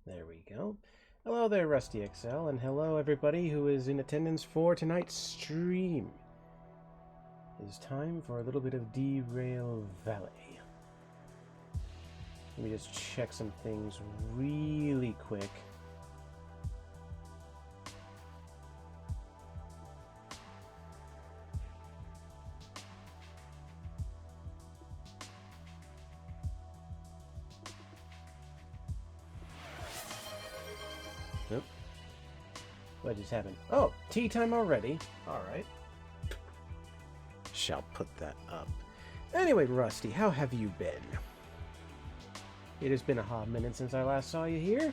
There we go. Hello there, Rusty XL, and hello everybody who is in attendance for tonight's stream. It is time for a little bit of Derail Valley. Let me just check some things really quick. Nope. What just happened? Oh, tea time already. Alright. Shall put that up. Anyway, Rusty, how have you been? It has been a hot minute since I last saw you here.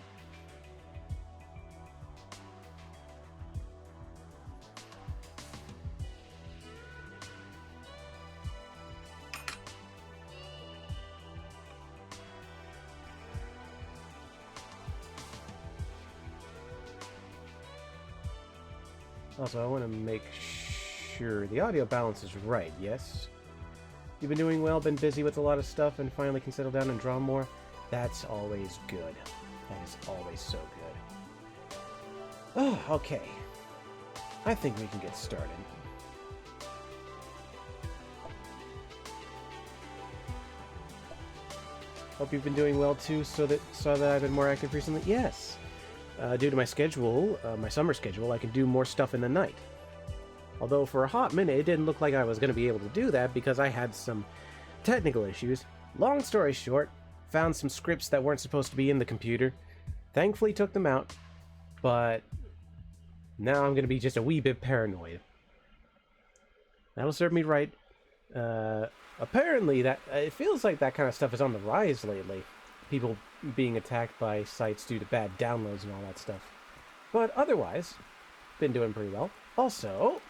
Also, I want to make sure the audio balance is right, yes? You've been doing well, been busy with a lot of stuff, and finally can settle down and draw more? That's always good. That is always so good. Oh, okay. I think we can get started. Hope you've been doing well too, saw that I've been more active recently. Yes. Due to my schedule, my summer schedule, I can do more stuff in the night. Although for a hot minute, it didn't look like I was going to be able to do that because I had some technical issues. Long story short, found some scripts that weren't supposed to be in the computer. Thankfully took them out, but now I'm going to be just a wee bit paranoid. That'll serve me right. Apparently, it feels like that kind of stuff is on the rise lately. People being attacked by sites due to bad downloads and all that stuff. But otherwise, been doing pretty well. Also,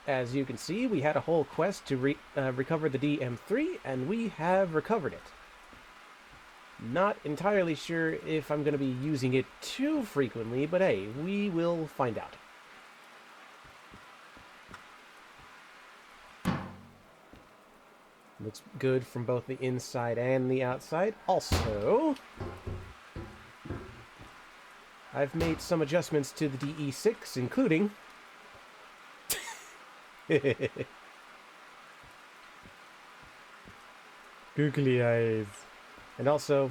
as you can see, we had a whole quest to recover the DM3, and we have recovered it. Not entirely sure if I'm going to be using it too frequently, but hey, we will find out. Looks good from both the inside and the outside. Also, I've made some adjustments to the DE6, including... Googly eyes. And also,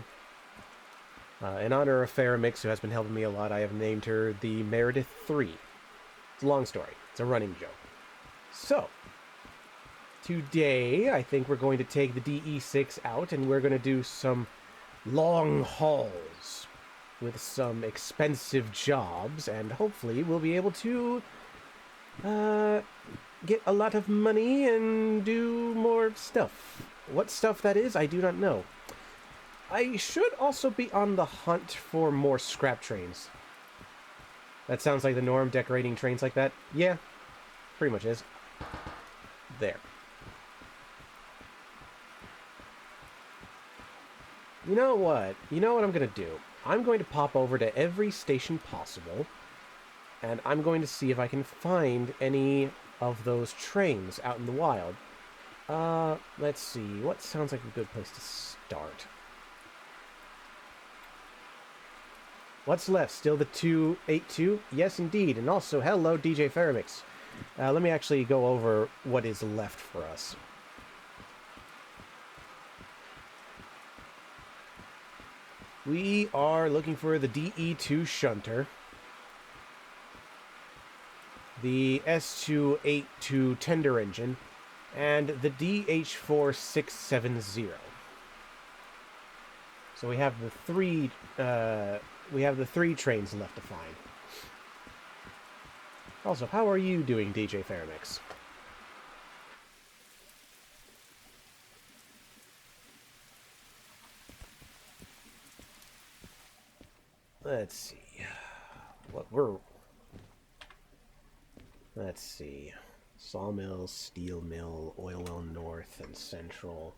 in honor of Faramix, who has been helping me a lot, I have named her the Meredith 3. It's a long story. It's a running joke. So, today, I think we're going to take the DE6 out, and we're going to do some long hauls with some expensive jobs, and hopefully we'll be able to get a lot of money and do more stuff. What stuff that is, I do not know. I should also be on the hunt for more scrap trains. That sounds like the norm, decorating trains like that. Yeah, pretty much is. There. You know what? You know what I'm going to do? I'm going to pop over to every station possible, and I'm going to see if I can find any of those trains out in the wild. Let's see. What sounds like a good place to start? What's left? Still the 282? Yes, indeed. And also, hello, DJ Faramix. Let me actually go over what is left for us. We are looking for the DE2 shunter, the S282 tender engine, and the DH4670. So we have the three trains left to find. Also, how are you doing, DJ Faramix? Let's see. Let's see. Sawmill, steel mill, oil well north and central,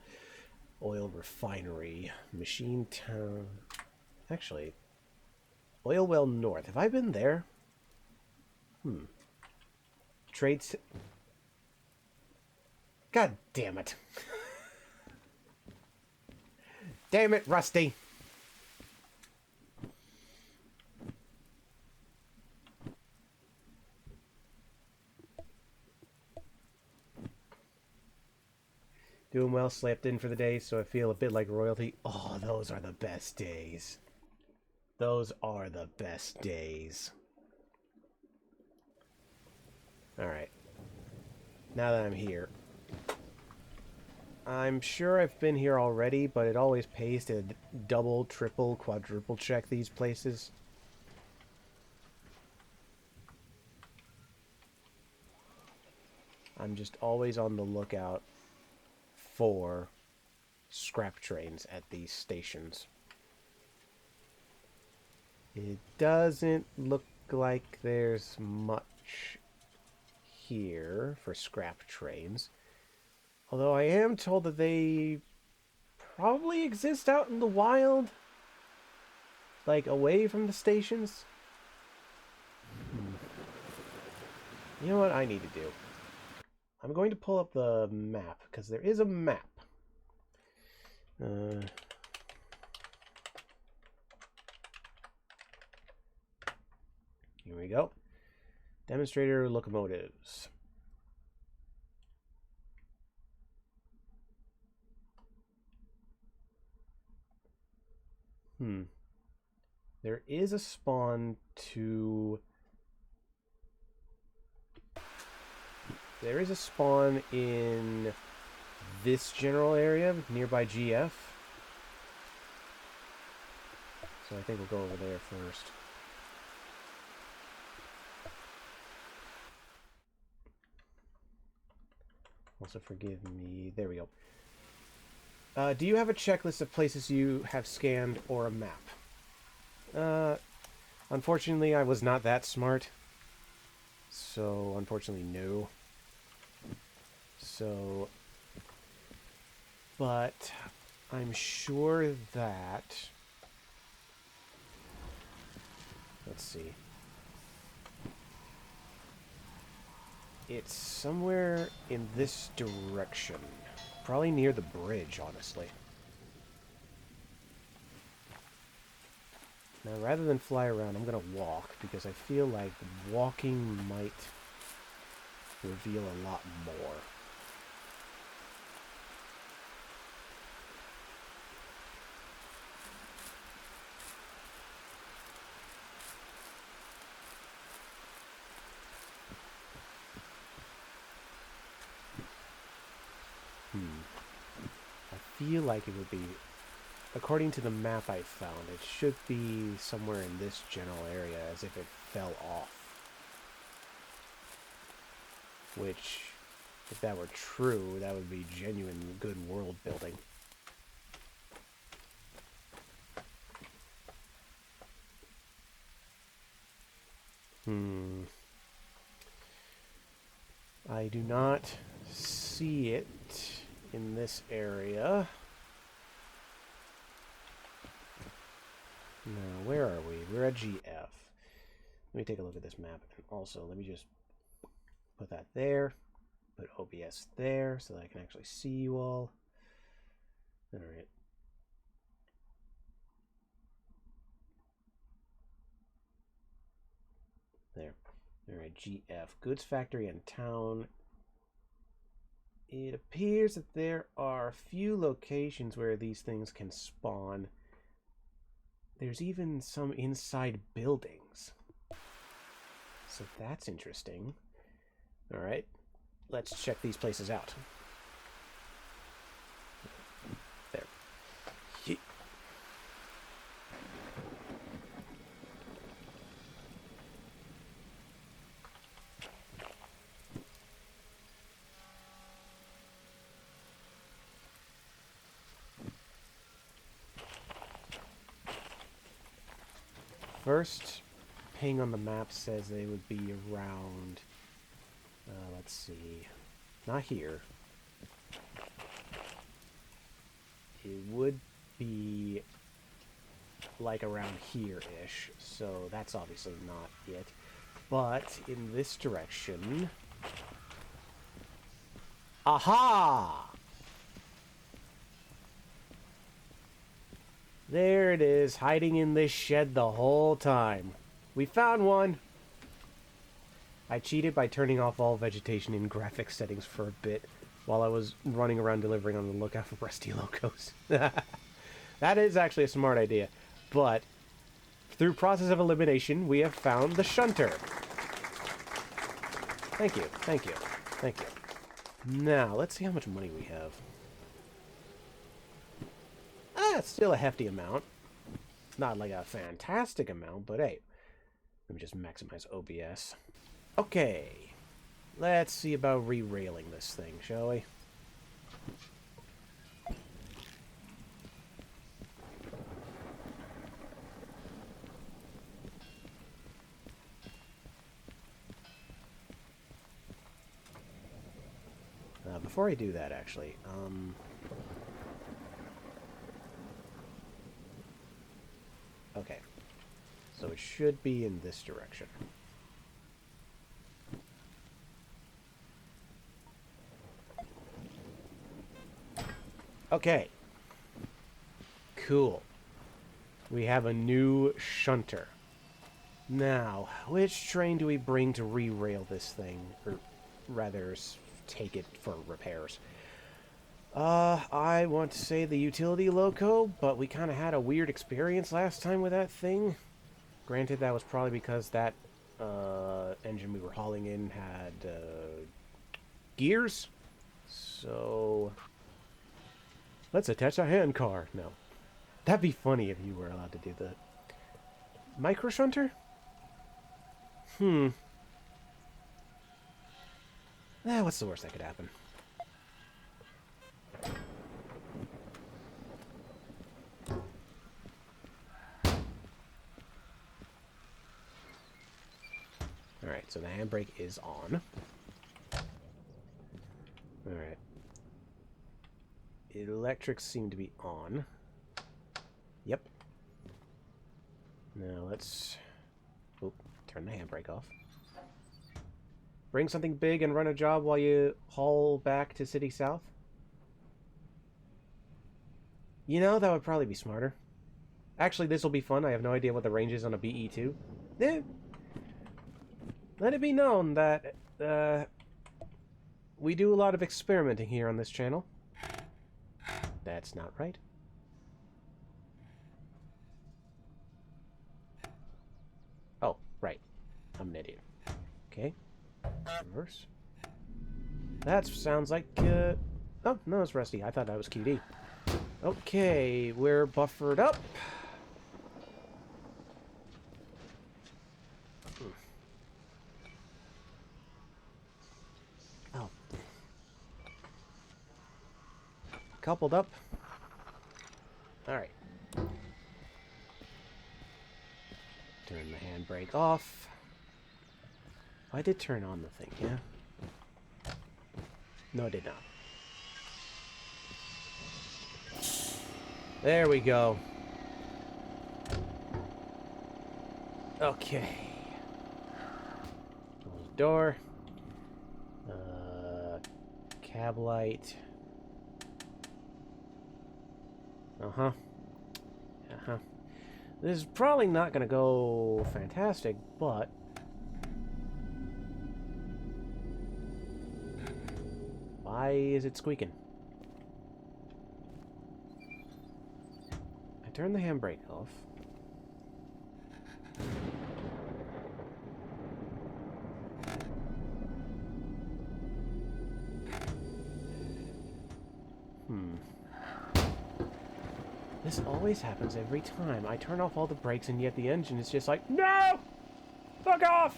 oil refinery, machine town. Actually, oil well north. Have I been there? Trades. God damn it. Damn it, Rusty. Doing well, slept in for the day, so I feel a bit like royalty. Oh, those are the best days. Those are the best days. Alright. Now that I'm here. I'm sure I've been here already, but it always pays to double, triple, quadruple check these places. I'm just always on the lookout for scrap trains at these stations. It doesn't look like there's much here for scrap trains. Although I am told that they probably exist out in the wild. Like away from the stations. You know what I need to do? I'm going to pull up the map, because there is a map. Here we go. Demonstrator locomotives. There is a spawn to... There is a spawn in this general area nearby GF. So I think we'll go over there first. Also forgive me. There we go. Do you have a checklist of places you have scanned or a map? Unfortunately, I was not that smart. So, unfortunately, no. So, but I'm sure that... Let's see. It's somewhere in this direction. Probably near the bridge, honestly. Now, rather than fly around, I'm going to walk, because I feel like walking might reveal a lot more. I feel like it would be... According to the map I found, it should be somewhere in this general area, as if it fell off. Which, if that were true, that would be genuine good world building. I do not see it in this area. No, where are we? We're at GF. Let me take a look at this map. And also, let me just put that there. Put OBS there so that I can actually see you all. Alright. There. Alright, GF. Goods factory and town. It appears that there are a few locations where these things can spawn. There's even some inside buildings. So that's interesting. Alright, let's check these places out. There. First ping on the map says they would be around, let's see, not here. It would be like around here-ish, so that's obviously not it. But in this direction... Aha! There it is, hiding in this shed the whole time. We found one! I cheated by turning off all vegetation in graphics settings for a bit while I was running around delivering on the lookout for rusty locos. That is actually a smart idea. But, through process of elimination, we have found the shunter. Thank you, thank you, thank you. Now, let's see how much money we have. It's still a hefty amount. Not like a fantastic amount, but hey. Let me just maximize OBS. Okay. Let's see about re-railing this thing, shall we? Before I do that, actually, okay. So it should be in this direction. Okay. Cool. We have a new shunter. Now, which train do we bring to re-rail this thing? Or rather, take it for repairs. I want to say the utility loco, but we kind of had a weird experience last time with that thing. Granted, that was probably because that engine we were hauling in had gears. So let's attach a handcar. No. That'd be funny if you were allowed to do the micro shunter? What's the worst that could happen? Alright, so the handbrake is on. Alright. Electrics seem to be on. Yep. Now let's turn the handbrake off. Bring something big and run a job while you haul back to City South? You know, that would probably be smarter. Actually, this will be fun. I have no idea what the range is on a BE2. Let it be known that we do a lot of experimenting here on this channel. That's not right. Oh, right. I'm an idiot. Okay. Reverse. That sounds like, oh, no, it's rusty. I thought that was QD. Okay, we're buffered up. Oh. Coupled up. Alright. Turn the handbrake off. I did turn on the thing, yeah? No, I did not. There we go. Okay. Close the door. Cab light. Uh-huh. Uh-huh. This is probably not going to go fantastic, but... Why is it squeaking? I turned the handbrake off. This always happens every time. I turn off all the brakes and yet the engine is just like, no! Fuck off!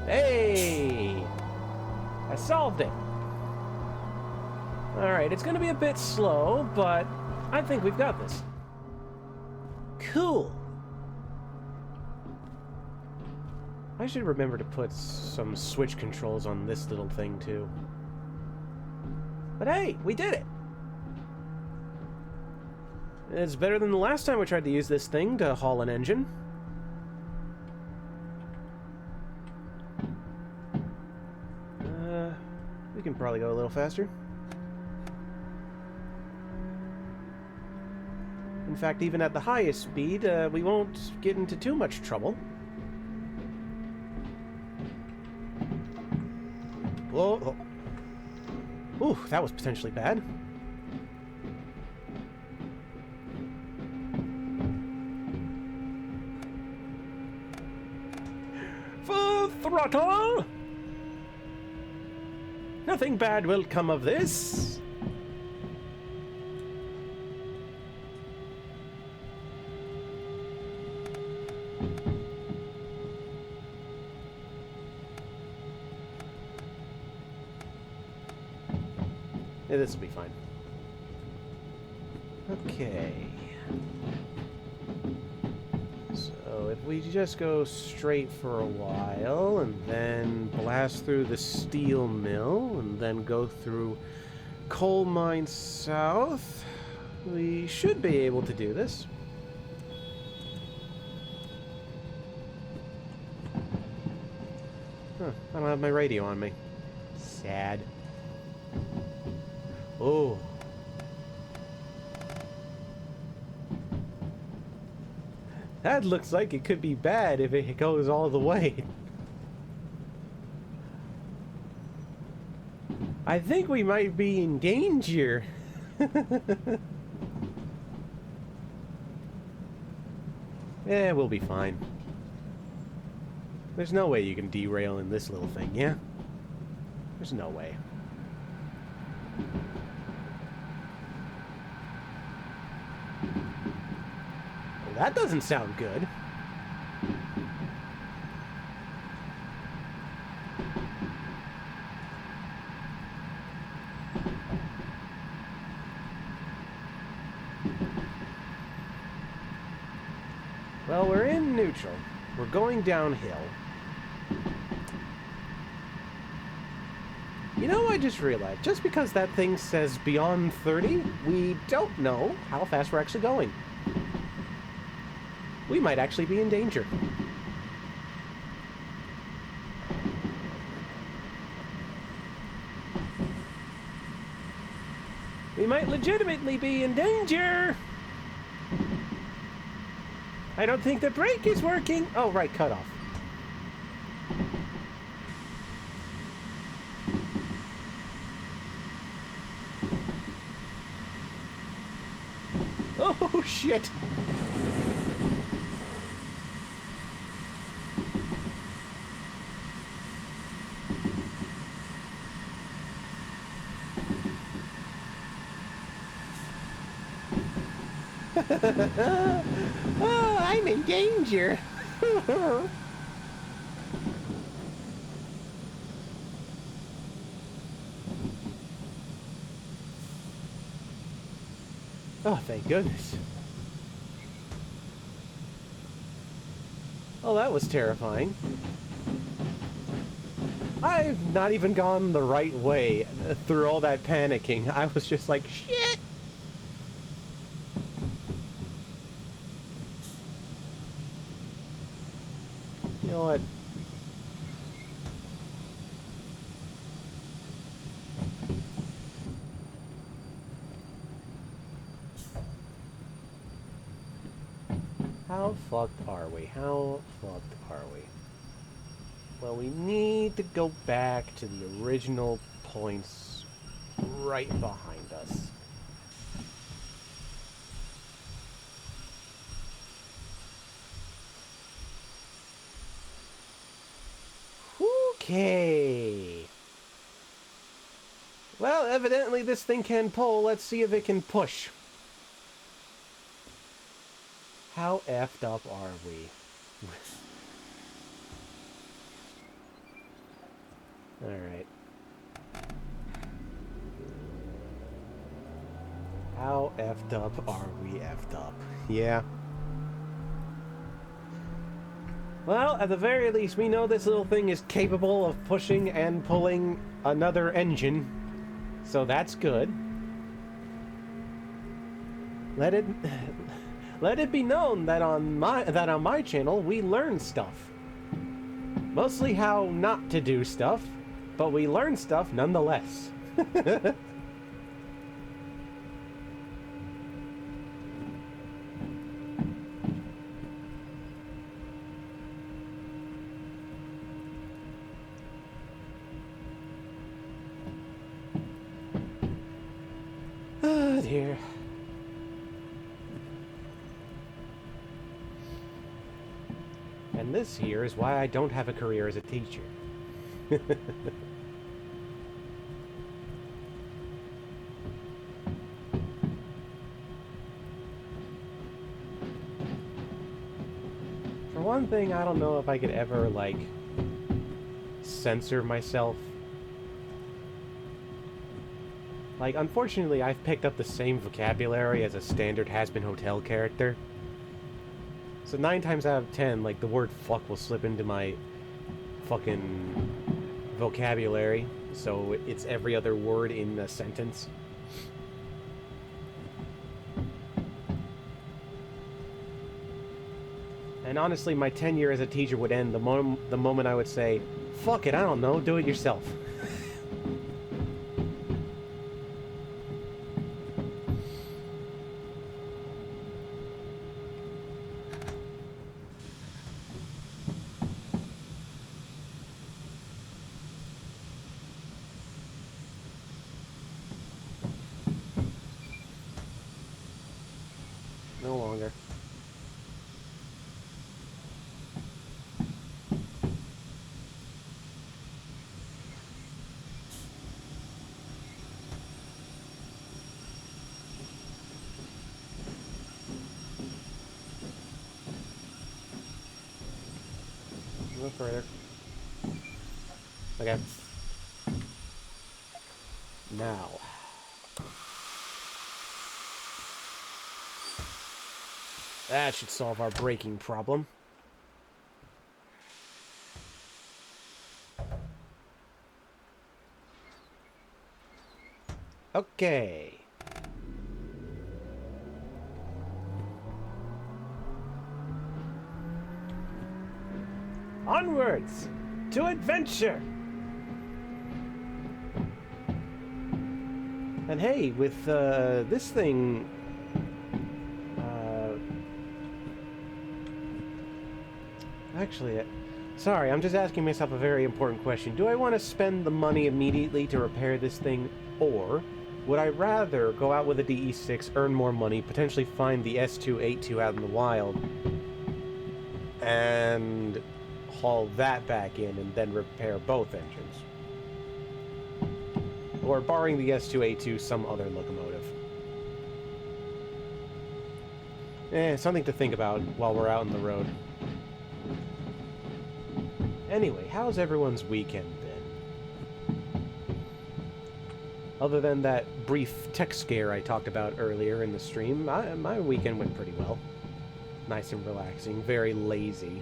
Hey! I solved it. Alright, it's gonna be a bit slow, but I think we've got this. Cool. I should remember to put some switch controls on this little thing, too. But hey, we did it! It's better than the last time we tried to use this thing to haul an engine. We can probably go a little faster. In fact, even at the highest speed, we won't get into too much trouble. Whoa. Ooh, that was potentially bad. Full throttle! Nothing bad will come of this. Yeah, this will be fine. Okay. So if we just go straight for a while and then blast through the steel mill and then go through coal mine south, we should be able to do this. Huh, I don't have my radio on me. Sad. Oh. That looks like it could be bad if it goes all the way. I think we might be in danger. Yeah, we'll be fine. There's no way you can derail in this little thing, yeah? There's no way. Well, that doesn't sound good. Well, we're in neutral. We're going downhill. You know, I just realized, just because that thing says beyond 30, we don't know how fast we're actually going. We might actually be in danger. We might legitimately be in danger! I don't think the brake is working! Oh, right, cut off. Oh, shit! Oh, I'm in danger. Oh, thank goodness. Oh, that was terrifying. I've not even gone the right way through all that panicking. I was just like, shit! You know what? How fucked are we? How fucked are we? Well, we need to go back to the original points right behind us. Okay. Well, evidently this thing can pull. Let's see if it can push. How effed up are we? Alright. How effed up are we effed up? Yeah. Well, at the very least, we know this little thing is capable of pushing and pulling another engine. So that's good. Let it be known that on my channel we learn stuff. Mostly how not to do stuff, but we learn stuff nonetheless. Oh dear. And this here is why I don't have a career as a teacher. For one thing, I don't know if I could ever, like, censor myself. Like, unfortunately, I've picked up the same vocabulary as a standard Has-Been Hotel character. So 9 times out of 10, like, the word fuck will slip into my fucking vocabulary. So it's every other word in a sentence. And honestly, my tenure as a teacher would end the moment I would say, Fuck it, I don't know. Do it yourself. No longer. A little further. Okay. Now. That should solve our braking problem. Okay. Onwards to adventure. And hey, with this thing, actually, sorry, I'm just asking myself a very important question. Do I want to spend the money immediately to repair this thing, or would I rather go out with a DE6, earn more money, potentially find the S282 out in the wild, and haul that back in and then repair both engines? Or, barring the S282, some other locomotive. Something to think about while we're out on the road. Anyway, how's everyone's weekend been? Other than that brief tech scare I talked about earlier in the stream, my weekend went pretty well. Nice and relaxing, very lazy.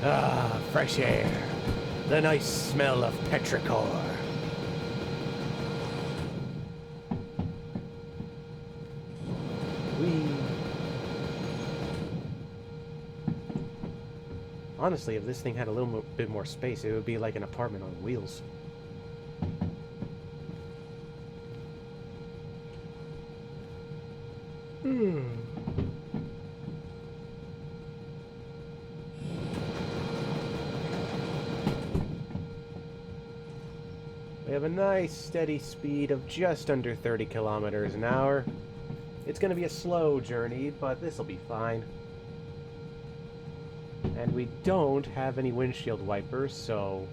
Ah, fresh air. The nice smell of petrichor. Honestly, if this thing had a little bit more space, it would be like an apartment on wheels. We have a nice steady speed of just under 30 kilometers an hour. It's going to be a slow journey, but this will be fine. And we don't have any windshield wipers, so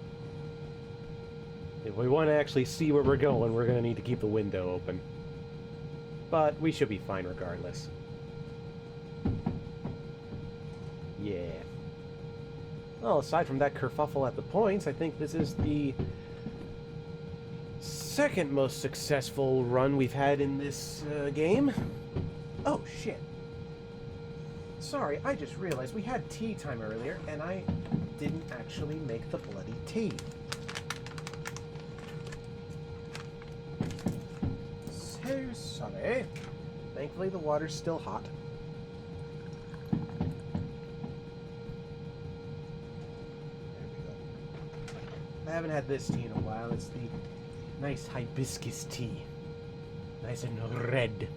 if we want to actually see where we're going, we're going to need to keep the window open. But we should be fine regardless. Yeah. Well, aside from that kerfuffle at the points, I think this is the second most successful run we've had in this game. Oh, shit. Sorry, I just realized we had tea time earlier, and I didn't actually make the bloody tea. So sorry. Thankfully, the water's still hot. There we go. I haven't had this tea in a while. It's the nice hibiscus tea. Nice and red.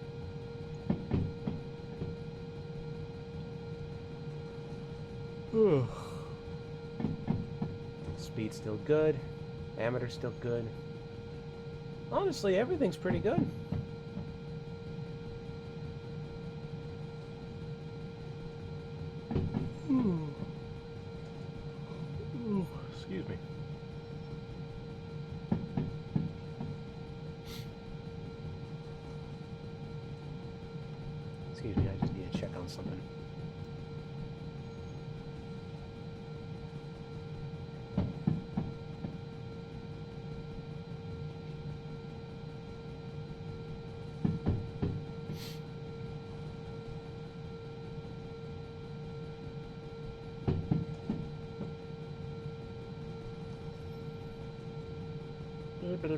Speed's still good. Diameter's still good. Honestly, everything's pretty good. Excuse me. Excuse me, I just need to check on something. It's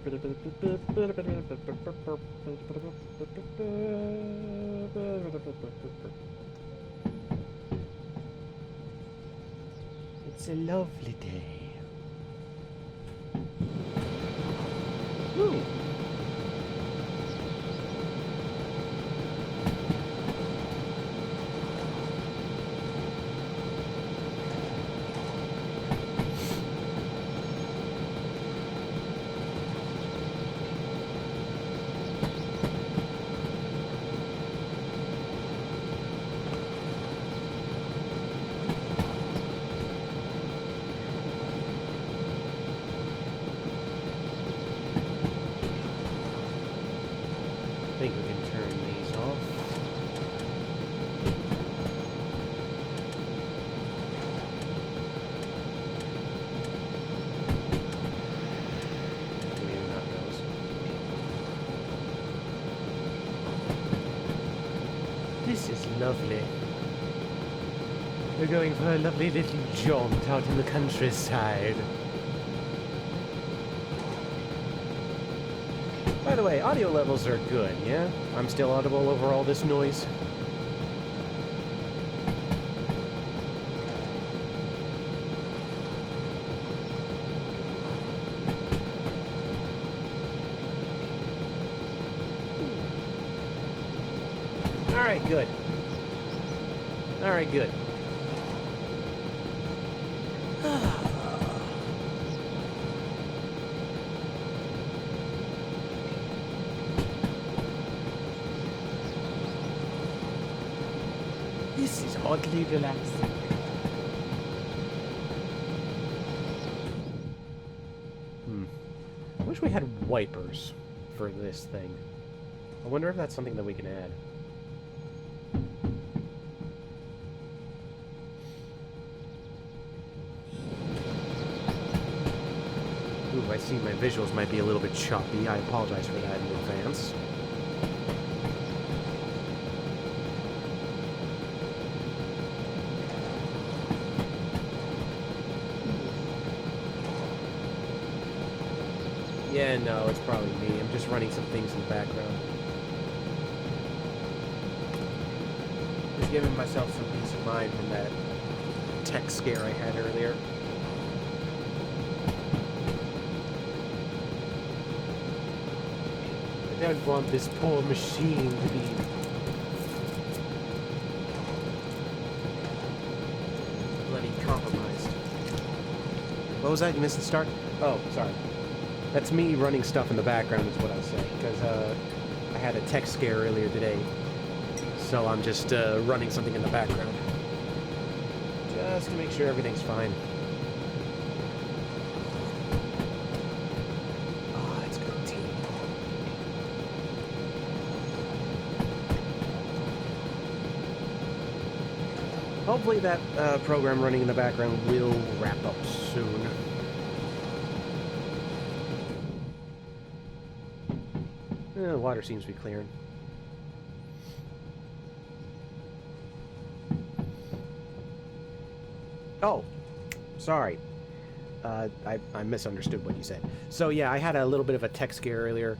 a lovely day. Woo! I think we can turn these off. Maybe not those. This is lovely. We're going for a lovely little jaunt out in the countryside. By the way, audio levels are good, yeah? I'm still audible over all this noise. Alright, good. Alright, good. This is oddly relaxing. I wish we had wipers for this thing. I wonder if that's something that we can add. Ooh, I see my visuals might be a little bit choppy. I apologize for that in advance. Yeah, no, it's probably me. I'm just running some things in the background. Just giving myself some peace of mind from that tech scare I had earlier. I don't want this poor machine to be bloody compromised. What was that? You missed the start? Oh, sorry. That's me running stuff in the background is what I was saying, because I had a tech scare earlier today, so I'm just running something in the background. Just to make sure everything's fine. Oh, it's good tea. Hopefully that program running in the background will wrap up soon. The water seems to be clearing. Oh, sorry. I misunderstood what you said. So yeah, I had a little bit of a tech scare earlier.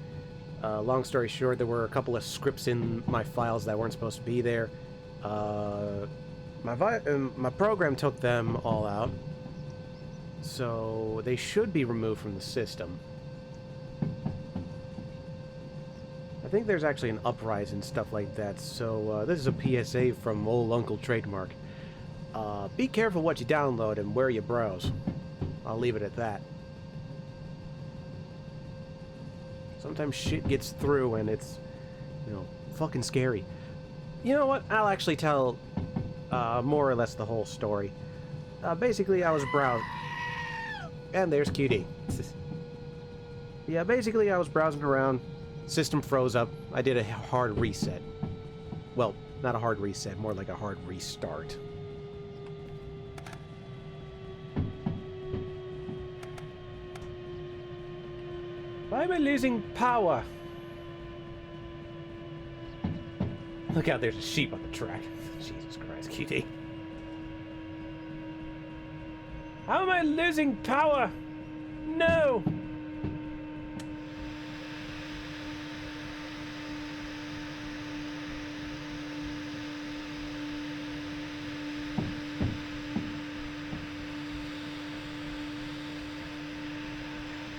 Long story short, there were a couple of scripts in my files that weren't supposed to be there. My program took them all out, so they should be removed from the system. I think there's actually an uprise and stuff like that, so this is a PSA from old Uncle Trademark. Be careful what you download and where you browse. I'll leave it at that. Sometimes shit gets through and it's, you know, fucking scary. You know what? I'll actually tell more or less the whole story. Basically, I was browsing... And there's QD. Yeah, basically I was browsing around. System froze up. I did a hard reset. Well, not a hard reset, more like a hard restart. Why am I losing power? Look out, there's a sheep on the track. Jesus Christ, QT. How am I losing power? No!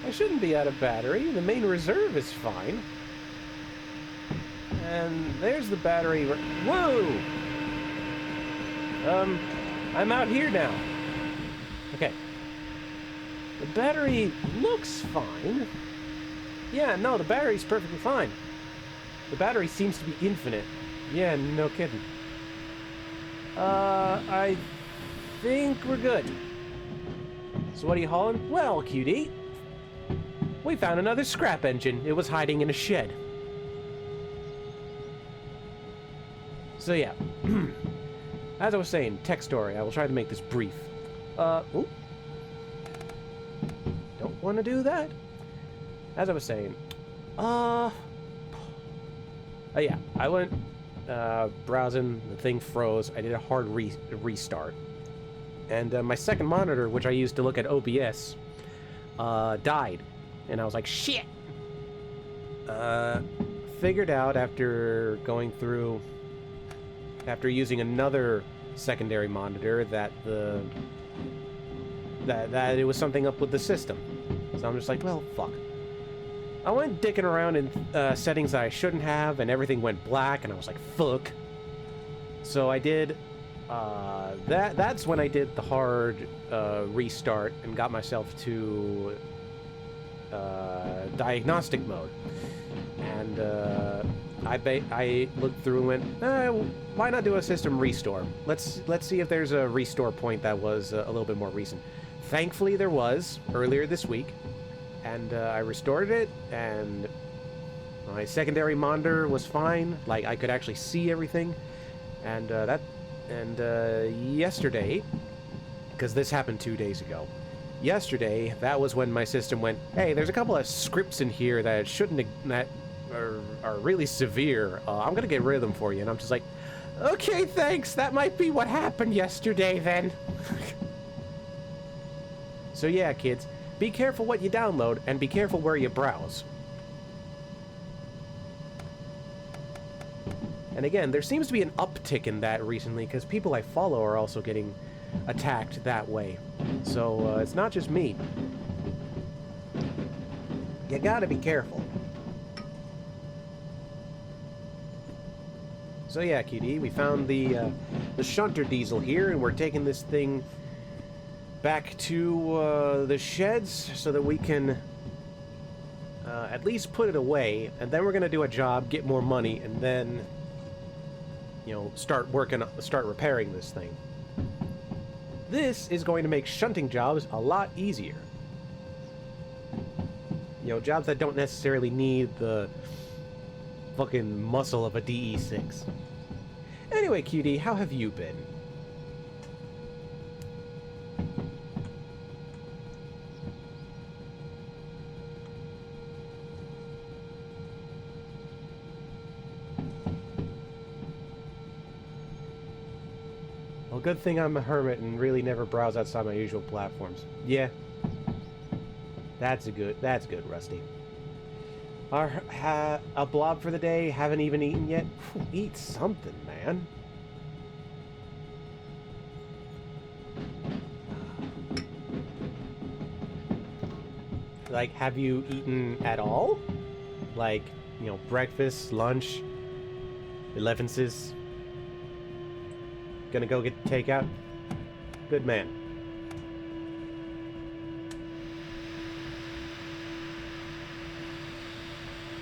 I shouldn't be out of battery. The main reserve is fine. And there's the battery. Whoa! I'm out here now. Okay. The battery looks fine. Yeah, no, the battery's perfectly fine. The battery seems to be infinite. Yeah, no kidding. I think we're good. So what are you hauling? Well, QD, we found another scrap engine. It was hiding in a shed. So yeah, as I was saying, tech story. I will try to make this brief. Ooh. Don't want to do that. As I was saying, yeah, I went browsing. The thing froze. I did a hard restart, and my second monitor, which I used to look at OBS, died, and I was like, shit. Figured out after going through. After using another secondary monitor that that it was something up with the system. So I'm just like, well, fuck. I went dicking around in settings that I shouldn't have, and everything went black, and I was like, fuck. So I did that's when I did the hard restart and got myself to diagnostic mode. And I looked through and went, why not do a system restore? Let's see if there's a restore point that was a little bit more recent. Thankfully, there was earlier this week, and I restored it, and my secondary monitor was fine. Like, I could actually see everything, and yesterday, because this happened 2 days ago. Yesterday, that was when my system went, hey, there's a couple of scripts in here that shouldn't, that are really severe. I'm gonna get rid of them for you. And I'm just like, okay, thanks. That might be what happened yesterday then. So yeah, kids, be careful what you download and be careful where you browse. And again, there seems to be an uptick in that recently because people I follow are also getting attacked that way. So it's not just me. You gotta be careful. So yeah, QD, we found the shunter diesel here, and we're taking this thing back to the sheds so that we can at least put it away, and then we're gonna do a job, get more money, and then, you know, start repairing this thing. This is going to make shunting jobs a lot easier. You know, jobs that don't necessarily need the fucking muscle of a DE6. Anyway, QD, how have you been? Well, good thing I'm a hermit and really never browse outside my usual platforms. Yeah. That's good, Rusty. A blob for the day, haven't even eaten yet? Whew, eat something, man. Like, have you eaten at all? Like, you know, breakfast, lunch, 11's? Gonna go get takeout? Good man.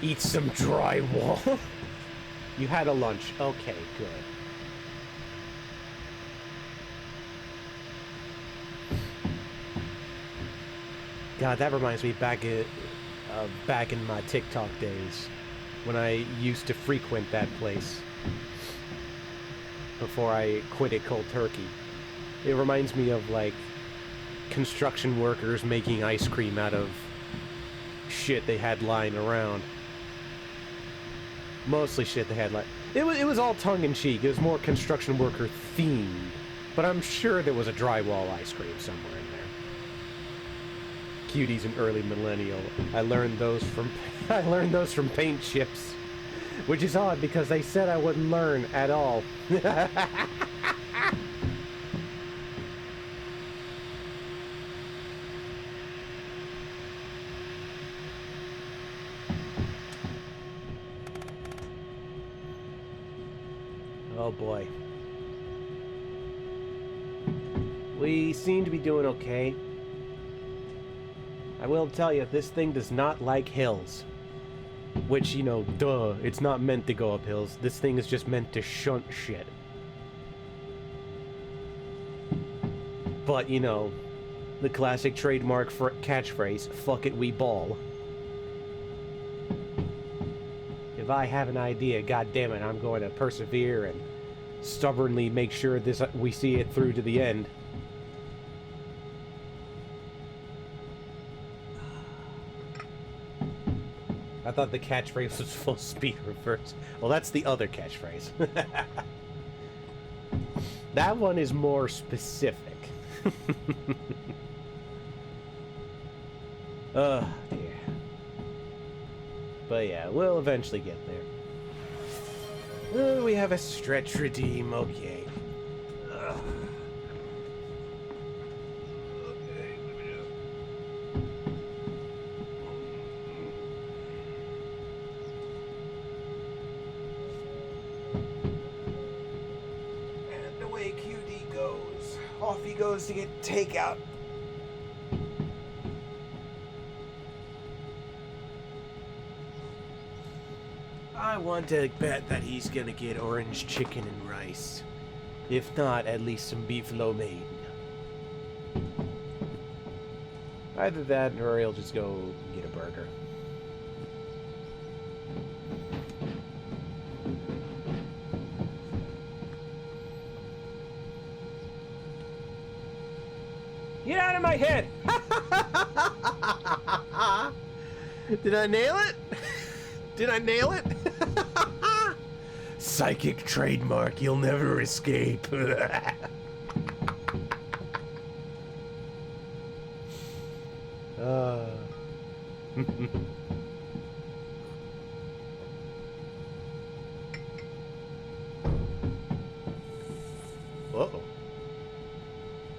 Eat some drywall. You had a lunch. Okay, good. God, that reminds me back in my TikTok days when I used to frequent that place before I quit it cold turkey. It reminds me of, like, construction workers making ice cream out of shit they had lying around. Mostly shit they had lying. It was all tongue-in-cheek. It was more construction worker themed. But I'm sure there was a drywall ice cream somewhere in there. Cutie's an early millennial. I learned those from paint chips. Which is odd because they said I wouldn't learn at all. Oh boy. We seem to be doing okay. I will tell you, this thing does not like hills. Which, you know, duh, it's not meant to go up hills. This thing is just meant to shunt shit. But, you know, the classic trademark catchphrase, fuck it, we ball. If I have an idea, goddammit, I'm going to persevere and stubbornly make sure we see it through to the end. I thought the catchphrase was full speed reverse. Well, that's the other catchphrase. That one is more specific. Oh, dear. But yeah, we'll eventually get there. We have a stretch redeem, okay. And away QD goes. Off he goes to get takeout. I want to bet that he's gonna get orange chicken and rice. If not, at least some beef lo mein. Either that, or he'll just go get a burger. Get out of my head! Did I nail it? Did I nail it? Psychic trademark, you'll never escape. Uh-oh.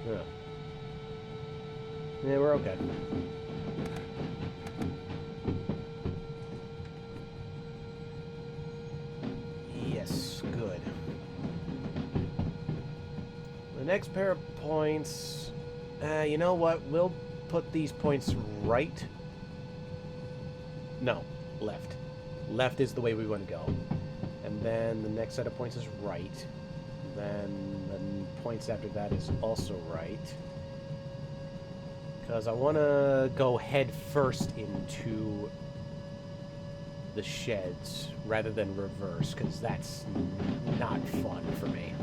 Yeah. Yeah, we're okay. Yes, good. The next pair of points... you know what? We'll put these points right. No, left. Left is the way we want to go. And then the next set of points is right. Then the points after that is also right. Because I want to go head first into the sheds rather than reverse, because that's not fun for me.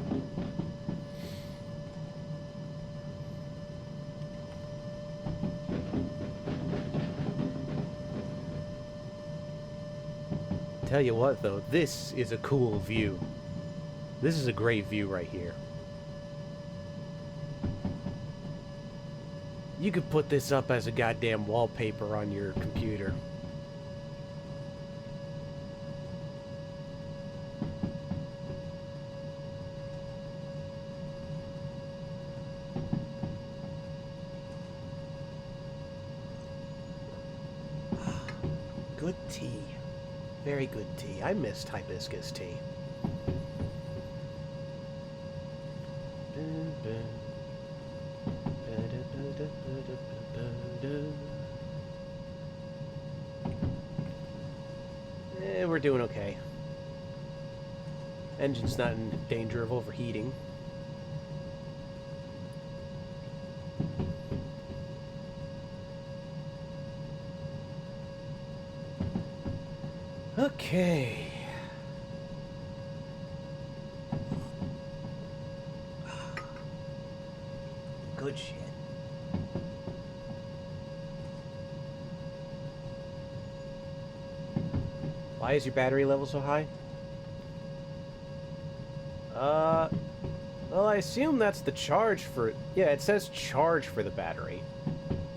Tell you what, though, this is a cool view. This is a great view right here. You could put this up as a goddamn wallpaper on your computer. Good tea. Very good tea. I miss hibiscus tea. We're doing okay. Engine's not in danger of overheating. Okay. Good shit. Why is your battery level so high? Well, I assume that's the charge for... Yeah, it says charge for the battery.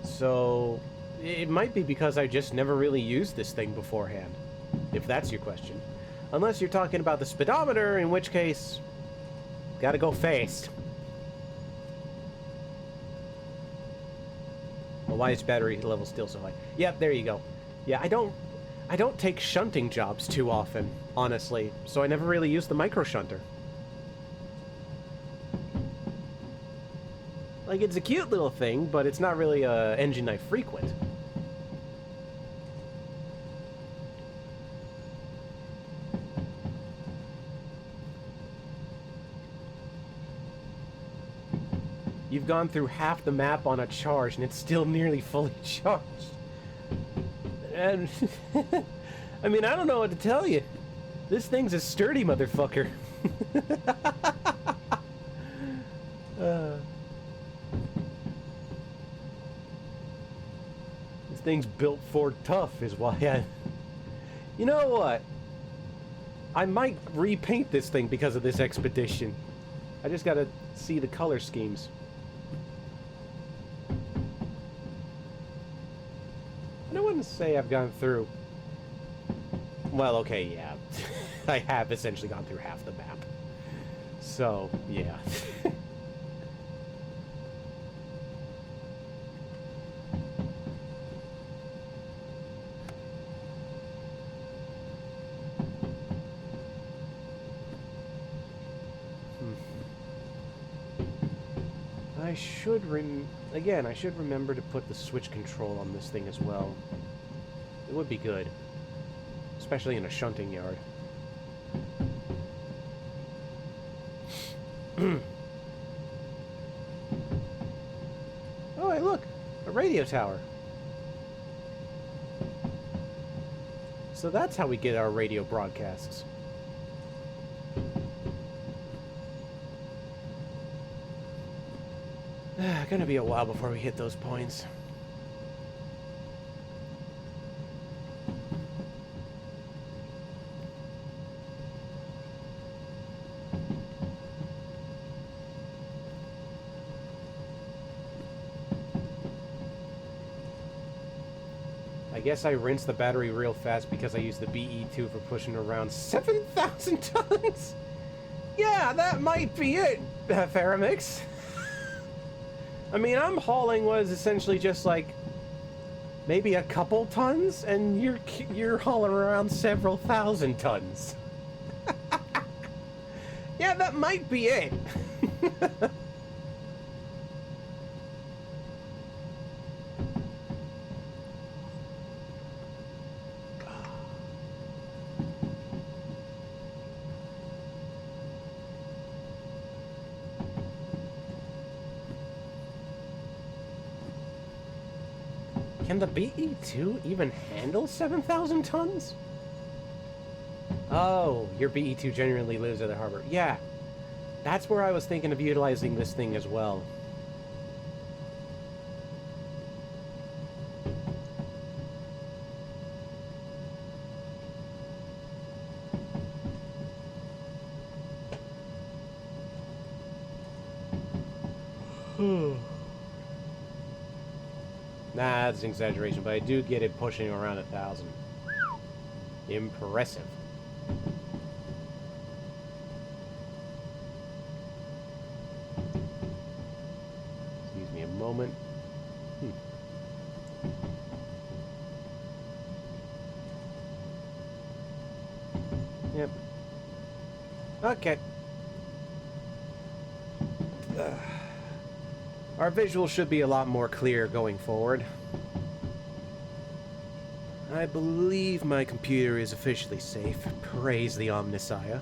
So, it might be because I just never really used this thing beforehand. If that's your question. Unless you're talking about the speedometer, in which case... Gotta go fast. Well, why is battery level still so high? Yep, there you go. Yeah, I don't take shunting jobs too often, honestly, so I never really use the micro shunter. Like, it's a cute little thing, but it's not really a engine I frequent. You've gone through half the map on a charge, and it's still nearly fully charged. And I mean, I don't know what to tell you. This thing's a sturdy motherfucker. This thing's built for tough, is why I... You know what? I might repaint this thing because of this expedition. I just gotta see the color schemes. I wouldn't say I've gone through... Well, okay, yeah. I have essentially gone through half the map. So, yeah. I should Again, I should remember to put the switch control on this thing as well. It would be good. Especially in a shunting yard. Oh, hey, look! A radio tower. So that's how we get our radio broadcasts. Gonna be a while before we hit those points. I guess I rinsed the battery real fast because I used the BE2 for pushing around 7,000 tons? Yeah, that might be it, Faramix. I mean, I'm hauling was essentially just like maybe a couple tons, and you're hauling around several thousand tons. Yeah, that might be it. Can the BE2 even handle 7,000 tons? Oh, your BE2 genuinely lives at the harbor. Yeah, that's where I was thinking of utilizing this thing as well. Nah, that's an exaggeration, but I do get it pushing around 1,000. Impressive. Excuse me a moment. Yep. Okay. Our visual should be a lot more clear going forward. I believe my computer is officially safe. Praise the Omnissiah.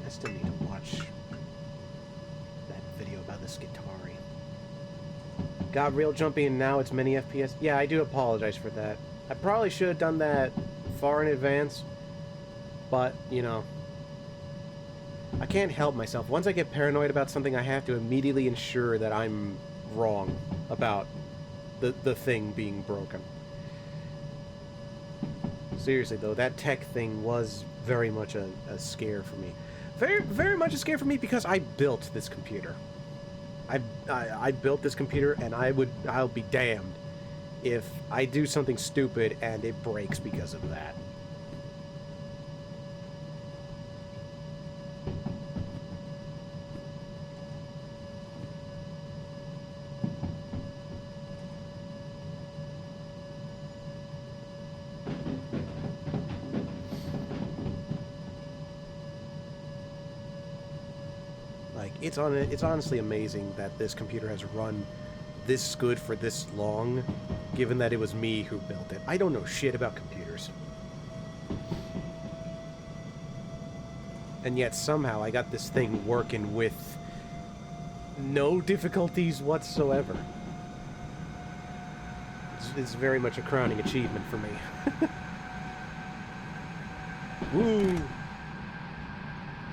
I still need to watch that video about the Skitari. Got real jumpy and now it's many FPS. Yeah, I do apologize for that. I probably should have done that far in advance, but, you know, I can't help myself. Once I get paranoid about something, I have to immediately ensure that I'm wrong about the thing being broken. Seriously, though, that tech thing was very much a scare for me. Very much a scare for me because I built this computer. I built this computer, and I'll be damned if I do something stupid and it breaks because of that. it's honestly amazing that this computer has run this good for this long, given that it was me who built it. I don't know shit about computers. And yet somehow I got this thing working with no difficulties whatsoever. It's very much a crowning achievement for me. Woo!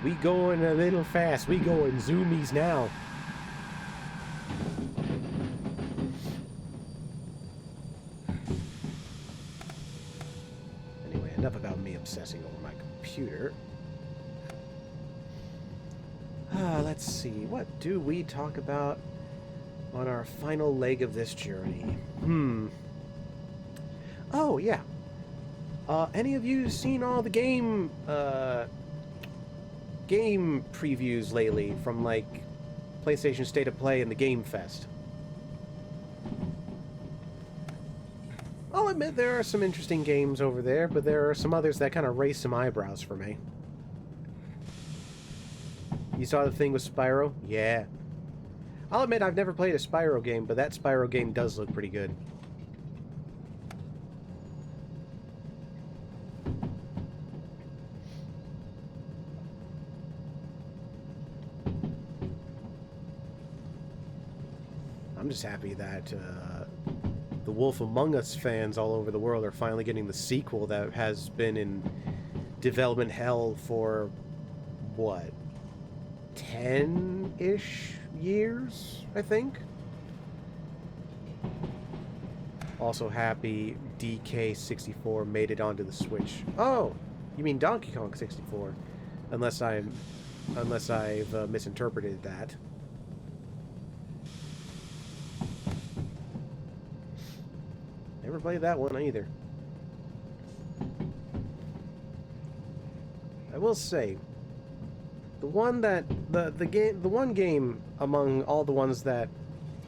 We going a little fast. We going zoomies now. Anyway, enough about me obsessing over my computer. Let's see. What do we talk about on our final leg of this journey? Oh, yeah. Any of you seen all the game previews lately from, like, PlayStation State of Play and the Game Fest? I'll admit there are some interesting games over there, but there are some others that kind of raise some eyebrows for me. You saw the thing with Spyro? Yeah. I'll admit I've never played a Spyro game, but that Spyro game does look pretty good. I'm just happy that the Wolf Among Us fans all over the world are finally getting the sequel that has been in development hell for, what, 10-ish years, I think? Also happy DK64 made it onto the Switch. Oh, you mean Donkey Kong 64? Unless I've misinterpreted that. Never played that one either. I will say, the one game among all the ones that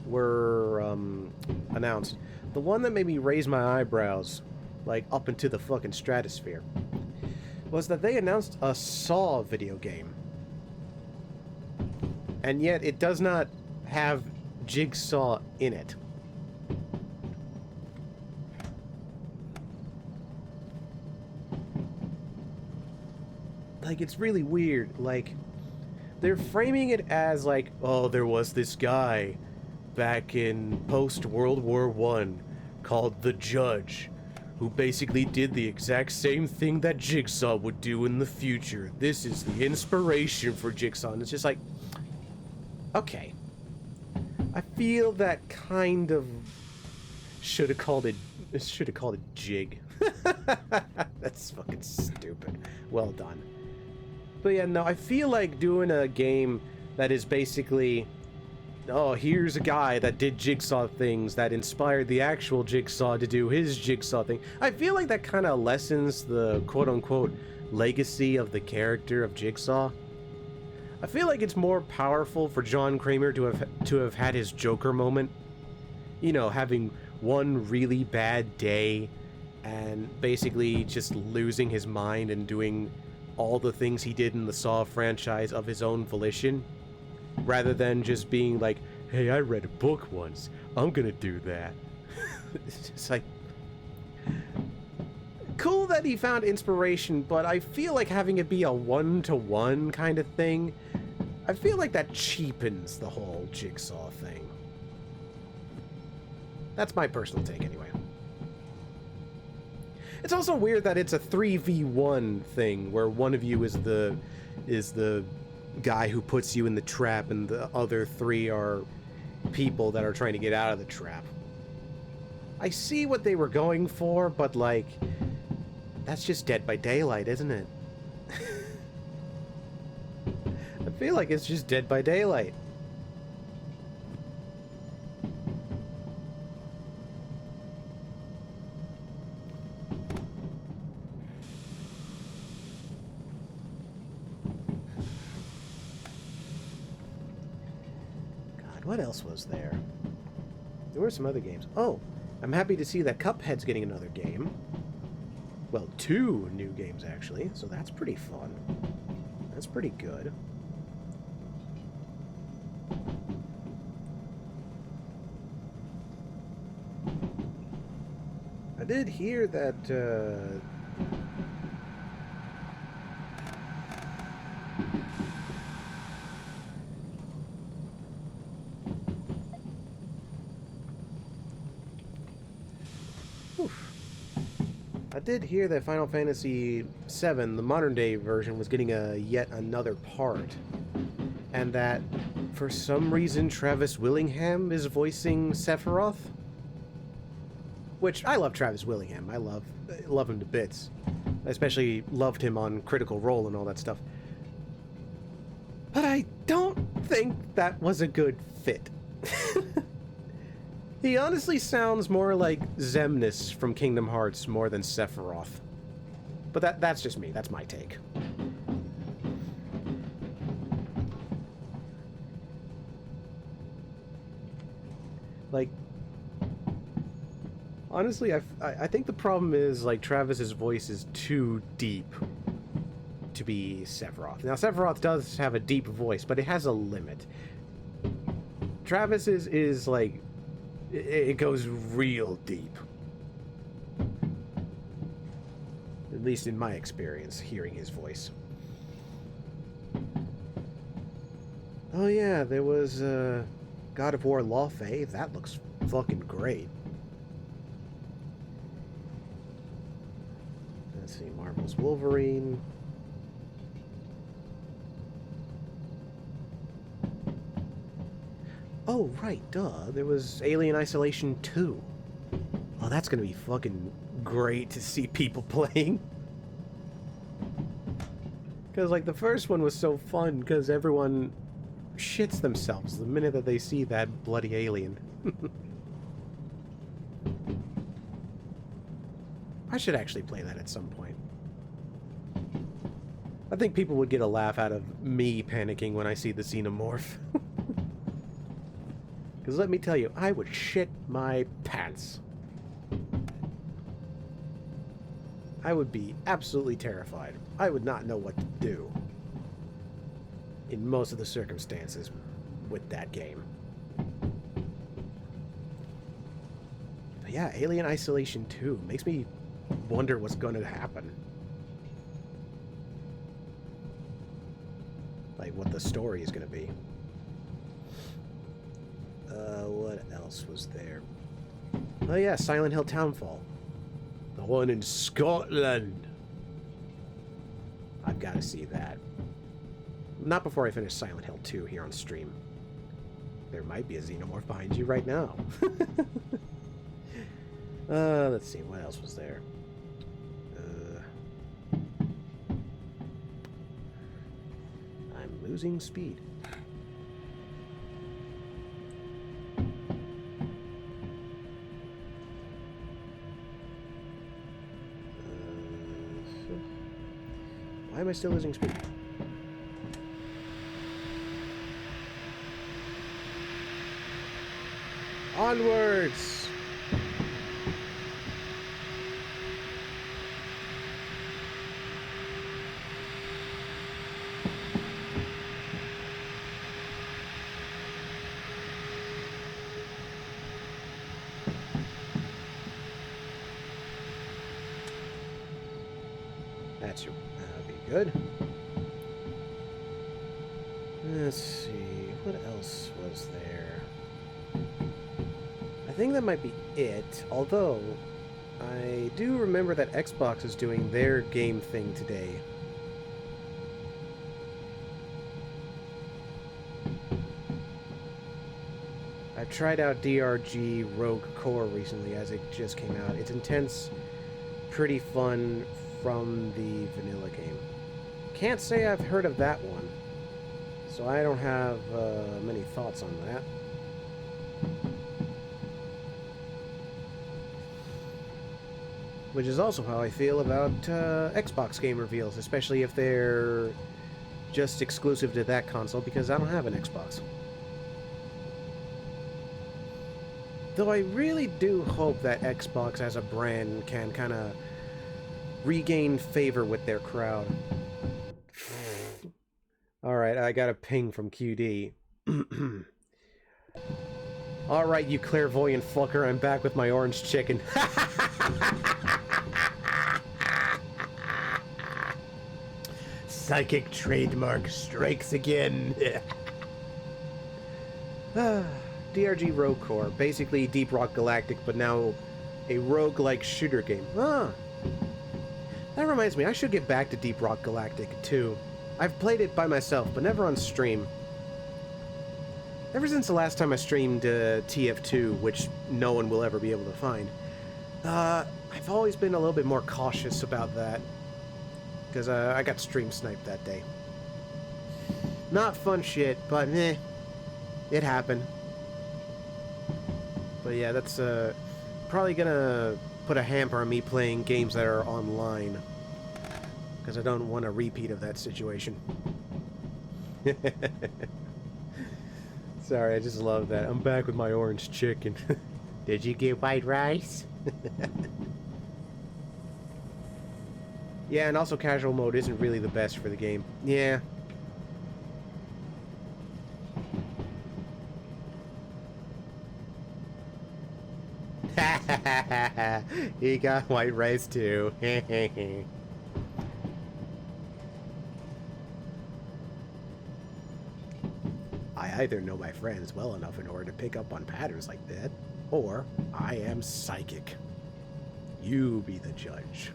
were announced, the one that made me raise my eyebrows, like up into the fucking stratosphere, was that they announced a Saw video game, and yet it does not have Jigsaw in it. Like, it's really weird. Like, they're framing it as like, oh, there was this guy back in post-World War I called the Judge, who basically did the exact same thing that Jigsaw would do in the future. This is the inspiration for Jigsaw. And it's just like, okay. I feel that kind of should have called it Jig. That's fucking stupid. Well done. But yeah, no, I feel like doing a game that is basically, oh, here's a guy that did Jigsaw things that inspired the actual Jigsaw to do his Jigsaw thing. I feel like that kind of lessens the quote-unquote legacy of the character of Jigsaw. I feel like it's more powerful for John Kramer to have had his Joker moment. You know, having one really bad day and basically just losing his mind and doing all the things he did in the Saw franchise of his own volition, rather than just being like, hey, I read a book once, I'm gonna do that. It's just like, cool that he found inspiration, but I feel like having it be a one-to-one kind of thing, I feel like that cheapens the whole Jigsaw thing. That's my personal take anyway. It's also weird that it's a 3v1 thing, where one of you is the guy who puts you in the trap, and the other three are people that are trying to get out of the trap. I see what they were going for, but, like, that's just Dead by Daylight, isn't it? I feel like it's just Dead by Daylight. What else was there? There were some other games. Oh, I'm happy to see that Cuphead's getting another game. Well, 2 new games, actually, so that's pretty fun. That's pretty good. did hear that, I did hear that Final Fantasy VII, the modern-day version, was getting yet another part. And that, for some reason, Travis Willingham is voicing Sephiroth. Which, I love Travis Willingham. I love him to bits. I especially loved him on Critical Role and all that stuff. But I don't think that was a good fit. He honestly sounds more like Xemnas from Kingdom Hearts more than Sephiroth. But that's just me. That's my take. Like, honestly, I think the problem is, like, Travis's voice is too deep to be Sephiroth. Now, Sephiroth does have a deep voice, but it has a limit. Travis is like, it goes real deep. At least in my experience, hearing his voice. Oh yeah, there was, God of War Lawfey. That looks fucking great. Let's see, Marvel's Wolverine. Oh, right, duh. There was Alien Isolation 2. Oh, that's gonna be fucking great to see people playing. Because, like, the first one was so fun because everyone shits themselves the minute that they see that bloody alien. I should actually play that at some point. I think people would get a laugh out of me panicking when I see the xenomorph. Because let me tell you, I would shit my pants. I would be absolutely terrified. I would not know what to do in most of the circumstances with that game. But yeah, Alien Isolation 2 makes me wonder what's going to happen. Like, what the story is going to be. What else was there? Oh yeah, Silent Hill Townfall. The one in Scotland. I've got to see that. Not before I finish Silent Hill 2 here on stream. There might be a xenomorph behind you right now. Let's see, what else was there? I'm losing speed. Why am I still losing speed? Onwards! That's your... that'll be good. Let's see... what else was there? I think that might be it, although I do remember that Xbox is doing their game thing today. I've tried out DRG Rogue Core recently as it just came out. It's intense, pretty fun from the vanilla game. Can't say I've heard of that one, so I don't have many thoughts on that. Which is also how I feel about Xbox game reveals, especially if they're just exclusive to that console, because I don't have an Xbox. Though I really do hope that Xbox as a brand can kind of regain favor with their crowd. Alright, I got a ping from QD. Alright, you clairvoyant fucker, I'm back with my orange chicken. Psychic trademark strikes again. DRG Rogue Core, basically Deep Rock Galactic, but now a roguelike shooter game. That reminds me, I should get back to Deep Rock Galactic, too. I've played it by myself, but never on stream. Ever since the last time I streamed TF2, which no one will ever be able to find, I've always been a little bit more cautious about that. Because I got stream sniped that day. Not fun shit, but meh. It happened. But yeah, that's probably gonna put a hamper on me playing games that are online. Because I don't want a repeat of that situation. Sorry, I just love that. I'm back with my orange chicken. Did you get white rice? Yeah, and also casual mode isn't really the best for the game. Yeah. He got white rice too. I either know my friends well enough in order to pick up on patterns like that, or I am psychic. You be the judge.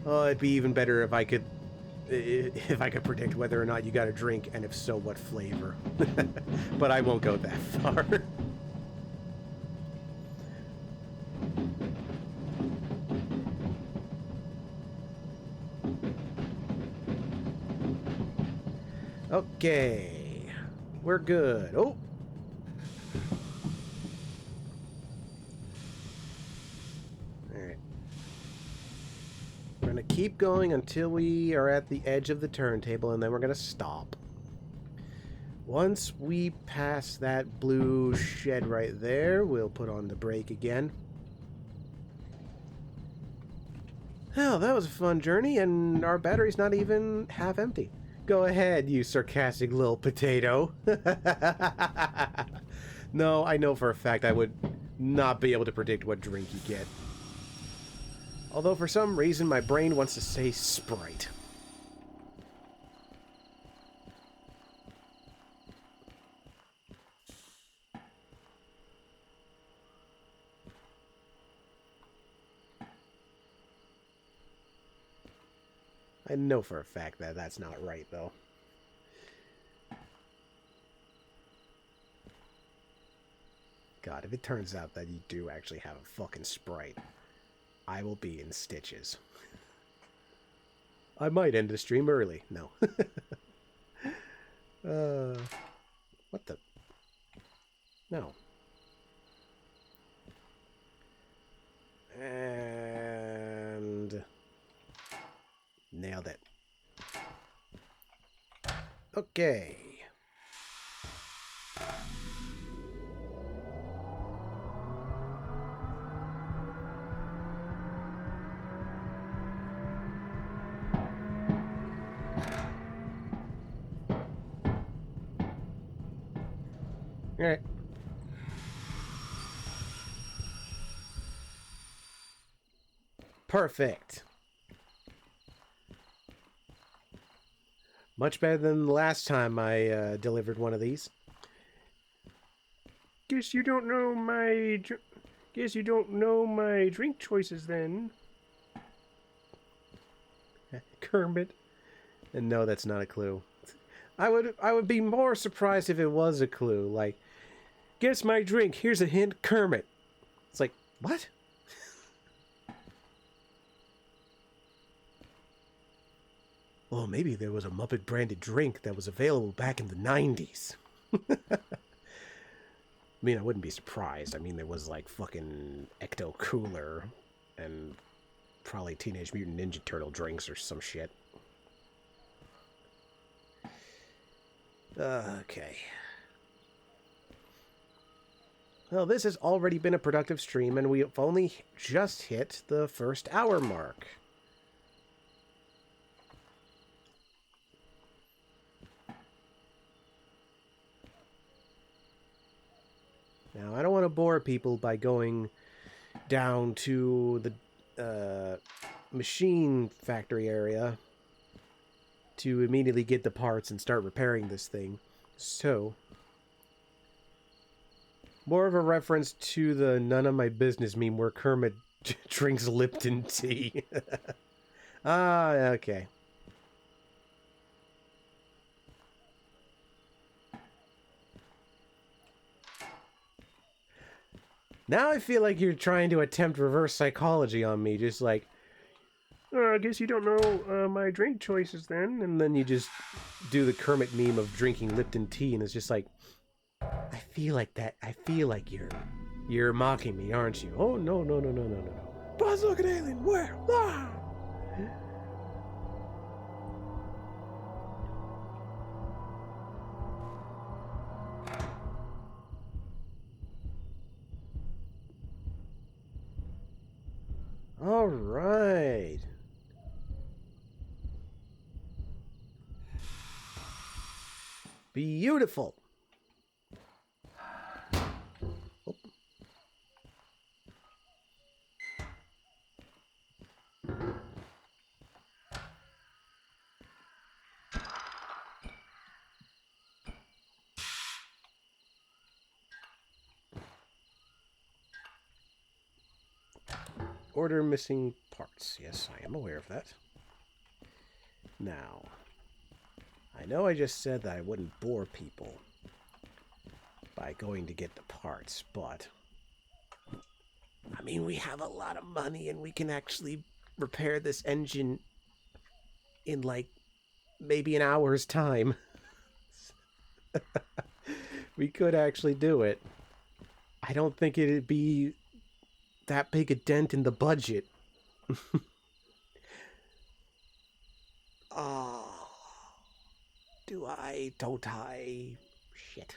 Oh, it'd be even better if I could predict whether or not you got a drink, and if so, what flavor. But I won't go that far. Okay, we're good. Oh. We're going to keep going until we are at the edge of the turntable, and then we're going to stop. Once we pass that blue shed right there, we'll put on the brake again. Hell, that was a fun journey, and our battery's not even half empty. Go ahead, you sarcastic little potato. No, I know for a fact I would not be able to predict what drink you get. Although for some reason my brain wants to say Sprite. I know for a fact that that's not right, though. God, if it turns out that you do actually have a fucking Sprite, I will be in stitches. I might end the stream early. No. What the? No. And... nailed it. Okay. All right. Perfect. Much better than the last time I delivered one of these. Guess you don't know my drink choices then. Kermit. And no, that's not a clue. I would be more surprised if it was a clue. Like, guess my drink. Here's a hint, Kermit. It's like, what? Well, maybe there was a Muppet branded drink that was available back in the 90s. I mean, I wouldn't be surprised. I mean, there was like fucking Ecto Cooler and probably Teenage Mutant Ninja Turtle drinks or some shit. Okay. Well, this has already been a productive stream, and we've only just hit the first hour mark. Now, I don't want to bore people by going down to the machine factory area to immediately get the parts and start repairing this thing. So, more of a reference to the none of my business meme where Kermit drinks Lipton tea. Ah, okay. Now I feel like you're trying to attempt reverse psychology on me, just like, I guess you don't know my drink choices then. And then you just do the Kermit meme of drinking Lipton tea, and it's just like, I feel like you're mocking me, aren't you? Oh, no. Boss, look at alien, where? Ah! All right. Beautiful. Oh. Order missing parts. Yes, I am aware of that. Now, I know I just said that I wouldn't bore people by going to get the parts, but I mean, we have a lot of money and we can actually repair this engine in like maybe an hour's time. We could actually do it. I don't think it'd be that big a dent in the budget. Oh, don't I? Shit.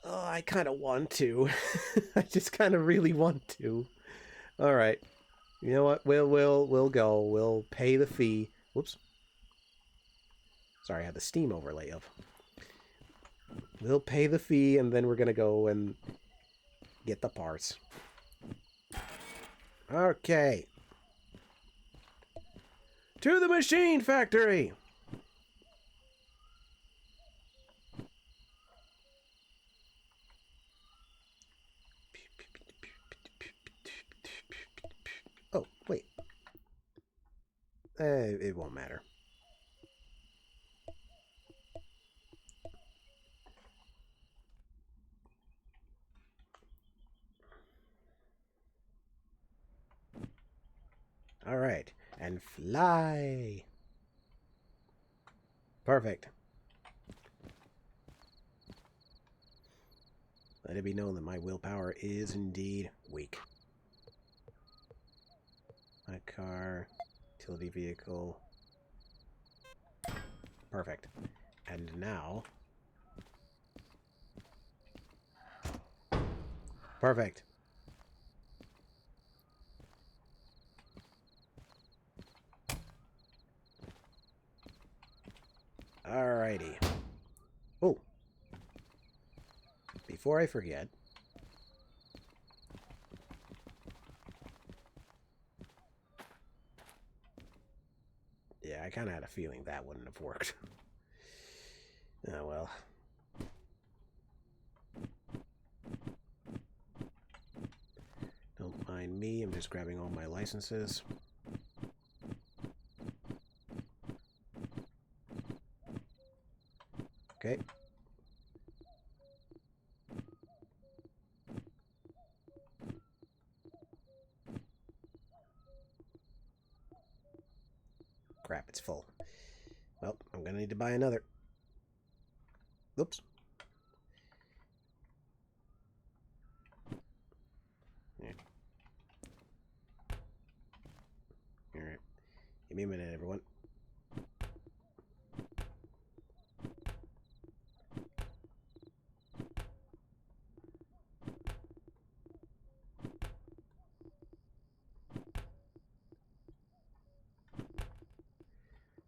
Oh, I kind of want to. I just kind of really want to. All right. You know what? We'll go. We'll pay the fee. Whoops. Sorry, I had the Steam overlay up. We'll pay the fee, and then we're gonna go and get the parts. Okay. To the machine factory! Oh, wait. It won't matter. All right. And fly. Perfect. Let it be known that my willpower is indeed weak. My car, utility vehicle. Perfect. And now... Perfect. Alrighty. Oh. Before I forget... Yeah, I kind of had a feeling that wouldn't have worked. Oh, well. Don't mind me, I'm just grabbing all my licenses. Okay. Crap, it's full. Well, I'm gonna need to buy another. Oops. Alright. Give me a minute, everyone.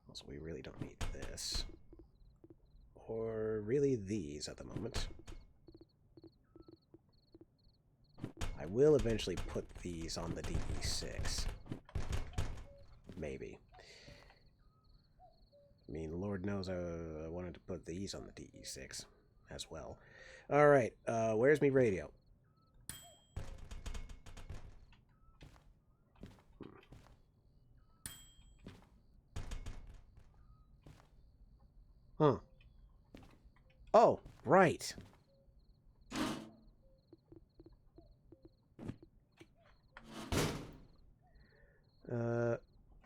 Also, we really don't need this. Or really these at the moment. will eventually put these on the DE6. Maybe. I mean, Lord knows I wanted to put these on the DE6 as well. Alright, where's me radio? Huh. Oh, right.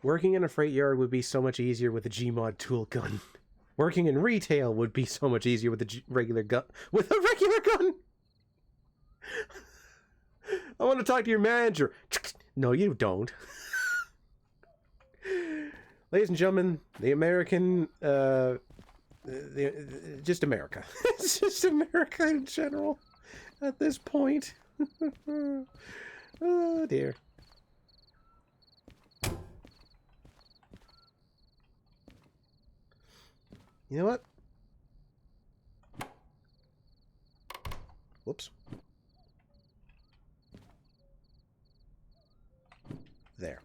Working in a freight yard would be so much easier with a Gmod tool gun. Working in retail would be so much easier with a regular gun. With a regular gun! I want to talk to your manager. No, you don't. Ladies and gentlemen, the American, just America. It's just America in general at this point. Oh, dear. You know what? Whoops. There.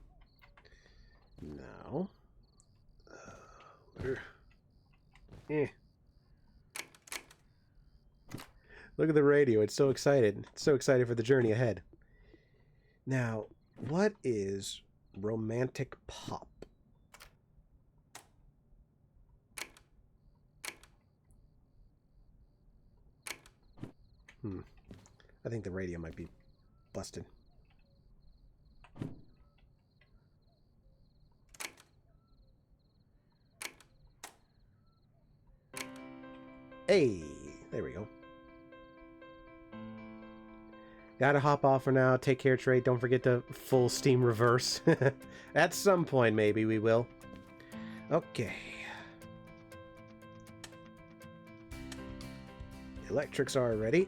Now. Look at the radio. It's so excited. It's so excited for the journey ahead. Now, what is romantic pop? I think the radio might be busted. Hey, there we go. Gotta hop off for now. Take care, Trey. Don't forget to full steam reverse. At some point, maybe we will. Okay. Electrics are ready.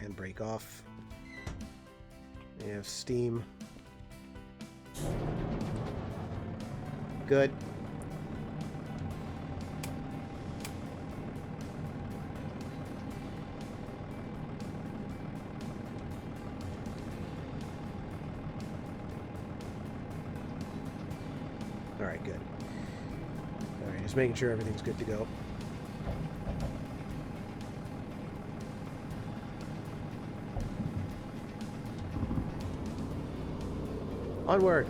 Handbrake off. We have steam. Good. Alright, good. Alright, just making sure everything's good to go. Onward!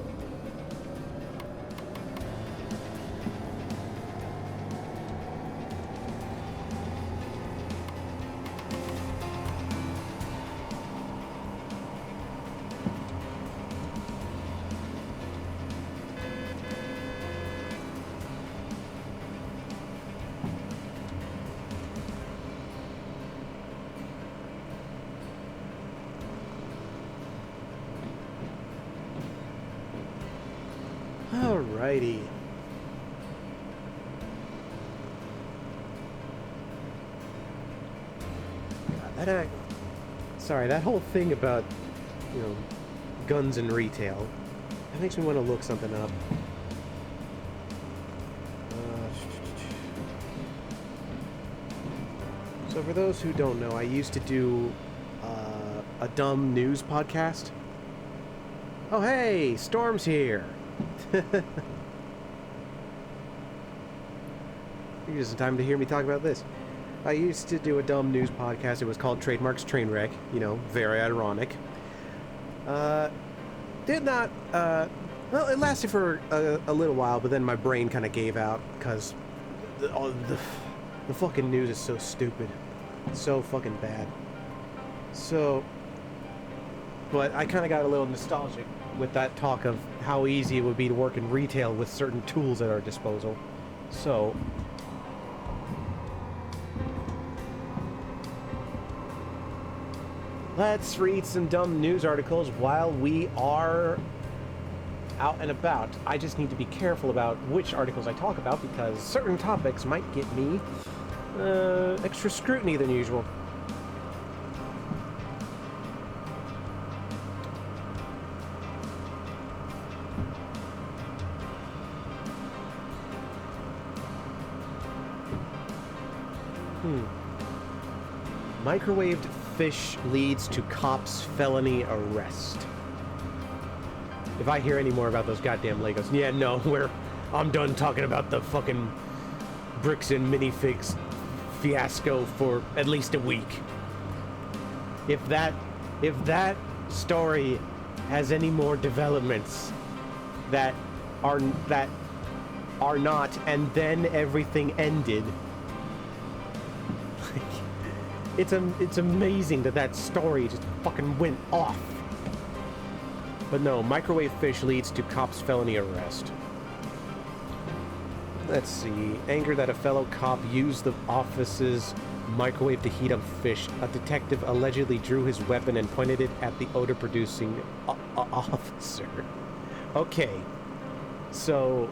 Alrighty. God, sorry, that whole thing about, you know, guns and retail, that makes me want to look something up. So for those who don't know, I used to do a dumb news podcast. Oh hey, Storm's here! You're just in time to hear me talk about this. I used to do a dumb news podcast. It was called Trademarks Trainwreck. You know, very ironic. Did not, well, it lasted for a little while, but then my brain kind of gave out because the fucking news is so stupid. So fucking bad. So, but I kind of got a little nostalgic with that talk of how easy it would be to work in retail with certain tools at our disposal. So, let's read some dumb news articles while we are out and about. I just need to be careful about which articles I talk about because certain topics might get me extra scrutiny than usual. Microwaved fish leads to cop's felony arrest. If I hear any more about those goddamn Legos, yeah, no, I'm done talking about the fucking bricks and minifigs fiasco for at least a week. If that story has any more developments that are not, and then everything ended. Like, it's amazing that story just fucking went off. But no, microwave fish leads to cop's felony arrest. Let's see. Anger that a fellow cop used the office's microwave to heat up fish. A detective allegedly drew his weapon and pointed it at the odor-producing officer. Okay. So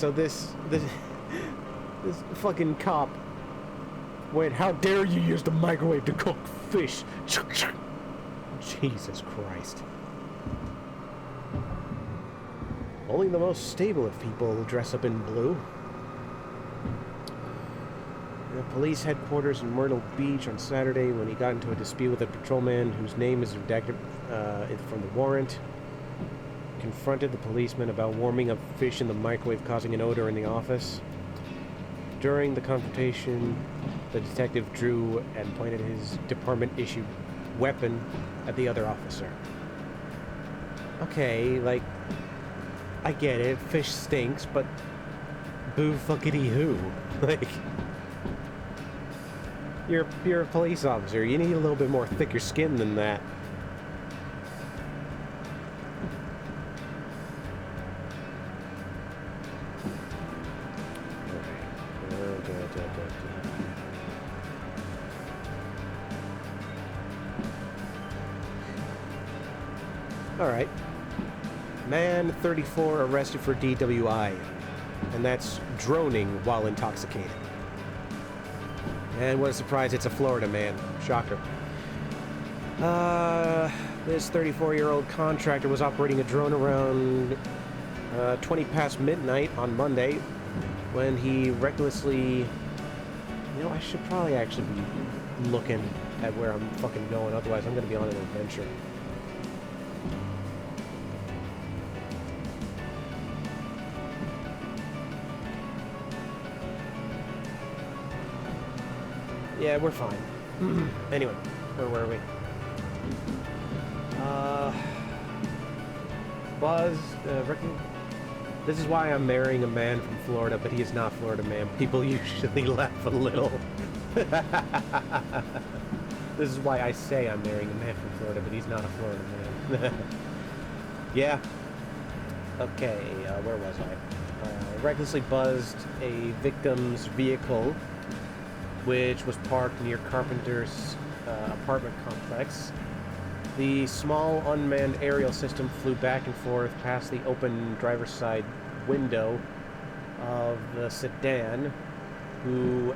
this fucking cop went, "How dare you use the microwave to cook fish?" Jesus Christ. Only the most stable of people dress up in blue. The police headquarters in Myrtle Beach on Saturday when he got into a dispute with a patrolman whose name is redacted from the warrant. Confronted the policeman about warming up fish in the microwave causing an odor in the office. During the confrontation, the detective drew and pointed his department-issued weapon at the other officer. Okay, like, I get it, fish stinks, but boo fuckity who? Like, you're a police officer, you need a little bit more thicker skin than that. Alright. Man 34 arrested for DWI. And that's droning while intoxicated. And what a surprise, it's a Florida man. Shocker. This 34-year-old contractor was operating a drone around 20 past midnight on Monday when he recklessly... You know, I should probably actually be looking at where I'm fucking going, otherwise I'm going to be on an adventure. Yeah, we're fine. Anyway, where were we? Buzz, this is why I'm marrying a man from Florida, but he is not Florida man. People usually laugh a little. This is why I say I'm marrying a man from Florida, but he's not a Florida man. Yeah. Okay, where was I? Recklessly buzzed a victim's vehicle, which was parked near Carpenter's apartment complex. The small unmanned aerial system flew back and forth past the open driver's side window of the sedan, who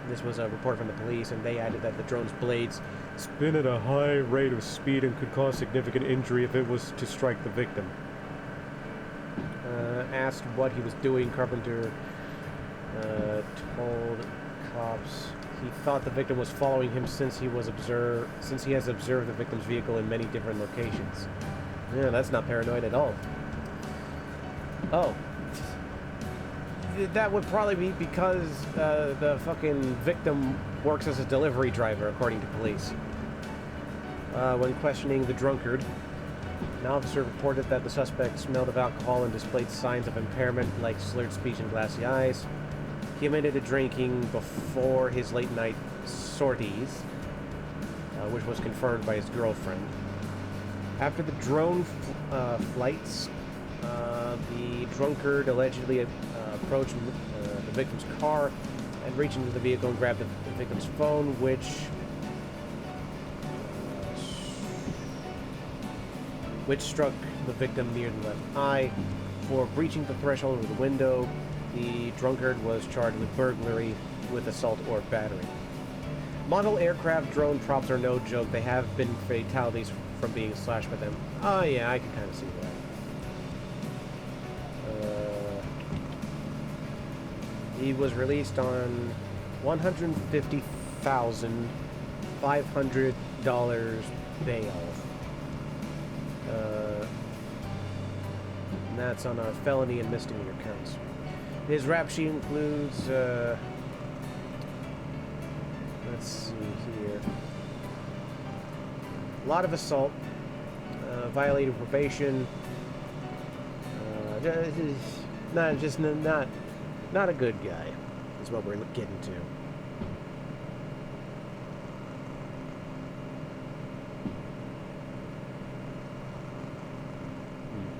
this was a report from the police, and they added that the drone's blades spin at a high rate of speed and could cause significant injury if it was to strike the victim. Asked what he was doing, Carpenter told cops he thought the victim was following him since he has observed the victim's vehicle in many different locations. Yeah, that's not paranoid at all. Oh. That would probably be because the fucking victim works as a delivery driver, according to police. When questioning the drunkard, an officer reported that the suspect smelled of alcohol and displayed signs of impairment like slurred speech and glassy eyes. He admitted to drinking before his late-night sorties, which was confirmed by his girlfriend. After the drone flights, the drunkard allegedly approached the victim's car and reached into the vehicle and grabbed the victim's phone, which struck the victim near the left eye. For breaching the threshold of the window, the drunkard was charged with burglary, with assault, or battery. Model aircraft drone props are no joke. They have been fatalities from being slashed by them. Oh yeah, I can kind of see that. He was released on $150,500 bail. And that's on a felony and misdemeanor counts. His rap sheet includes, let's see here, a lot of assault, violated probation, not a good guy, is what we're getting to.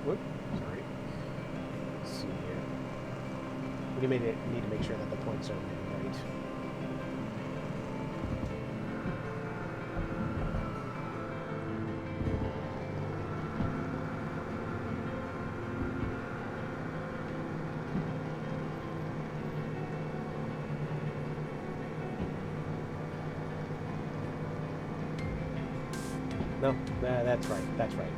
Whoop, sorry. Let's see here. We need to make sure that the points are right. No, that's right. That's right.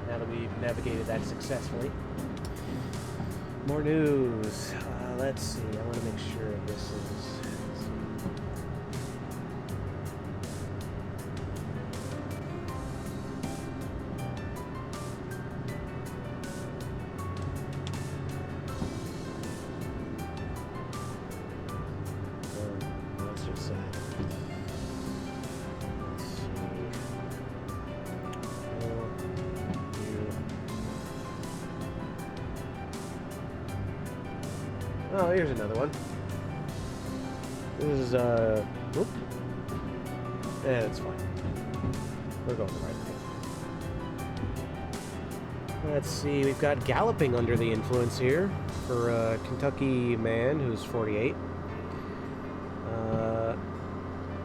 Now that we've navigated that successfully. More news. Let's see. I want to make sure this is... let's just say... Oh, here's another one. This is, whoop. Yeah, that's fine. We're going the right way. Let's see, we've got galloping under the influence here for a Kentucky man who's 48.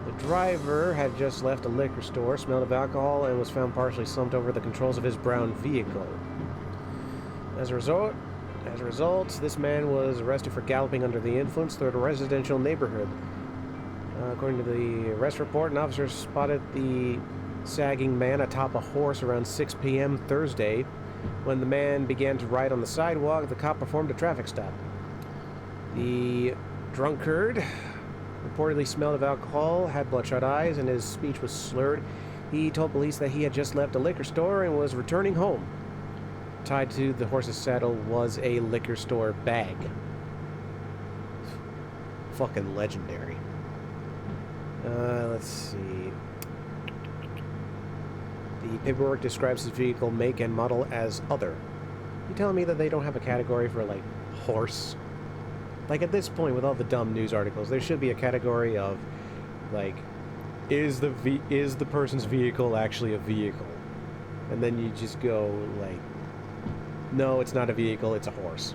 The driver had just left a liquor store, smelled of alcohol, and was found partially slumped over the controls of his brown vehicle. As a result, this man was arrested for galloping under the influence through a residential neighborhood. According to the arrest report, an officer spotted the sagging man atop a horse around 6 p.m. Thursday. When the man began to ride on the sidewalk, the cop performed a traffic stop. The drunkard reportedly smelled of alcohol, had bloodshot eyes, and his speech was slurred. He told police that he had just left a liquor store and was returning home. Tied to the horse's saddle was a liquor store bag. Fucking legendary. Let's see. The paperwork describes his vehicle make and model as other. You telling me that they don't have a category for, like, horse? Like, at this point, with all the dumb news articles, there should be a category of, like, is the person's vehicle actually a vehicle? And then you just go, like, no, it's not a vehicle, it's a horse.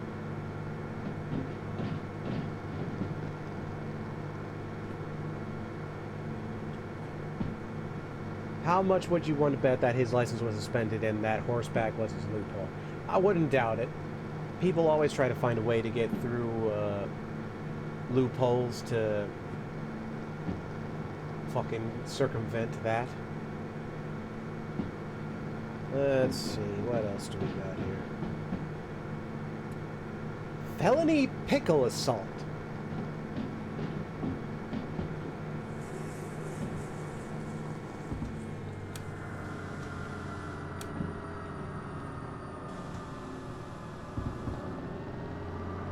How much would you want to bet that his license was suspended and that horseback was his loophole? I wouldn't doubt it. People always try to find a way to get through loopholes to fucking circumvent that. Let's see, what else do we got here? Felony pickle assault.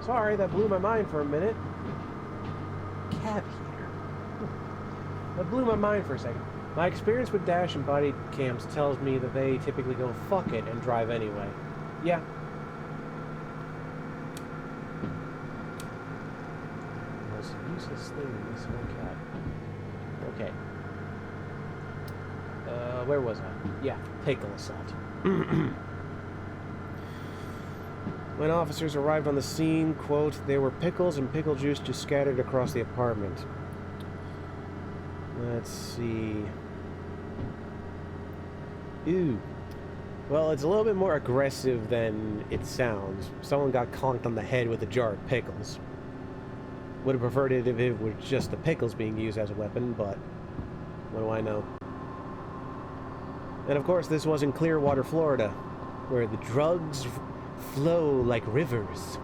Sorry, that blew my mind for a minute. Cab heater. That blew my mind for a second. My experience with dash and body cams tells me that they typically go fuck it and drive anyway. Yeah. Most useless thing in this whole cab. Okay. Where was I? Yeah, pickle assault. When officers arrived on the scene, quote, there were pickles and pickle juice just scattered across the apartment. Let's see. Ooh. Well, it's a little bit more aggressive than it sounds. Someone got conked on the head with a jar of pickles. Would have preferred it if it was just the pickles being used as a weapon, but what do I know? And of course, this was in Clearwater, Florida, where the drugs flow like rivers.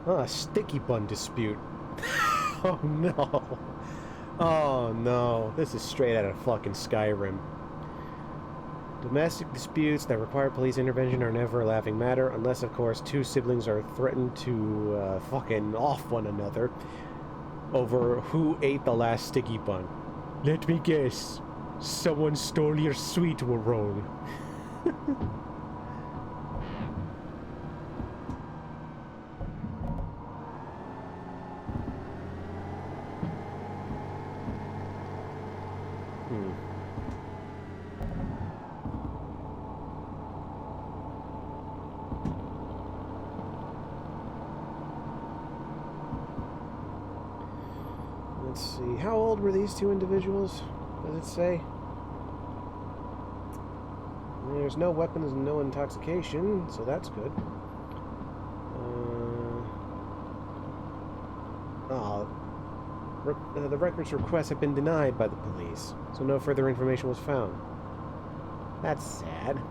Oh, a sticky bun dispute. Oh no. Oh no. This is straight out of fucking Skyrim. Domestic disputes that require police intervention are never a laughing matter, unless, of course, two siblings are threatened to fucking off one another over who ate the last sticky bun. Let me guess. Someone stole your sweet roll. Let's see, how old were these two individuals? Does it say? There's no weapons and no intoxication, so that's good. The records requests have been denied by the police, so no further information was found. That's sad.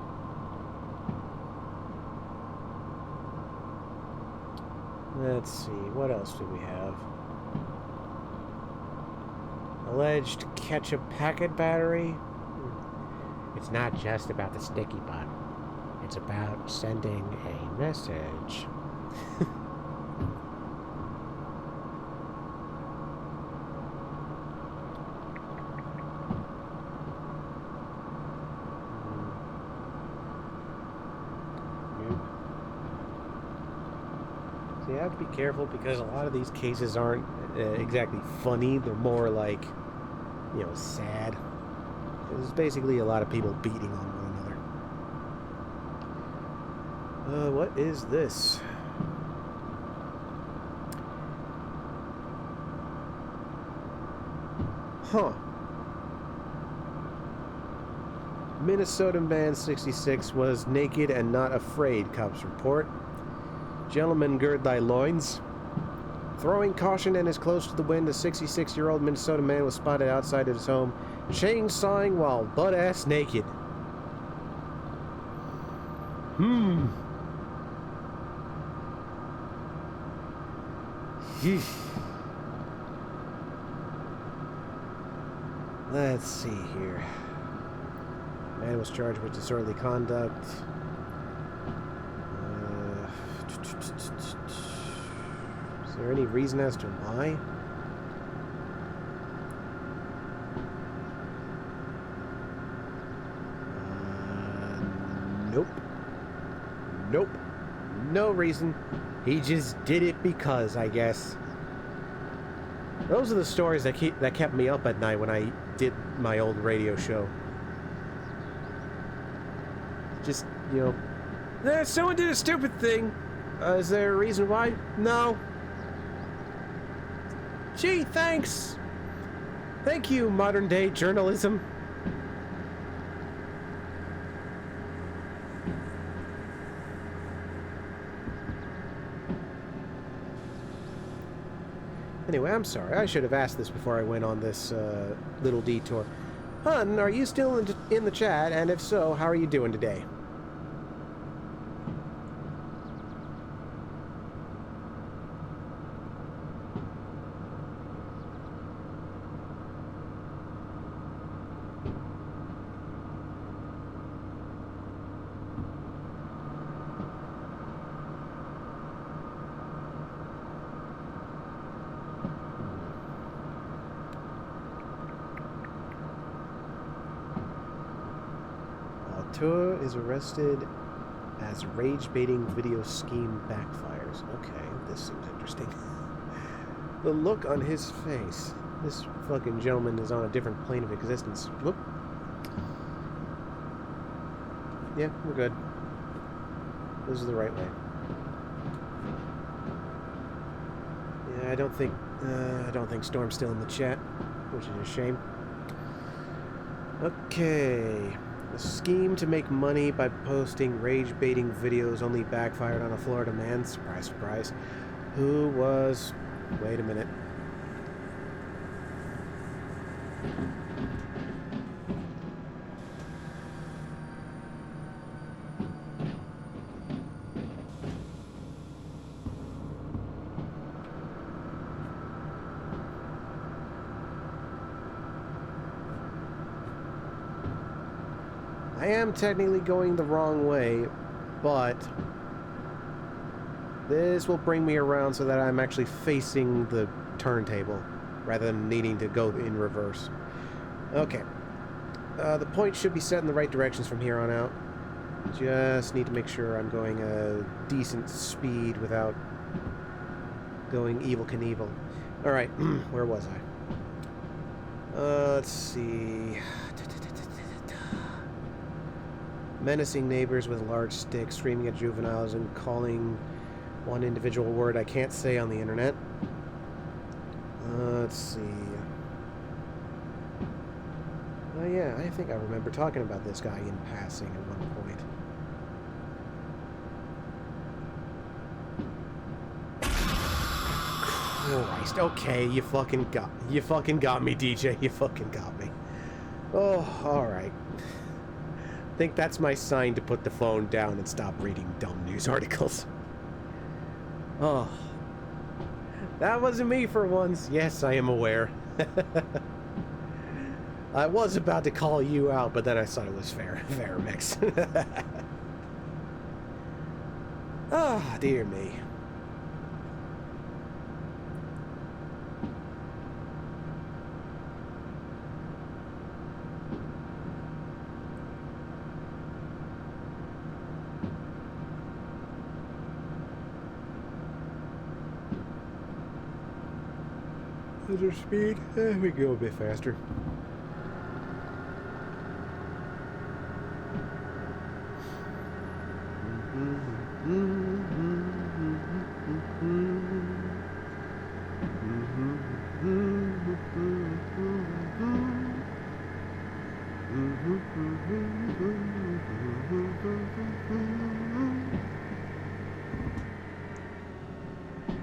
Let's see, what else do we have? Alleged ketchup packet battery. It's not just about the sticky bun. It's about sending a message. So you have to be careful because a lot of these cases aren't exactly funny. They're more like, you know, sad. There's basically a lot of people beating on one another. What is this? Huh. Minnesota man 66 was naked and not afraid, cops report. Gentlemen, gird thy loins. Throwing caution and his clothes to the wind, a 66-year-old Minnesota man was spotted outside of his home, chainsawing while butt-ass naked. Let's see here. Man was charged with disorderly conduct. Is there any reason as to why? Nope. Nope. No reason. He just did it because, I guess. Those are the stories that kept me up at night when I did my old radio show. Just, you know, someone did a stupid thing. Is there a reason why? No. Gee, thanks. Thank you, modern day journalism. Anyway, I'm sorry. I should have asked this before I went on this little detour. Hun, are you still in the chat? And if so, how are you doing today? Tour is arrested as rage-baiting video scheme backfires. Okay, this seems interesting. The look on his face. This fucking gentleman is on a different plane of existence. Whoop. Yeah, we're good. This is the right way. Yeah, I don't think Storm's still in the chat, which is a shame. Okay. The scheme to make money by posting rage-baiting videos only backfired on a Florida man. Surprise, surprise. Who was... Wait a minute. I am technically going the wrong way, but this will bring me around so that I'm actually facing the turntable rather than needing to go in reverse. Okay. The point should be set in the right directions from here on out. Just need to make sure I'm going a decent speed without going Evel Knievel. Alright, where was I? Let's see... Menacing neighbors with large sticks, screaming at juveniles, and calling one individual word I can't say on the internet. Let's see. Oh yeah, I think I remember talking about this guy in passing at one point. Christ, okay, you fucking got me, DJ. You fucking got me. Oh, alright. I think that's my sign to put the phone down and stop reading dumb news articles. Oh. That wasn't me for once. Yes, I am aware. I was about to call you out, but then I thought it was fair mix. Ah, dear me. Other speed? We go a bit faster.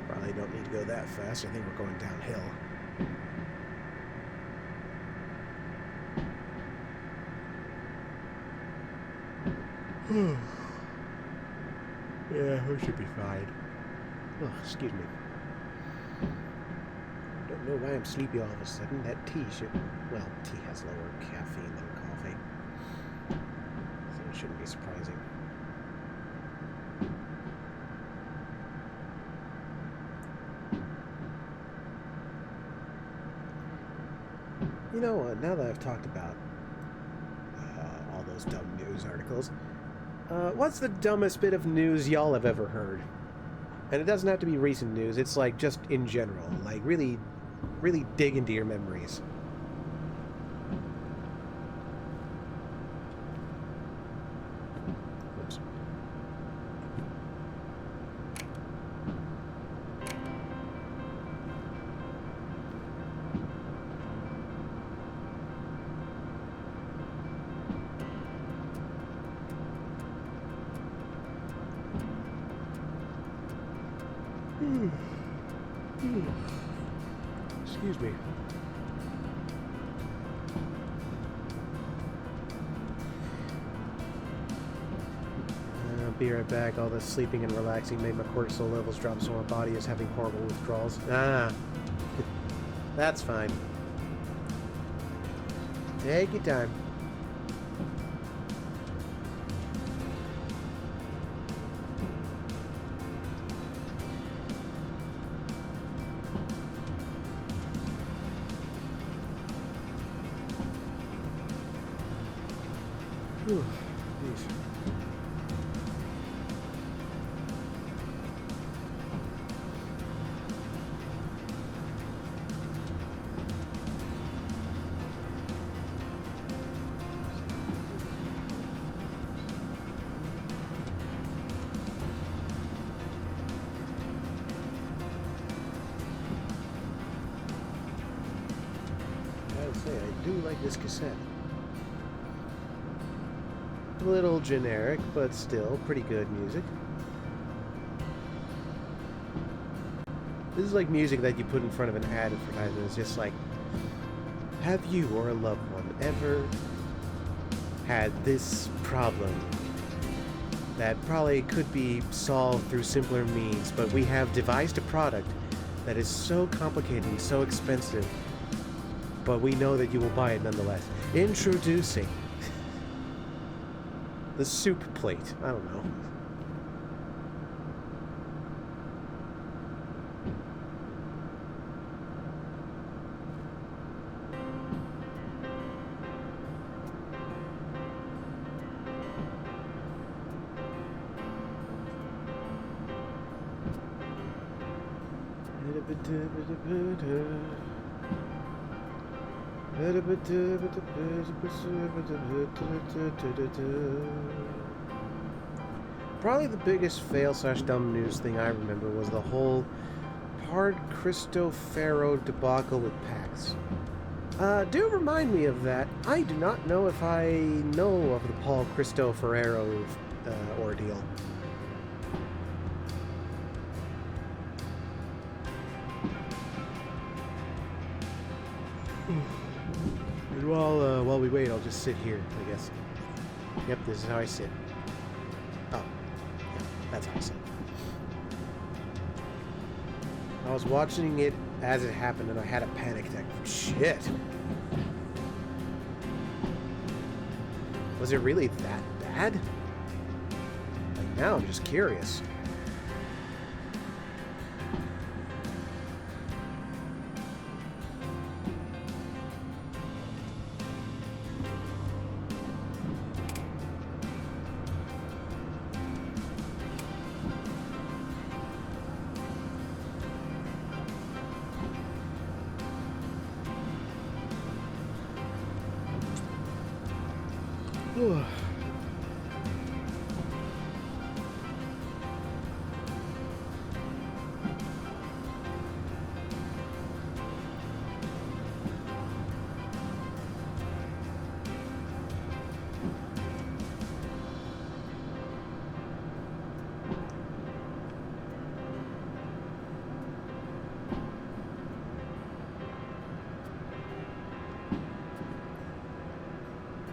Probably don't need to go that fast. I think we're going downhill. Yeah, we should be fine. Oh, excuse me. Don't know why I'm sleepy all of a sudden. That tea should... Well, tea has lower caffeine than coffee. So it shouldn't be surprising. You know what? Now that I've talked about all those dumb news articles, what's the dumbest bit of news y'all have ever heard? And it doesn't have to be recent news. It's like just in general. Like really, really dig into your memories. Oops. Excuse me. I'll be right back. All this sleeping and relaxing made my cortisol levels drop, so my body is having horrible withdrawals. Ah, that's fine. Take your time. Whew, geez. say, I do like this cassette. A little generic, but still pretty good music. This is like music that you put in front of an ad advertisement. It's just like, have you or a loved one ever had this problem that probably could be solved through simpler means, but we have devised a product that is so complicated and so expensive, but we know that you will buy it nonetheless. Introducing the soup plate. I don't know. Probably the biggest fail/dumb news thing I remember was the whole Pard Cristofaro debacle with PAX. Do remind me of that. I do not know if I know of the Paul Cristofaro ordeal. And while we wait, I'll just sit here, I guess. Yep, this is how I sit. Oh, yeah, that's how I sit. I was watching it as it happened, and I had a panic attack. Shit. Was it really that bad? Like, now I'm just curious.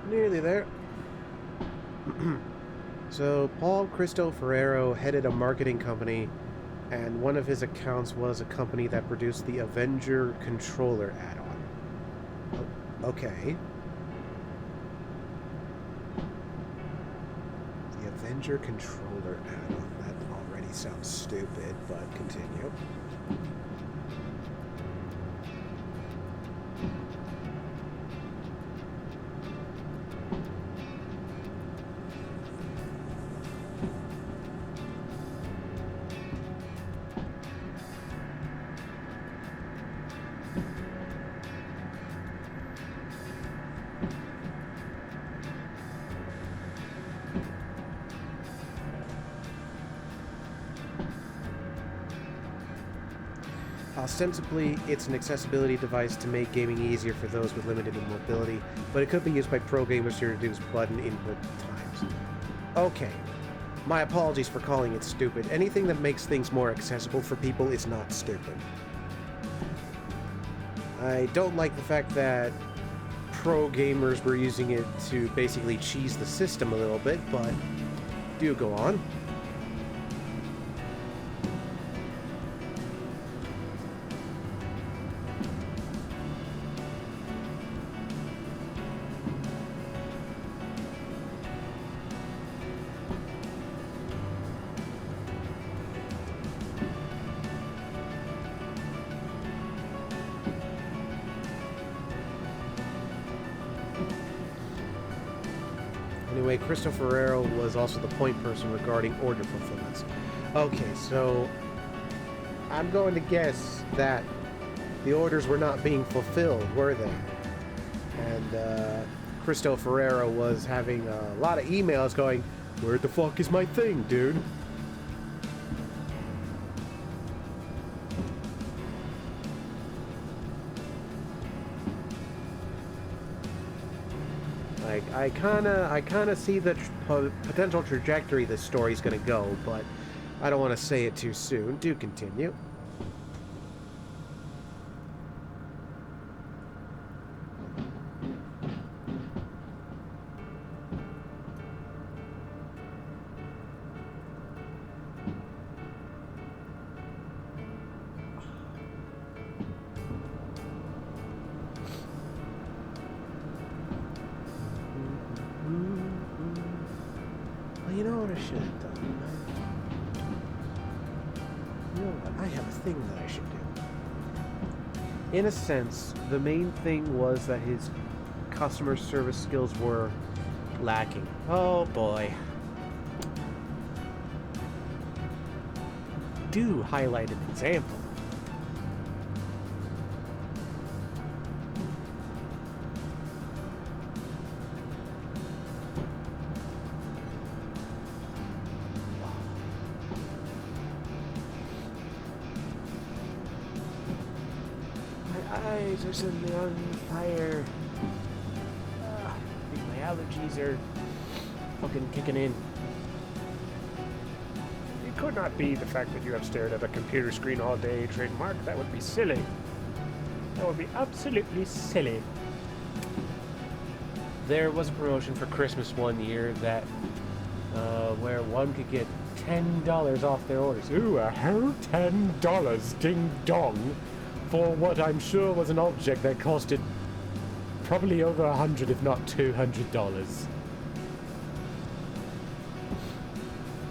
Nearly there. So, Paul Cristofaro headed a marketing company, and one of his accounts was a company that produced the Avenger controller add-on. Oh, okay. The Avenger controller add-on. That already sounds stupid, but continue. Ostensibly, it's an accessibility device to make gaming easier for those with limited mobility, but it could be used by pro gamers to reduce button input times. Okay, my apologies for calling it stupid. Anything that makes things more accessible for people is not stupid. I don't like the fact that pro gamers were using it to basically cheese the system a little bit, but do go on. Anyway, Cristofaro was also the point person regarding order fulfillments. Okay, so I'm going to guess that the orders were not being fulfilled, were they? And Cristofaro was having a lot of emails going, "Where the fuck is my thing, dude?" like, I kinda see the potential trajectory this story's gonna go, but I don't want to say it too soon. Do continue. Well, you know what I should have done? You know what? I have a thing that I should do. In a sense, the main thing was that his customer service skills were lacking. Oh boy. Do highlight an example. Eyes are suddenly on fire. I think my allergies are fucking kicking in. It could not be the fact that you have stared at a computer screen all day, trademark. That would be silly. That would be absolutely silly. There was a promotion for Christmas one year that where one could get $10 off their orders. Ooh, a whole $10, ding dong, for what I'm sure was an object that costed probably over $100, if not $200.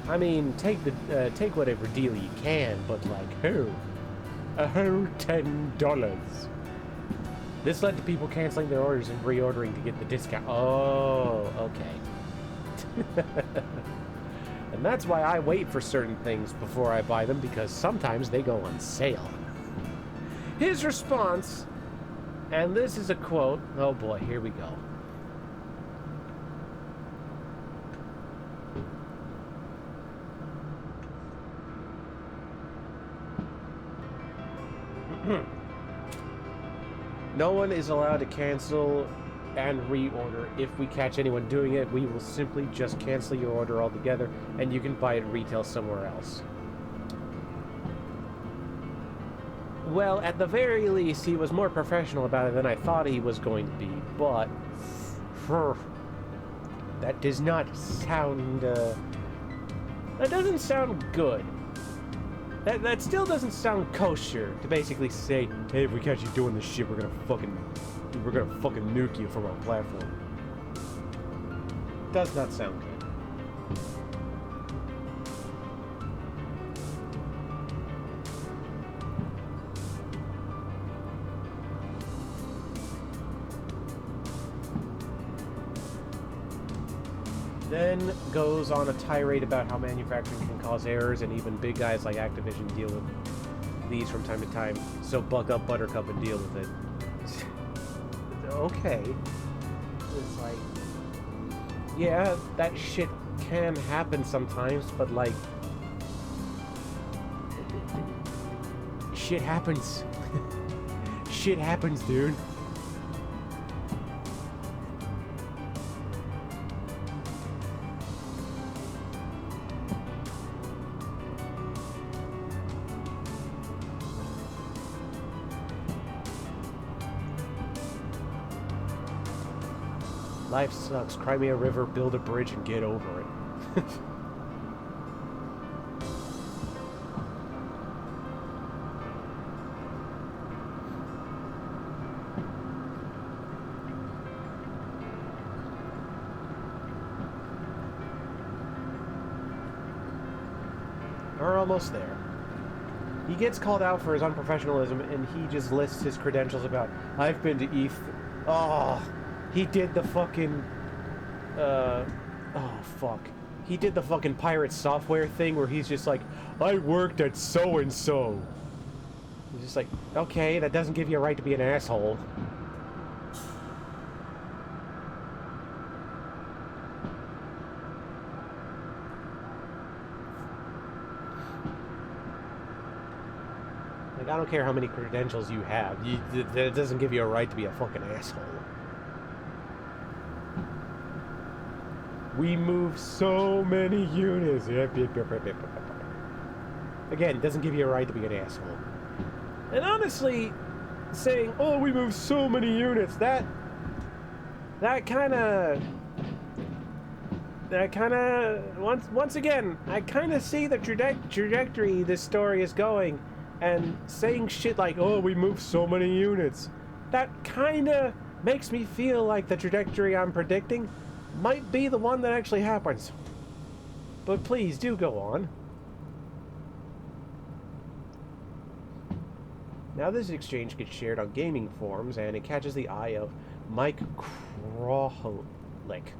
I mean, take whatever deal you can, but like, who? A whole $10. This led to people canceling their orders and reordering to get the discount. Oh, okay. And that's why I wait for certain things before I buy them, because sometimes they go on sale. His response, and this is a quote. Oh boy, here we go. No one is allowed to cancel and reorder. If we catch anyone doing it, we will simply just cancel your order altogether, and you can buy it retail somewhere else. Well, at the very least, he was more professional about it than I thought he was going to be, but that does not sound, that doesn't sound good. That still doesn't sound kosher to basically say, hey, if we catch you doing this shit, we're gonna fucking nuke you from our platform. Does not sound good. Then goes on a tirade about how manufacturing can cause errors, and even big guys like Activision deal with these from time to time. So buck up, Buttercup, and deal with it. Okay. It's like, yeah, that shit can happen sometimes, but like, shit happens. Shit happens, dude. Life sucks. Cry me a river, build a bridge, and get over it. We're almost there. He gets called out for his unprofessionalism, and he just lists his credentials about, I've been to ETH. Oh, he did the fucking, oh, fuck. He did the fucking pirate software thing where he's just like, I worked at so-and-so. He's just like, okay, that doesn't give you a right to be an asshole. Like, I don't care how many credentials you have. That doesn't give you a right to be a fucking asshole. We move so many units. Again, it doesn't give you a right to be an asshole. And honestly, saying, "Oh, we move so many units," that kind of once again, I kind of see the trajectory this story is going, and saying shit like, "Oh, we move so many units," that kind of makes me feel like the trajectory I'm predicting might be the one that actually happens. But please do go on. Now this exchange gets shared on gaming forums, and it catches the eye of Mike Krohlik.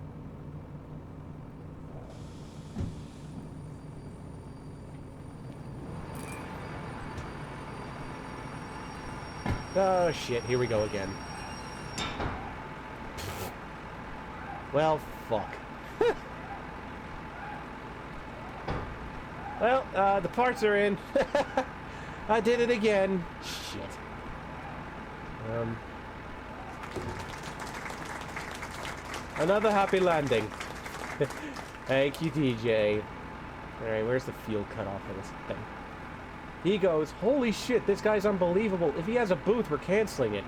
Oh shit, here we go again. Well, fuck. Well, the parts are in. I did it again. Shit. Another happy landing. Thank you, DJ. Alright, where's the fuel cutoff for this thing? He goes, "Holy shit, this guy's unbelievable. If he has a booth, we're canceling it."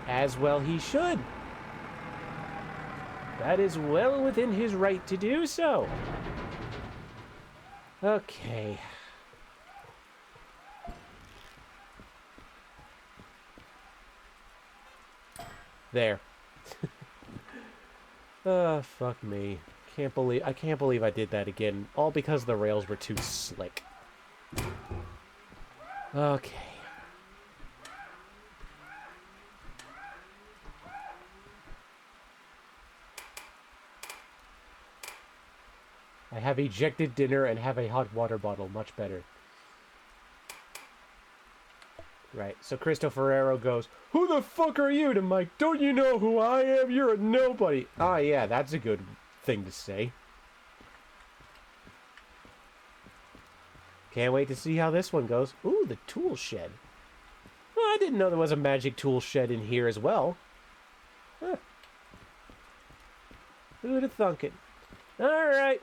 As well he should. That is well within his right to do so. Okay. There. Oh, fuck me. I can't believe I did that again. All because the rails were too slick. Okay. I have ejected dinner and have a hot water bottle. Much better. Right, so Cristo Ferrero goes, "Who the fuck are you?" to Mike. "Don't you know who I am? You're a nobody." Ah, yeah, that's a good thing to say. Can't wait to see how this one goes. Ooh, the tool shed. Well, I didn't know there was a magic tool shed in here as well. Huh. Who'd have thunk it? Alright.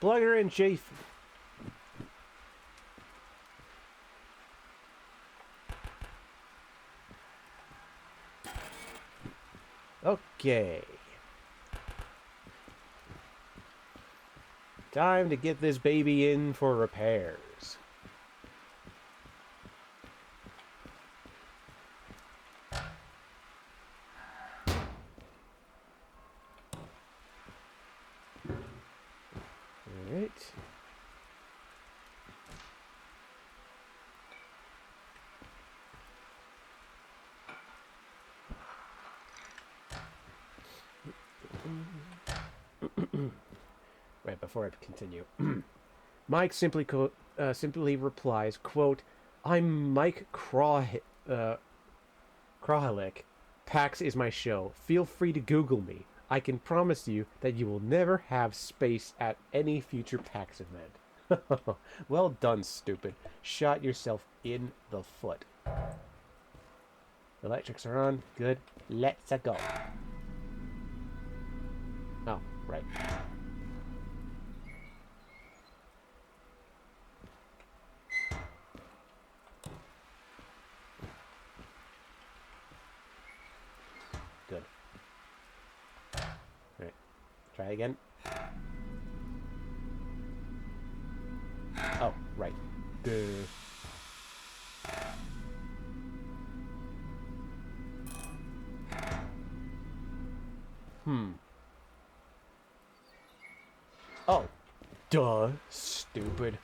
Plug her in, Chief. Okay. Time to get this baby in for repairs. Alright. Right, before I continue. Mike simply replies, quote, "I'm Mike Krohlik. PAX is my show. Feel free to Google me. I can promise you that you will never have space at any future PAX event." Well done, stupid. Shot yourself in the foot. Electrics are on. Good. Let's go. Oh, right. Good. Alright. Try again. Oh, right. Duh. Oh. Duh. Stupid.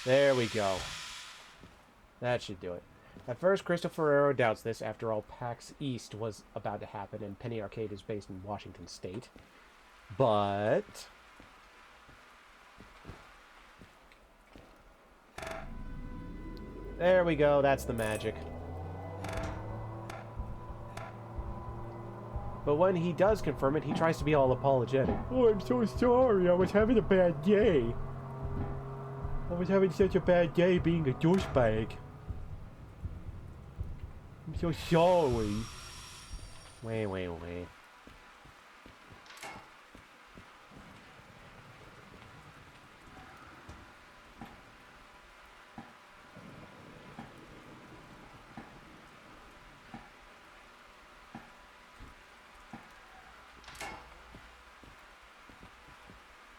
There we go. That should do it. At first, Cristo Ferrero doubts this. After all, PAX East was about to happen, and Penny Arcade is based in Washington State. But... there we go. That's the magic. But when he does confirm it, he tries to be all apologetic. "Oh, I'm so sorry. I was having a bad day. I was having such a bad day being a douchebag." I'm so sorry. Wait.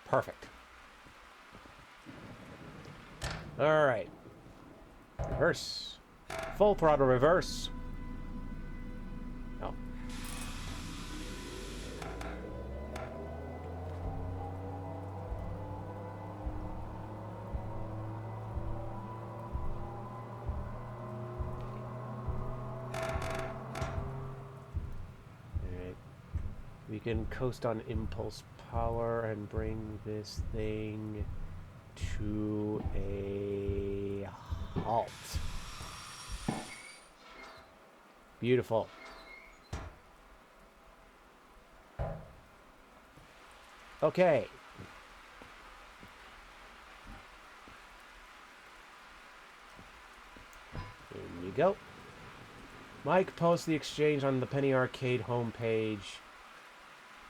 Perfect. Alright. Reverse. Full throttle reverse. Oh. Alright. We can coast on impulse power and bring this thing to a halt. Beautiful. Okay. In you go. Mike posts the exchange on the Penny Arcade homepage.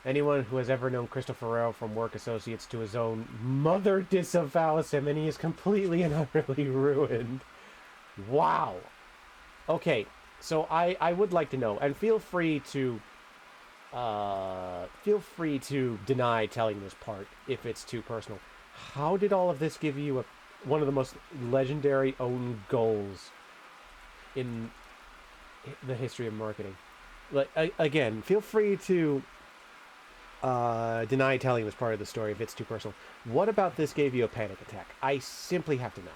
Anyone who has ever known Christopher Ferrero from work associates to his own mother disavows him, and he is completely and utterly ruined. Wow. Okay, so I would like to know, and feel free to deny telling this part if it's too personal. How did all of this give you one of the most legendary own goals in the history of marketing? Like, again, feel free to deny telling this part of the story if it's too personal. What about this gave you a panic attack? I simply have to know.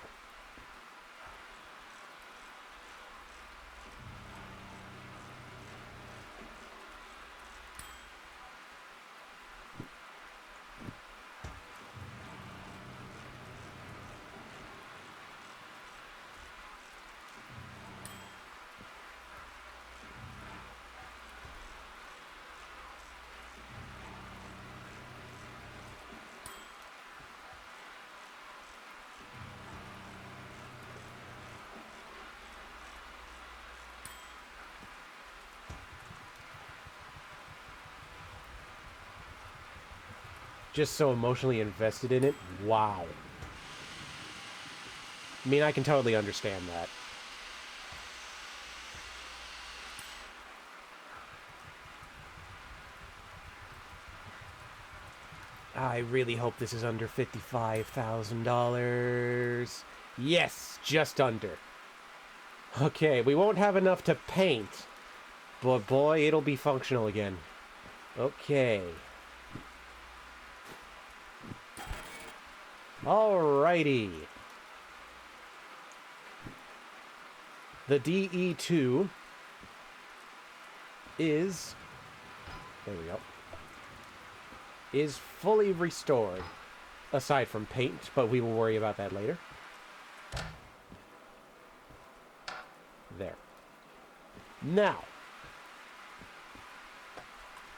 Just so emotionally invested in it? Wow. I mean, I can totally understand that. I really hope this is under $55,000. Yes, just under. Okay, we won't have enough to paint, but boy, it'll be functional again. Okay. Alrighty. The DE2 is... There we go. Is fully restored. Aside from paint, but we will worry about that later. There. Now.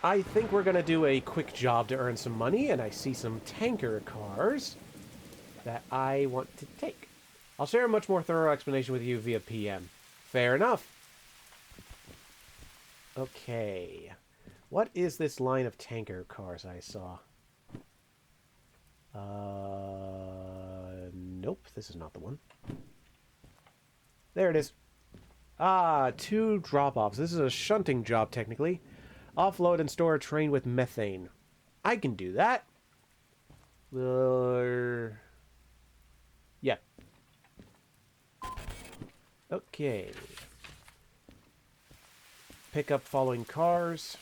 I think we're going to do a quick job to earn some money, and I see some tanker cars that I want to take. I'll share a much more thorough explanation with you via PM. Fair enough. Okay. What is this line of tanker cars I saw? Nope, this is not the one. There it is. Ah, 2 drop-offs. This is a shunting job, technically. Offload and store a train with methane. I can do that. Yeah. Okay. Pick up following cars.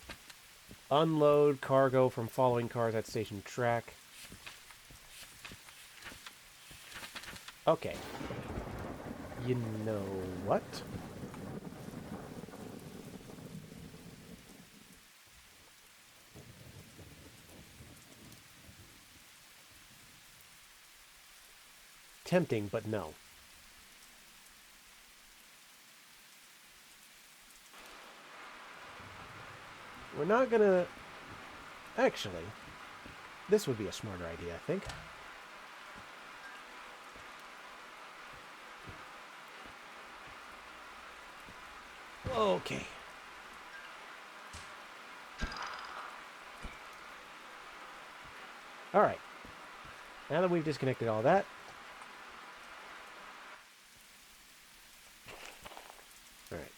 Unload cargo from following cars at station track. Okay. You know what? Tempting, but no. We're not gonna... Actually, this would be a smarter idea, I think. Okay. Alright. Now that we've disconnected all that, alright.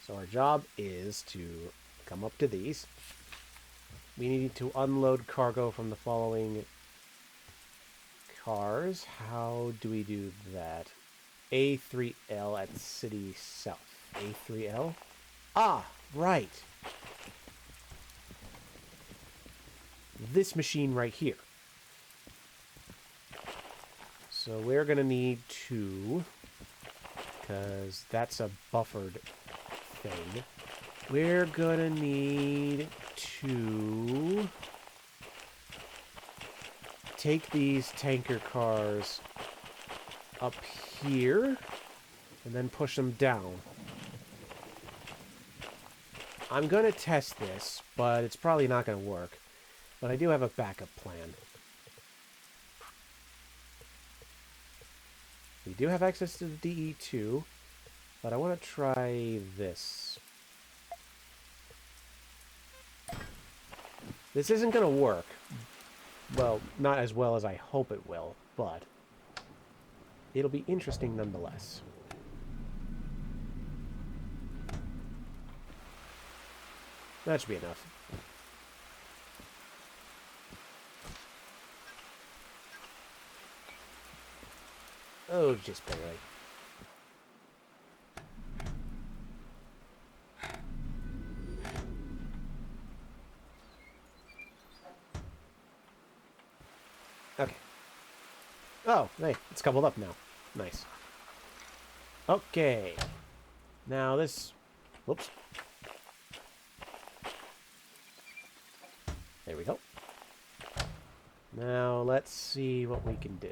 So our job is to come up to these. We need to unload cargo from the following cars. How do we do that? A3L at City South. A3L? Ah, right. This machine right here. So we're going to need to, because that's a buffered thing, we're going to need to take these tanker cars up here and then push them down. I'm going to test this, but it's probably not going to work. But I do have a backup plan. We do have access to the DE2, but I want to try this. This isn't going to work. Well, not as well as I hope it will, but it'll be interesting nonetheless. That should be enough. Oh, just barely. Okay. Oh, hey, it's coupled up now. Nice. Okay. Now this... Whoops. There we go. Now let's see what we can do.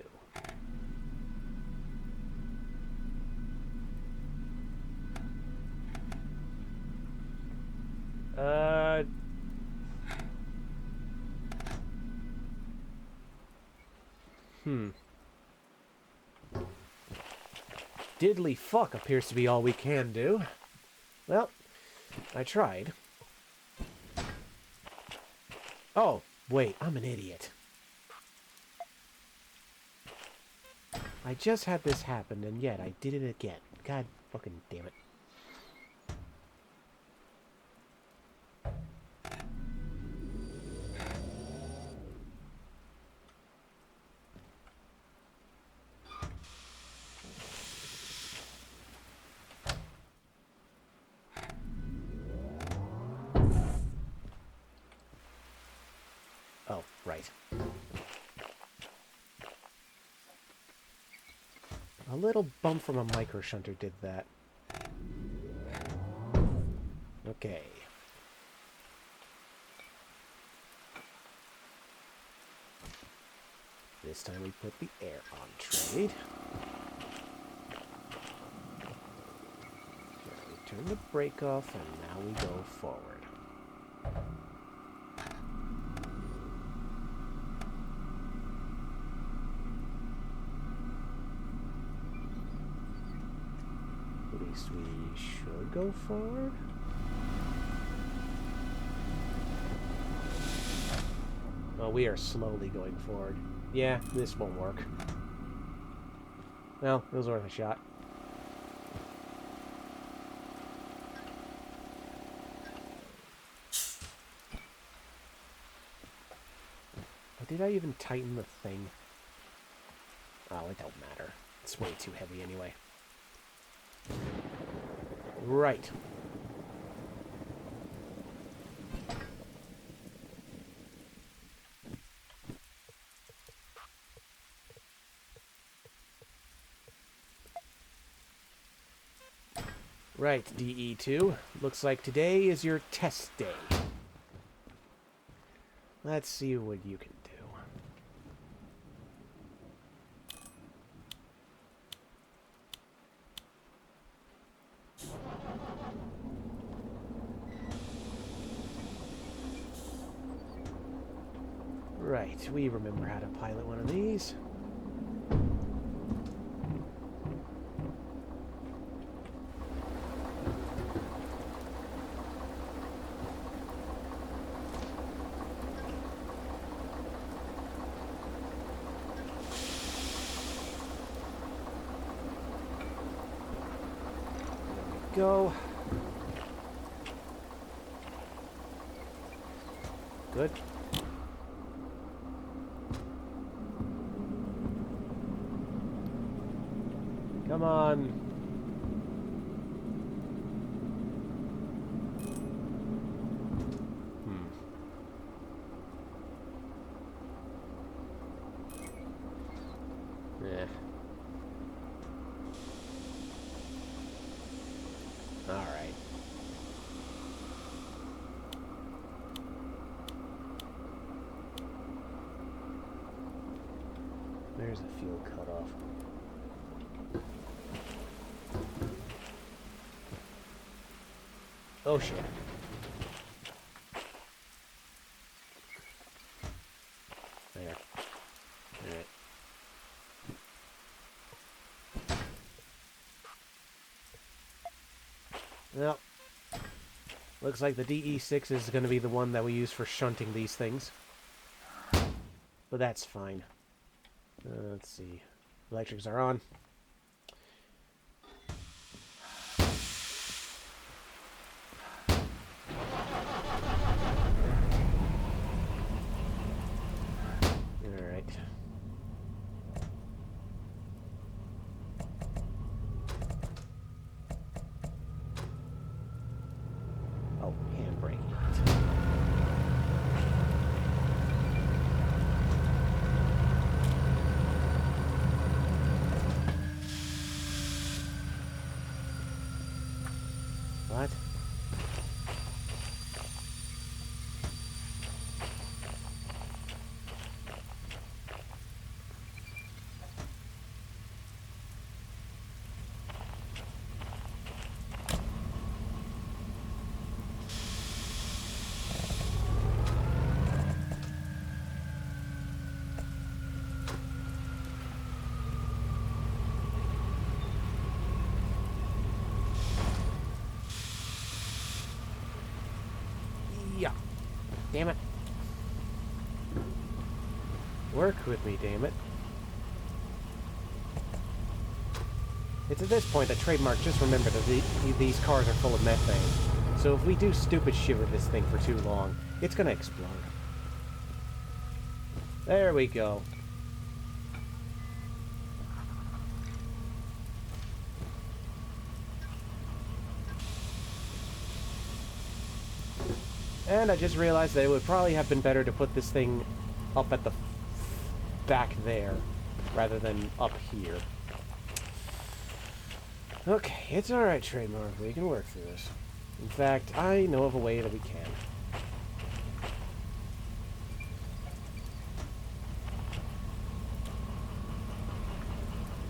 Diddly fuck appears to be all we can do. Well, I tried. Oh, wait, I'm an idiot. I just had this happen, and yet I did it again. God fucking damn it. Oh, right. A little bump from a micro shunter did that. Okay. This time we put the air on trade. Okay, we turn the brake off, and now we go forward. At least we should go forward. Oh, we are slowly going forward. Yeah, this won't work. Well, it was worth a shot. But did I even tighten the thing? Oh, it don't matter. It's way too heavy anyway. Right. Right, DE2. Looks like today is your test day. Let's see what you can do. Right, we remember how to pilot one of these. go. Good. Come on. Yeah. All right. There's the fuel cutoff. Oh shit. There. Alright. Well, looks like the DE6 is going to be the one that we use for shunting these things. But that's fine. Let's see. Electrics are on. Alright. Oh, handbrake. What? Yeah. Damn it. Work with me, damn it. It's at this point that Trademark just remembered that these cars are full of methane. So if we do stupid shit with this thing for too long, it's gonna explode. There we go. And I just realized that it would probably have been better to put this thing up at the back there, rather than up here. Okay, it's alright, Trademark. We can work through this. In fact, I know of a way that we can.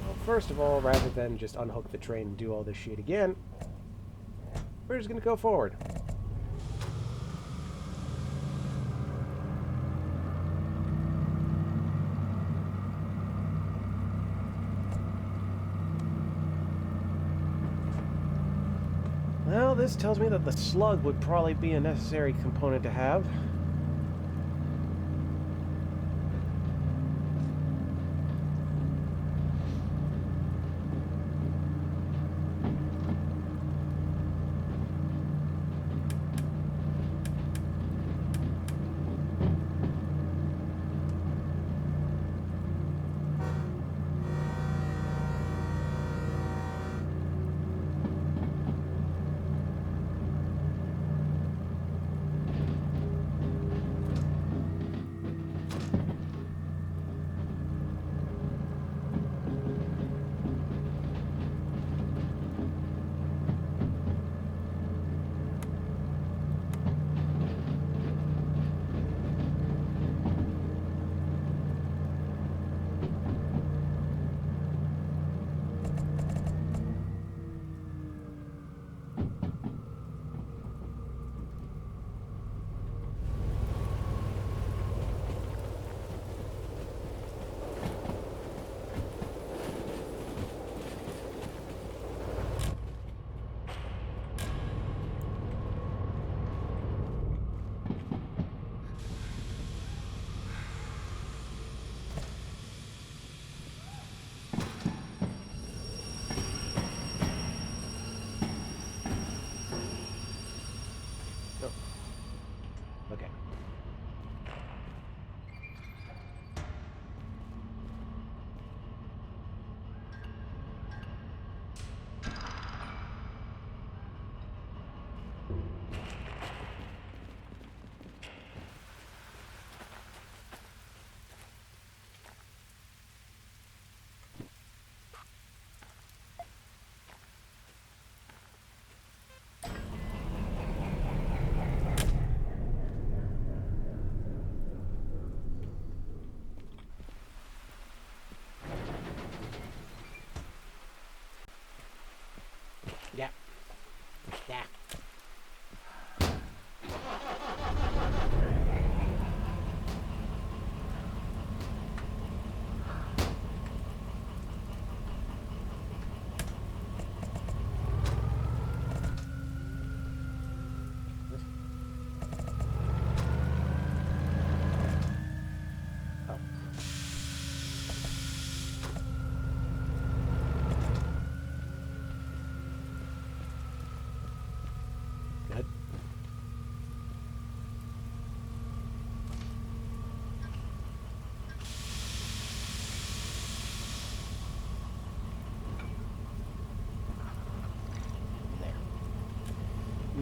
Well, first of all, rather than just unhook the train and do all this shit again, we're just gonna go forward. Well, this tells me that the slug would probably be a necessary component to have.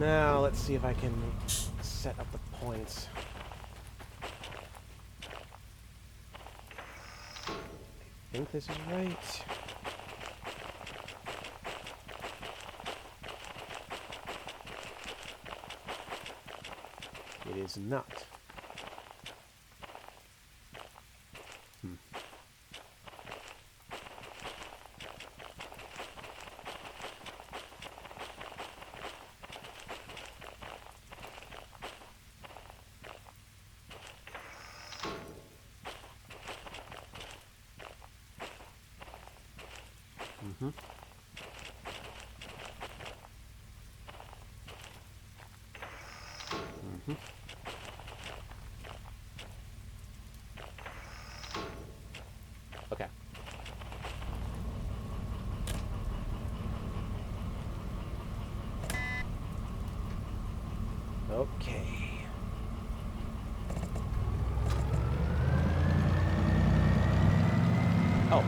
Now, let's see if I can set up the points. I think this is right. It is not. Mm-hmm. Mm-hmm. Okay. Okay. Oh.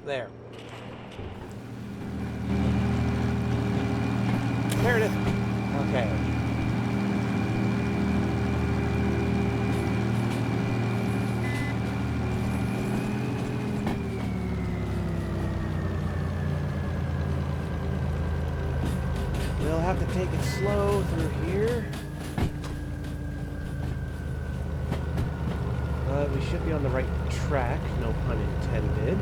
There. There it is. Okay. We'll have to take it slow through here. But we should be on the right track, no pun intended.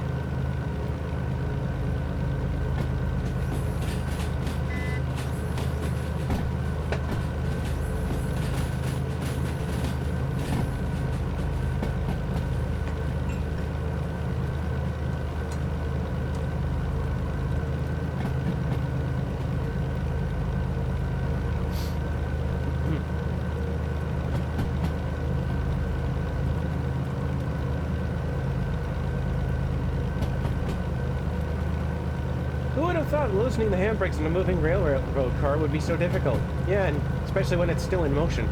Who would have thought loosening the handbrakes in a moving railroad car would be so difficult? Yeah, and especially when it's still in motion.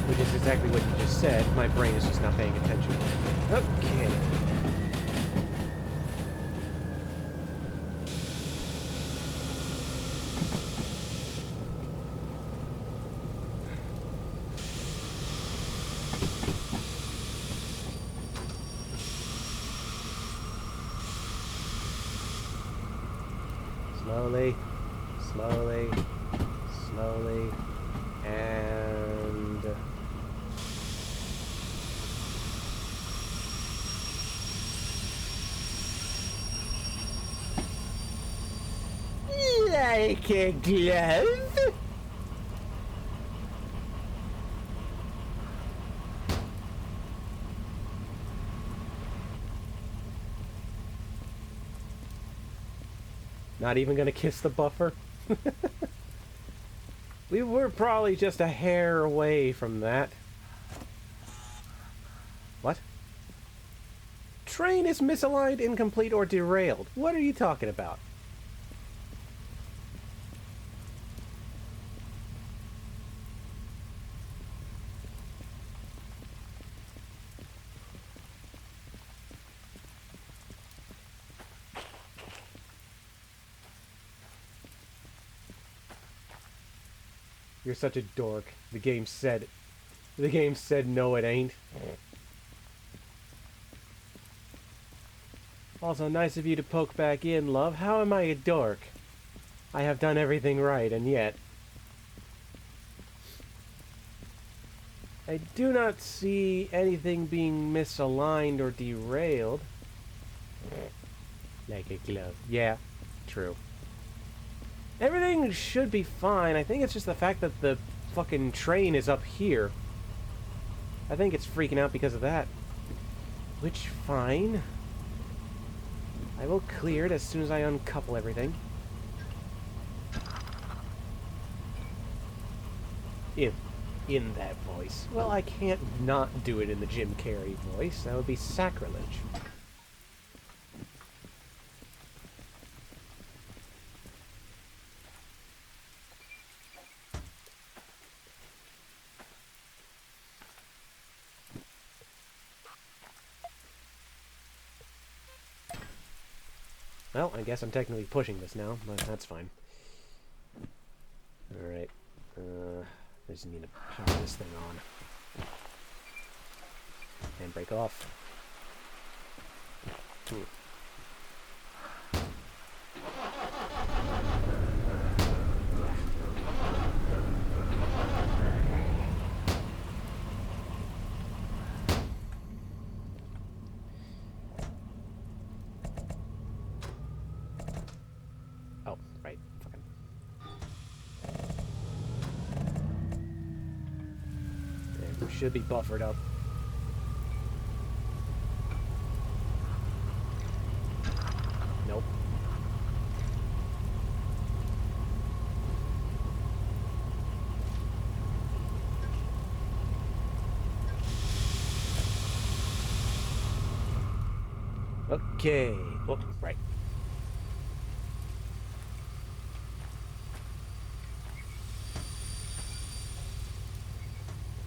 Which is exactly what you just said. My brain is just not paying attention. Okay. Slowly, slowly, slowly, and... like a glove? Not even gonna kiss the buffer? We were probably just a hair away from that. What? Train is misaligned, incomplete, or derailed. What are you talking about? You're such a dork. The game said no it ain't. Also, nice of you to poke back in, love. How am I a dork? I have done everything right, and yet... I do not see anything being misaligned or derailed. Like a glove. Yeah, true. Everything should be fine. I think it's just the fact that the fucking train is up here. I think it's freaking out because of that. Which, fine. I will clear it as soon as I uncouple everything. Ew. in that voice. Well, I can't not do it in the Jim Carrey voice. That would be sacrilege. Well, I guess I'm technically pushing this now, but that's fine. Alright. I just need to power this thing on. And break off. Oh, right. Fucking. There, we should be buffered up. Nope. Okay. Oh, right.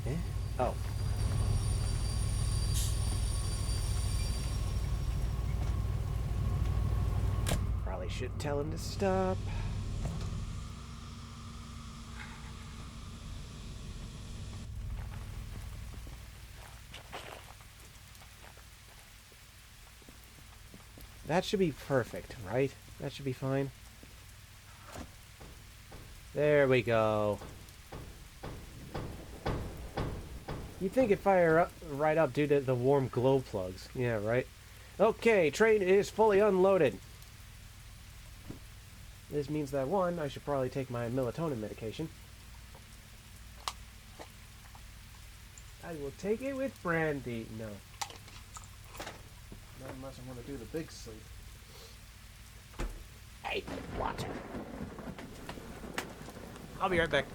Eh? Oh. Probably should tell him to stop. That should be perfect, right? That should be fine. There we go. You'd think it'd fire up right up due to the warm glow plugs. Yeah, right? Okay, train is fully unloaded. This means that, one, I should probably take my melatonin medication. I will take it with brandy. No. Not unless I want to do the big sleep. Hey, water. I'll be right back.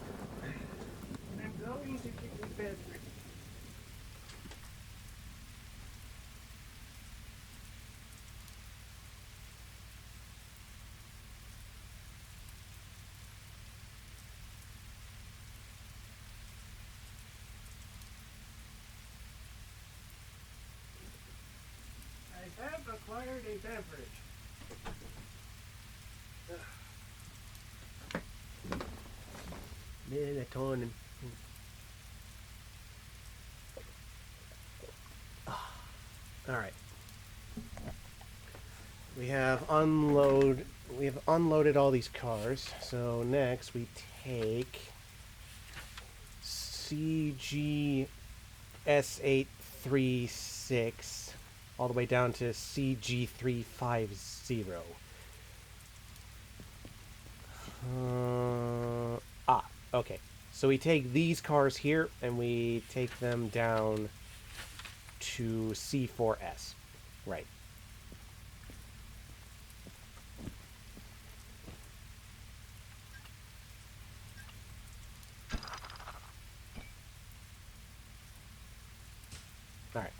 I'm going to get the bed. I have acquired a beverage. Melatonin. Alright. We have unloaded all these cars. So next we take CG S836 all the way down to CG350. Okay. So we take these cars here and we take them down to C4S. Right. Alright.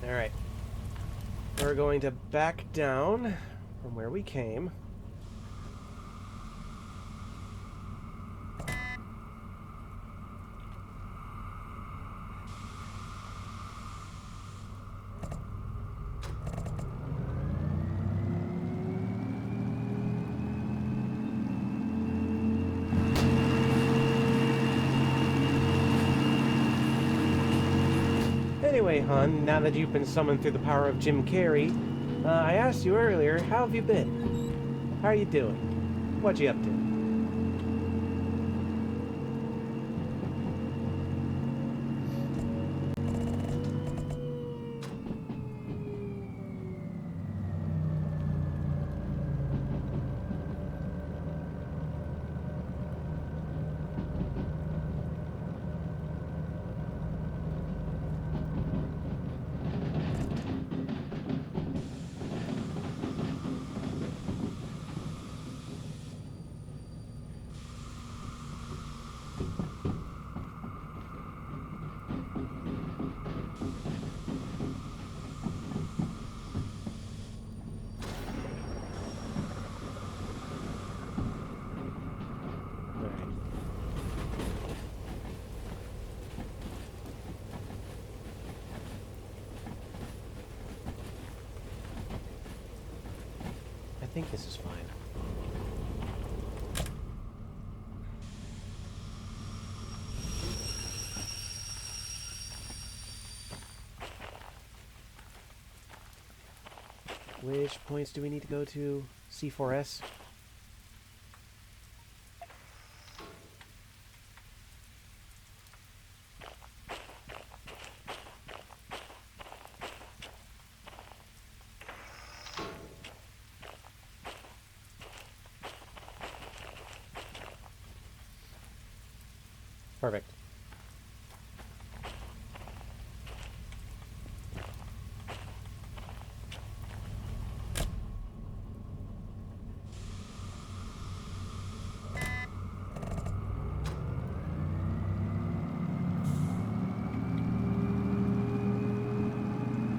Alright. We're going to back down from where we came. Anyway, hon, now that you've been summoned through the power of Jim Carrey, I asked you earlier, how have you been? How are you doing? What you up to? think this is fine. Which points do we need to go to? C4S? Perfect.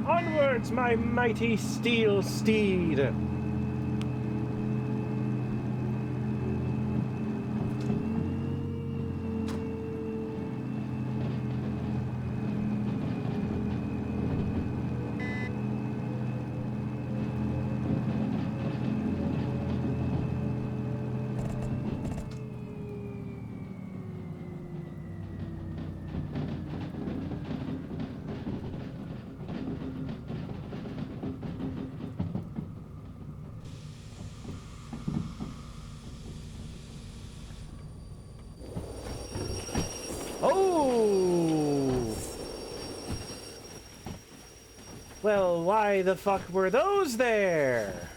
Onwards, my mighty steel steed! Oh! Well, why the fuck were those there?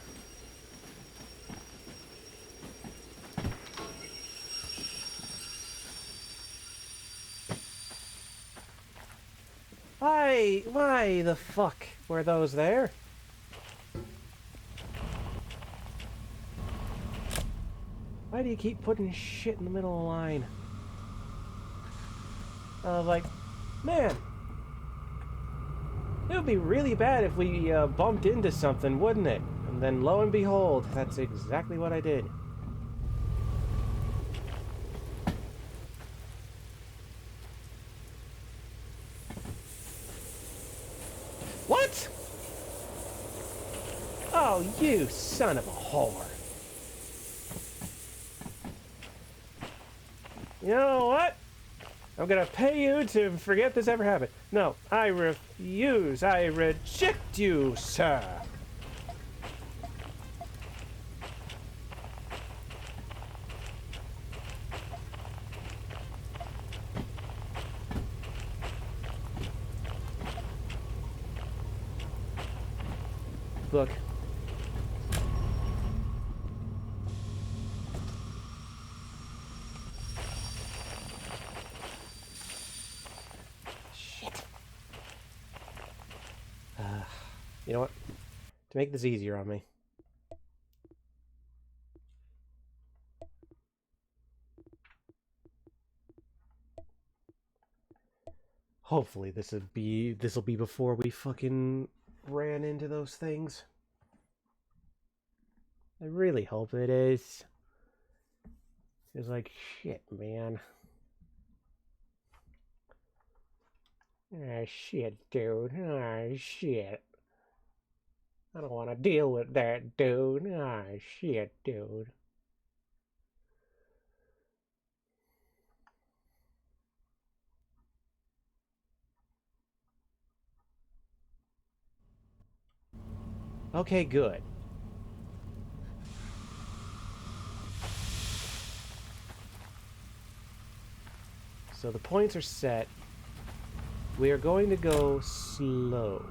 Why the fuck were those there? Why do you keep putting shit in the middle of the line? Like, man, it would be really bad if we bumped into something, wouldn't it? And then lo and behold, that's exactly what I did. What? Oh, you son of a whore. You know what? I'm gonna pay you to forget this ever happened. No, I refuse. I reject you, sir. Look. Shit. You know what? To make this easier on me. Hopefully this'll be before we fucking ran into those things. I really hope it is. It's like, shit, man. Ah, shit, dude. Ah, shit. I don't want to deal with that, dude. Ah, shit, dude. Okay, good. So the points are set. We are going to go slow,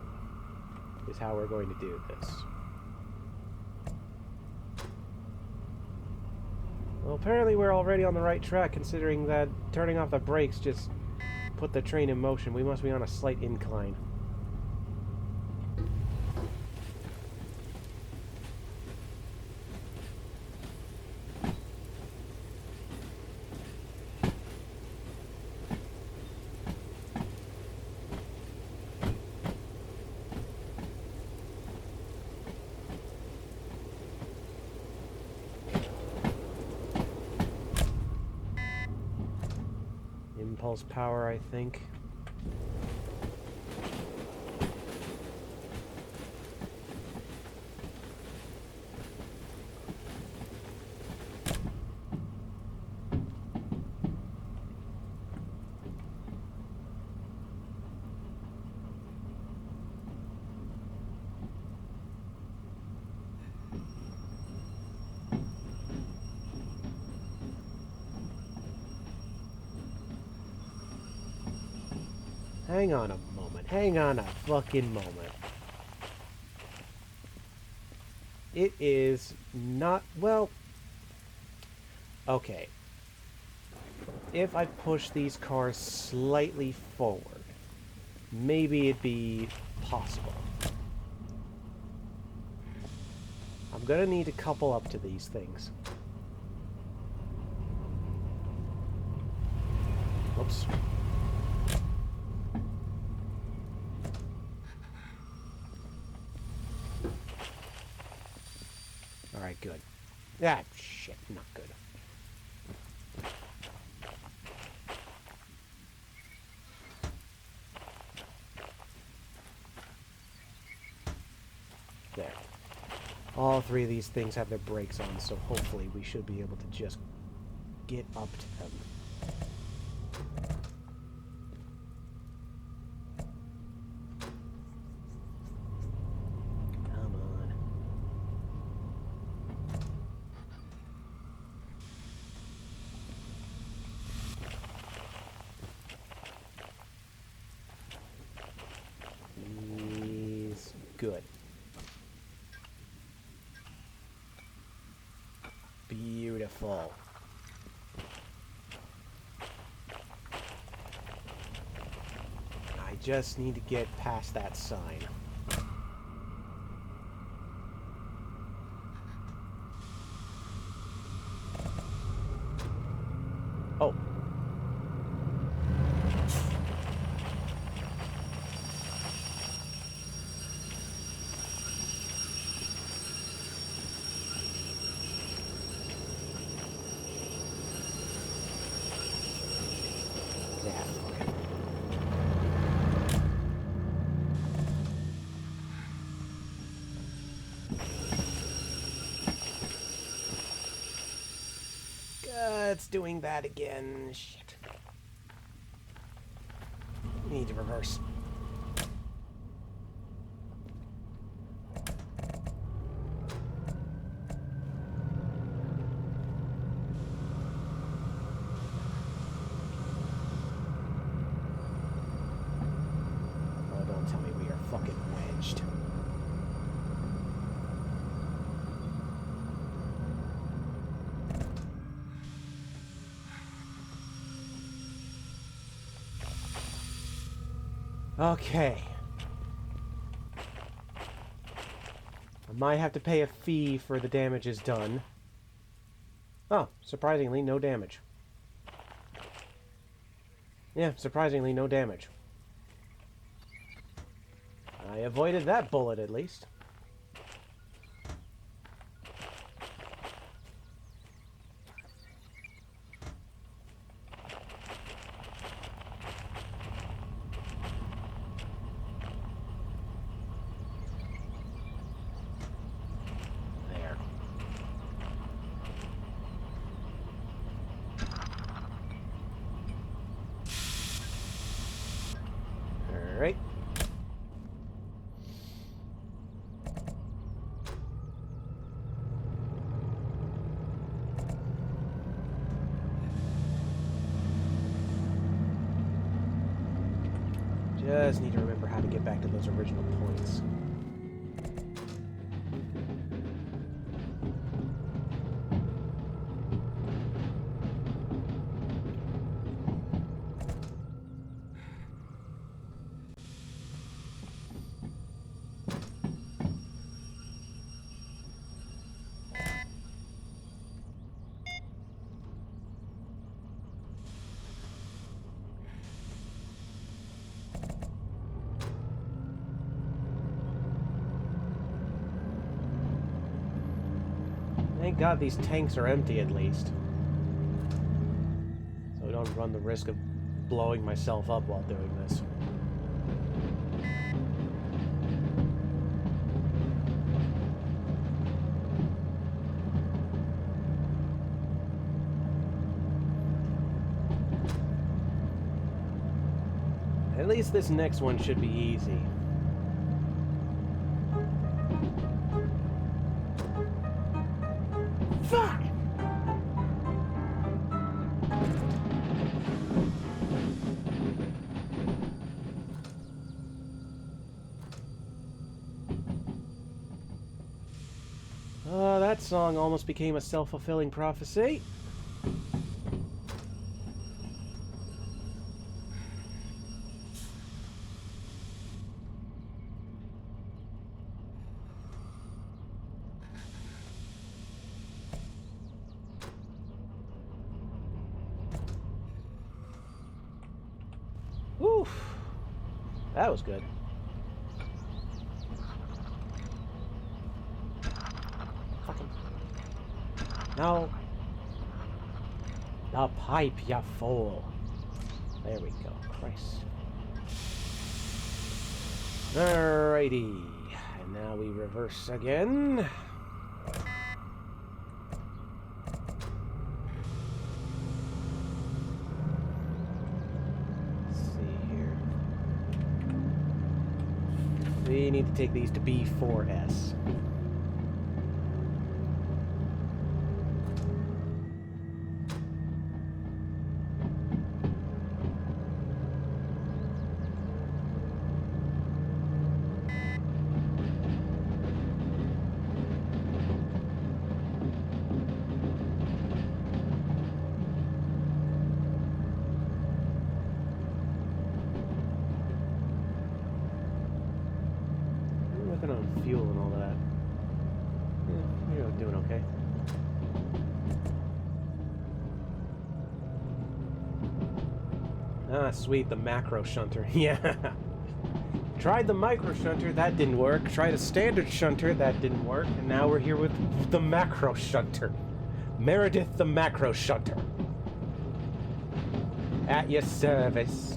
is how we're going to do this. Well, apparently we're already on the right track, considering that turning off the brakes just put the train in motion. We must be on a slight incline. Impulse power, I think. Hang on a moment. Hang on a fucking moment. It is not... Well... Okay. If I push these cars slightly forward, maybe it'd be possible. I'm gonna need to couple up to these things. Oops. Alright, good. Ah, shit, not good. There. All three of these things have their brakes on, so hopefully we should be able to just get up to them. Come on. He's good. Beautiful. I just need to get past that sign. Oh. Yeah, okay. It's doing that again. Shit. Need to reverse. Oh, don't tell me we are fucking wedged. Okay. I might have to pay a fee for the damages done. Oh, surprisingly, no damage. Yeah, surprisingly, no damage. I avoided that bullet, at least. There. Alright. Just need to remember how to get back to those original points. Thank God these tanks are empty at least. So I don't run the risk of blowing myself up while doing this. At least this next one should be easy. Fuck! That song almost became a self-fulfilling prophecy. Woo! That was good. Fucking... No. The pipe, ya fool. There we go. Christ. Alrighty. And now we reverse again. We need to take these to B4S. On fuel and all that. Yeah, you're doing okay. Ah, sweet, the macro shunter. Yeah. Tried the micro shunter, that didn't work. Tried a standard shunter, that didn't work. And now we're here with the macro shunter. Meredith the macro shunter. At your service.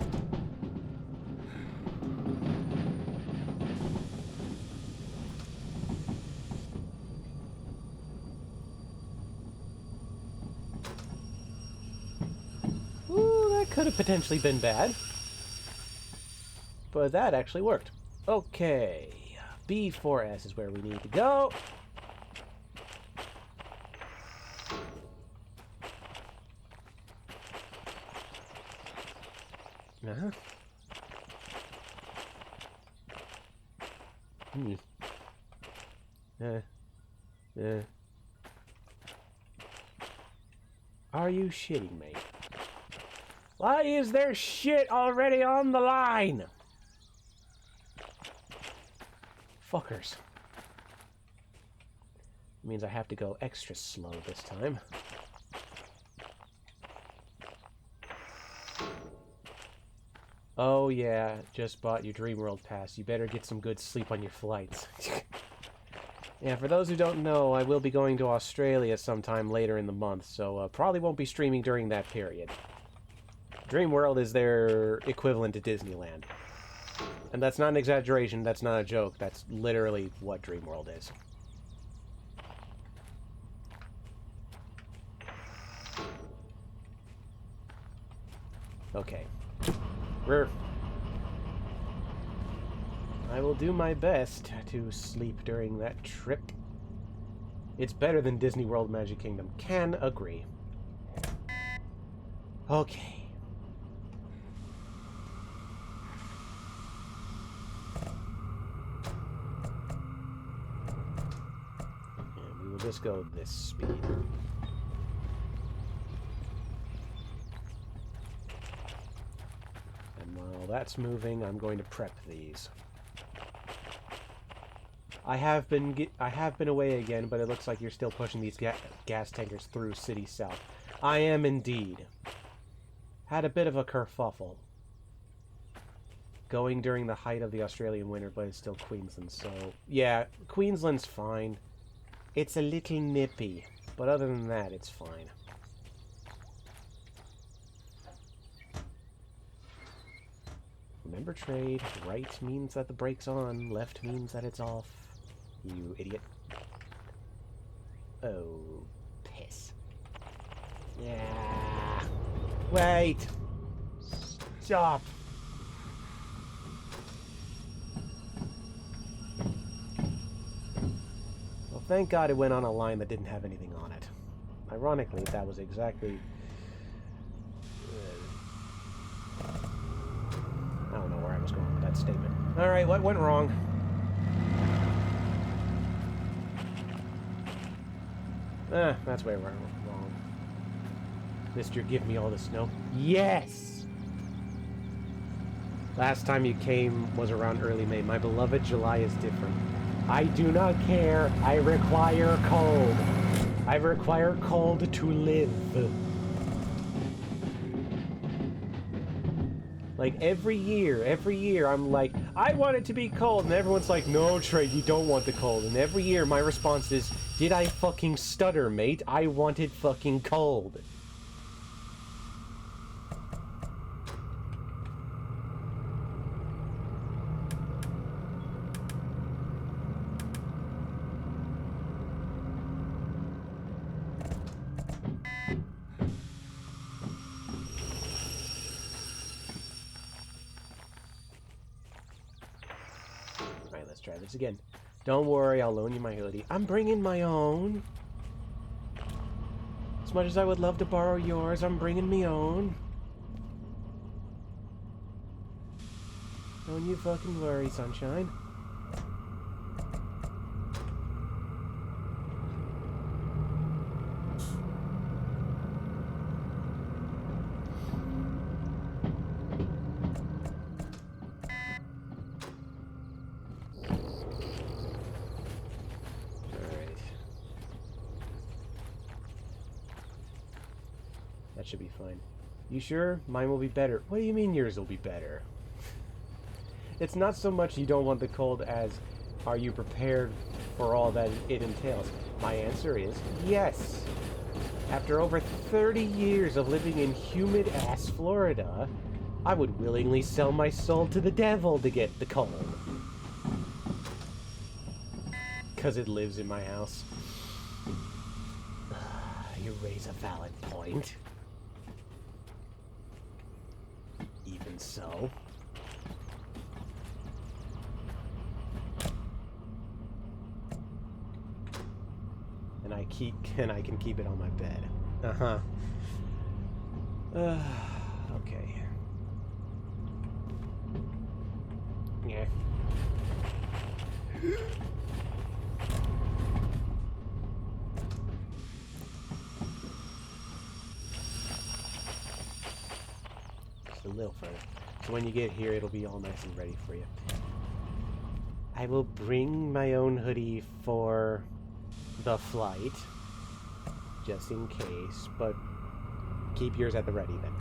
Could have potentially been bad, but that actually worked. Okay, B4S is where we need to go. Are you shitting me? Why is there shit already on the line? Fuckers. Means I have to go extra slow this time. Oh yeah, just bought your Dreamworld pass. You better get some good sleep on your flights. Yeah, for those who don't know, I will be going to Australia sometime later in the month, so probably won't be streaming during that period. Dreamworld is their equivalent to Disneyland. And that's not an exaggeration, that's not a joke, that's literally what Dreamworld is. Okay. I will do my best to sleep during that trip. It's better than Disney World Magic Kingdom. Can agree. Okay. Just go this speed. And while that's moving, I'm going to prep these. I have been away again, but it looks like you're still pushing these gas tankers through City South. I am indeed. Had a bit of a kerfuffle. Going during the height of the Australian winter, but it's still Queensland, so... Yeah, Queensland's fine. It's a little nippy, but other than that, it's fine. Remember trade, right means that the brake's on, left means that it's off. You idiot. Oh, piss. Yeah. Wait! Stop! Thank God it went on a line that didn't have anything on it. Ironically, that was exactly... I don't know where I was going with that statement. Alright, what went wrong? That's where we're wrong. Mr. Give Me All the Snow. Yes! Last time you came was around early May. My beloved July is different. I do not care. I require cold. I require cold to live. Like, every year, I'm like, I want it to be cold, and everyone's like, no, Trey, you don't want the cold. And every year, my response is, did I fucking stutter, mate? I wanted fucking cold. Alright, let's try this again. Don't worry, I'll loan you my hoodie. I'm bringing my own. As much as I would love to borrow yours, I'm bringing me own. Don't you fucking worry, sunshine. That should be fine. You sure? Mine will be better. What do you mean yours will be better? It's not so much you don't want the cold as are you prepared for all that it entails? My answer is yes. After over 30 years of living in humid-ass Florida, I would willingly sell my soul to the devil to get the cold. 'Cause it lives in my house. You raise a valid point. Even so. And I can keep it on my bed. Uh-huh. Okay. Yeah. Just a little further. So when you get here, it'll be all nice and ready for you. I will bring my own hoodie for the flight, just in case, but keep yours at the ready then.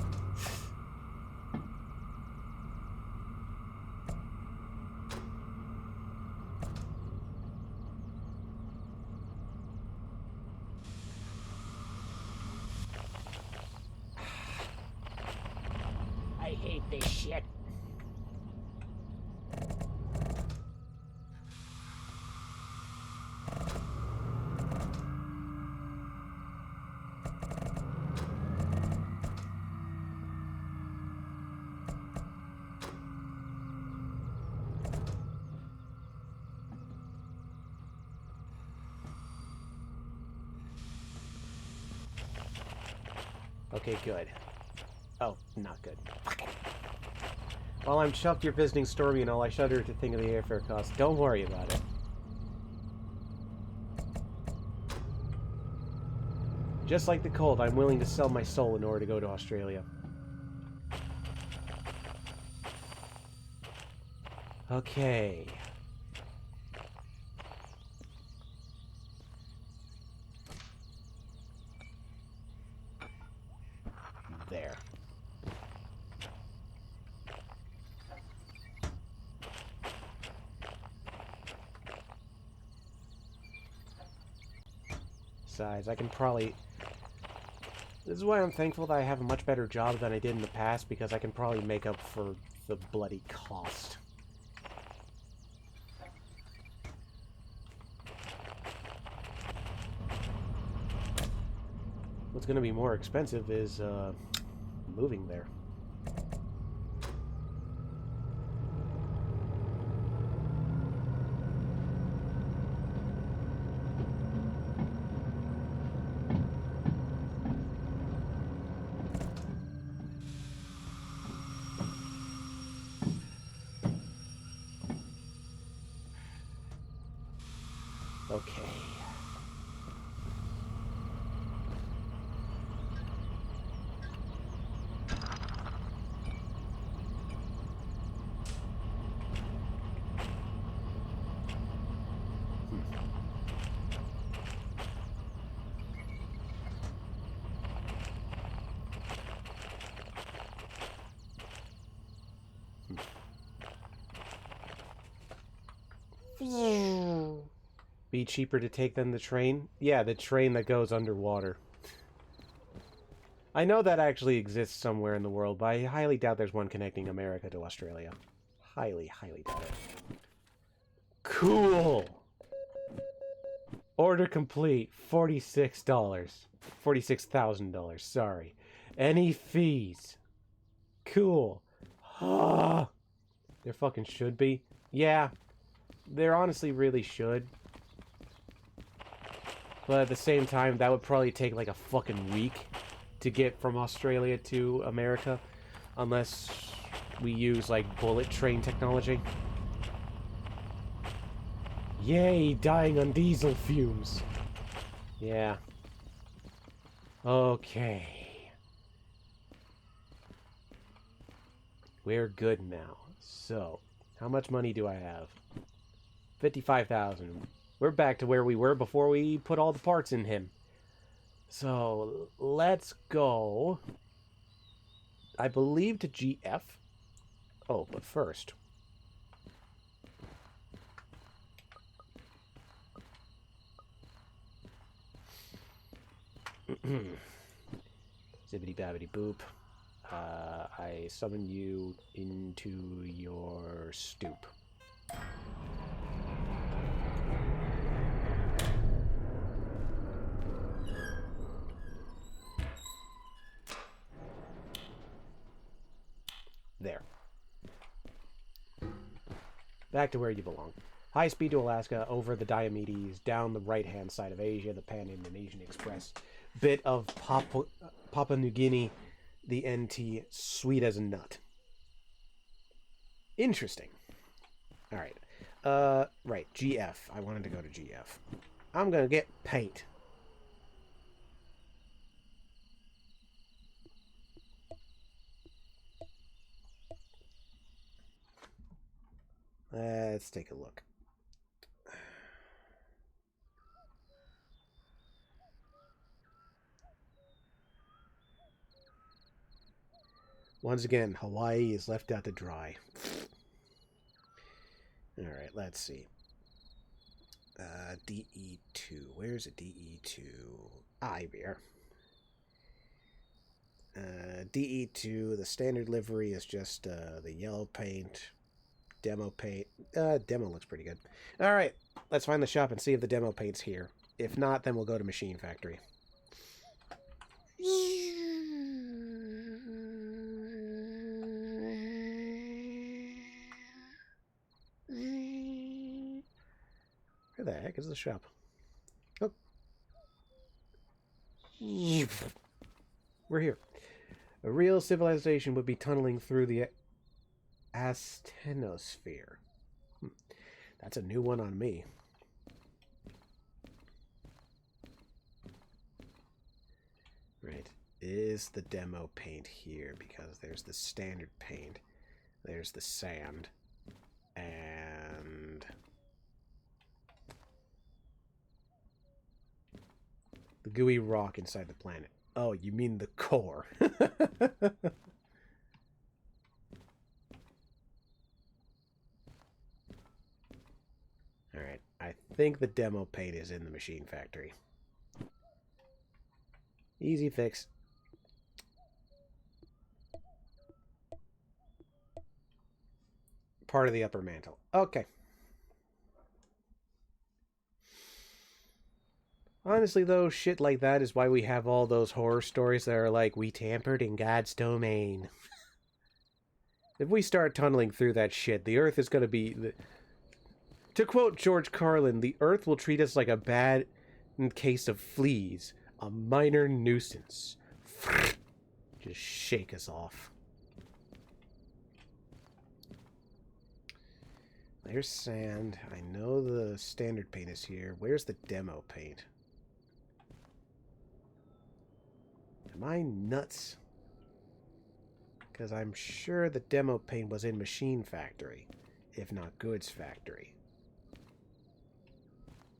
I hate this shit. Okay, good. Oh, not good. Fuck it. While I'm chuffed you're visiting Stormy and all, I shudder to think of the airfare cost. Don't worry about it. Just like the cold, I'm willing to sell my soul in order to go to Australia. Okay. There. Besides, I can probably... This is why I'm thankful that I have a much better job than I did in the past, because I can probably make up for the bloody cost. What's going to be more expensive is moving there. Okay. Be cheaper to take than the train? Yeah, the train that goes underwater. I know that actually exists somewhere in the world, but I highly doubt there's one connecting America to Australia. Highly, highly doubt it. Cool! Order complete. $46. $46,000, sorry. Any fees? Cool. Ah, there fucking should be. Yeah, there honestly really should. But at the same time, that would probably take like a fucking week to get from Australia to America. Unless we use like bullet train technology. Yay, dying on diesel fumes. Yeah. Okay. We're good now. So, how much money do I have? 55,000. We're back to where we were before we put all the parts in him. So, let's go, I believe, to GF. Oh, but first. Zibbity babbity boop. I summon you into your stoop. There. Back to where you belong. High speed to Alaska, over the Diomedes, down the right-hand side of Asia, the Pan-Indonesian Express, bit of Papua New Guinea, the NT, sweet as a nut. Interesting. Alright. Right, GF. I wanted to go to GF. I'm gonna get paint. Let's take a look. Once again, Hawaii is left out to dry. Alright, let's see. DE2. Where's a DE2? Ah, here we are. DE2, the standard livery is just the yellow paint. Demo paint. Demo looks pretty good. Alright, let's find the shop and see if the demo paint's here. If not, then we'll go to Machine Factory. Where the heck is the shop? Oh. We're here. A real civilization would be tunneling through the Astenosphere. That's a new one on me. Right. Is the demo paint here? Because there's the standard paint. There's the sand. And the gooey rock inside the planet. Oh, you mean the core. Alright, I think the demo paint is in the Machine Factory. Easy fix. Part of the upper mantle. Okay. Honestly, though, shit like that is why we have all those horror stories that are like, we tampered in God's domain. If we start tunneling through that shit, the Earth is going to be... To quote George Carlin, the Earth will treat us like a bad case of fleas. A minor nuisance. Just shake us off. There's sand. I know the standard paint is here. Where's the demo paint? Am I nuts? Because I'm sure the demo paint was in Machine Factory, if not Goods Factory.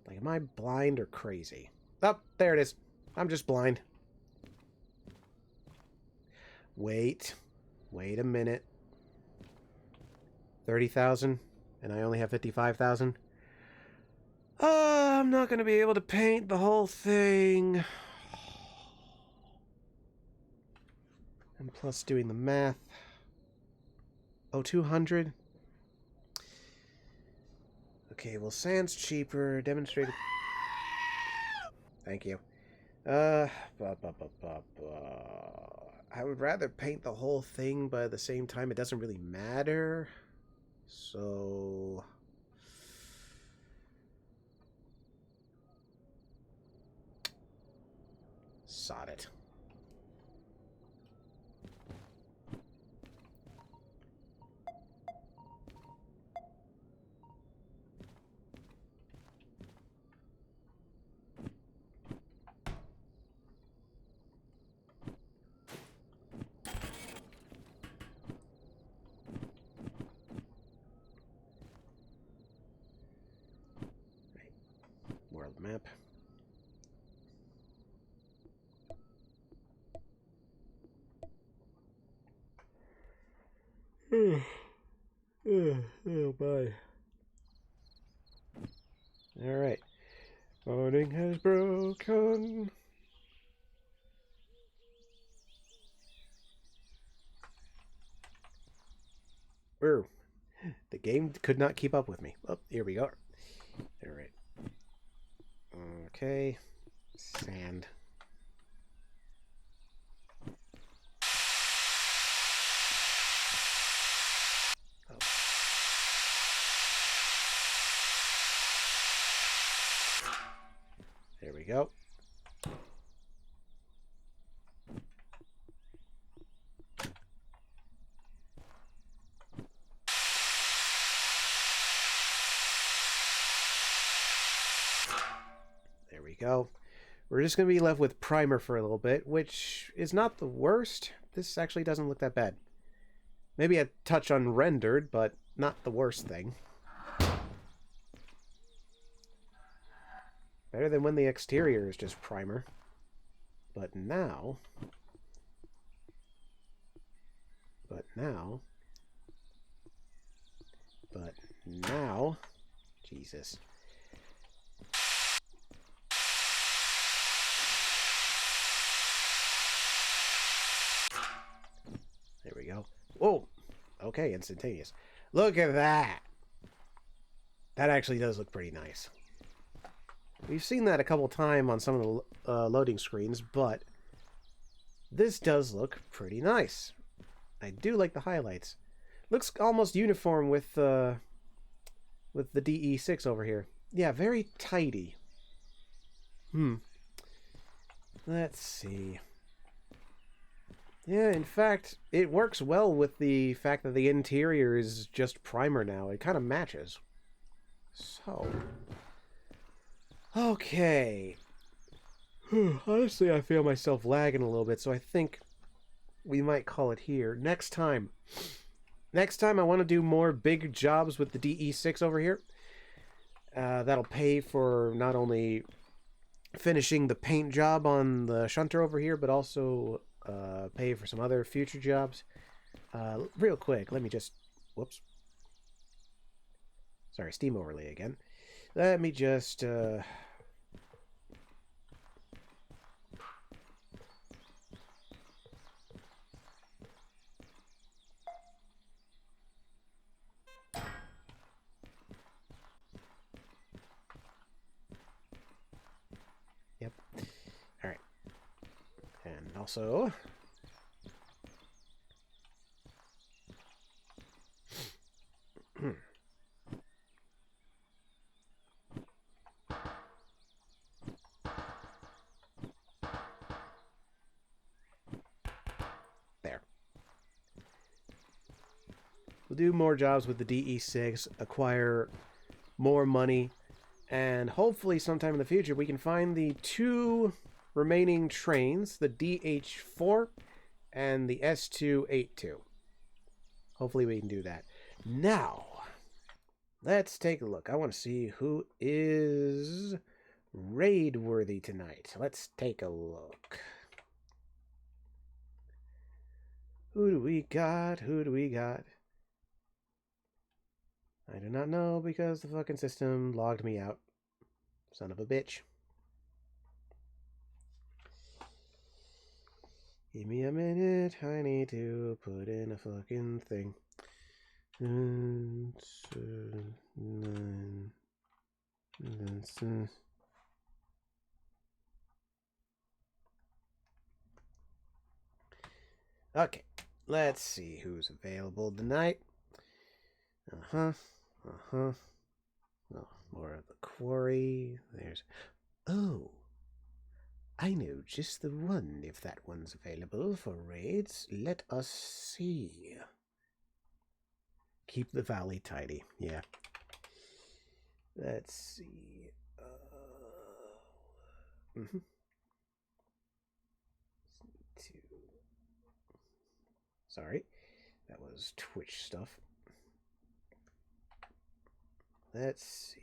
Like, am I blind or crazy? Oh, there it is. I'm just blind. Wait. Wait a minute. 30,000, and I only have 55,000. I'm not going to be able to paint the whole thing. And plus doing the math. Oh, 200? Okay, well, sand's cheaper. Demonstrated. Thank you. I would rather paint the whole thing, but at the same time, it doesn't really matter. So... sod it. World map. Oh, bye. Alright. Morning has broken. Ooh. The game could not keep up with me. Oh, here we go. Alright. Okay. Sand. Oh. There we go. There we go. We're just going to be left with primer for a little bit, which is not the worst. This actually doesn't look that bad. Maybe a touch unrendered, but not the worst thing. Better than when the exterior is just primer. But now... Jesus. There we go. Whoa! Okay, instantaneous. Look at that! That actually does look pretty nice. We've seen that a couple times on some of the loading screens, but this does look pretty nice. I do like the highlights. Looks almost uniform with the DE6 over here. Yeah, very tidy. Let's see. Yeah, in fact, it works well with the fact that the interior is just primer now. It kind of matches. So... okay. Honestly, I feel myself lagging a little bit, so I think we might call it here. Next time, I want to do more big jobs with the DE6 over here. That'll pay for not only finishing the paint job on the shunter over here, but also pay for some other future jobs. Real quick, let me just... whoops. Sorry, Steam overlay again. Let me just... yep. Alright. And also... there. We'll do more jobs with the DE6, acquire more money, and hopefully sometime in the future we can find the 2 remaining trains, the DH4 and the S282. Hopefully we can do that. Now, let's take a look. I want to see who is raid worthy tonight. Let's take a look. Who do we got? Who do we got? I do not know because the fucking system logged me out. son of a bitch. Give me a minute, I need to put in a fucking thing. 9, 9, okay, let's see who's available tonight. Oh, more of the quarry. There's... Oh, I know just the one if that one's available for raids. Let us see. Keep the valley tidy. Yeah. Let's see. Sorry, that was Twitch stuff. Let's see.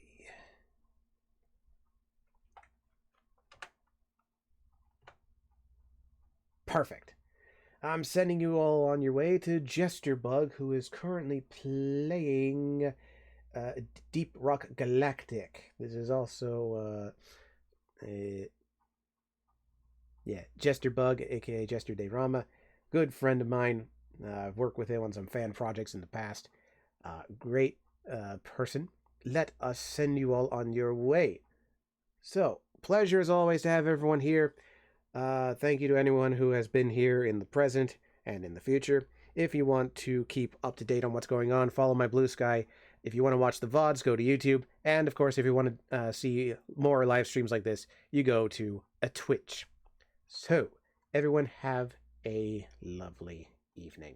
Perfect. I'm sending you all on your way to Jesterbug, who is currently playing Deep Rock Galactic. This is also Jesterbug, aka Jester Dayrama. Good friend of mine. I've worked with him on some fan projects in the past. Great person. Let us send you all on your way. So, pleasure as always to have everyone here. Thank you to anyone who has been here in the present and in the future. If you want to keep up to date on what's going on, follow my Blue Sky. If you want to watch the VODs, go to YouTube. And, of course, if you want to see more live streams like this, you go to a Twitch. So, everyone have a lovely evening.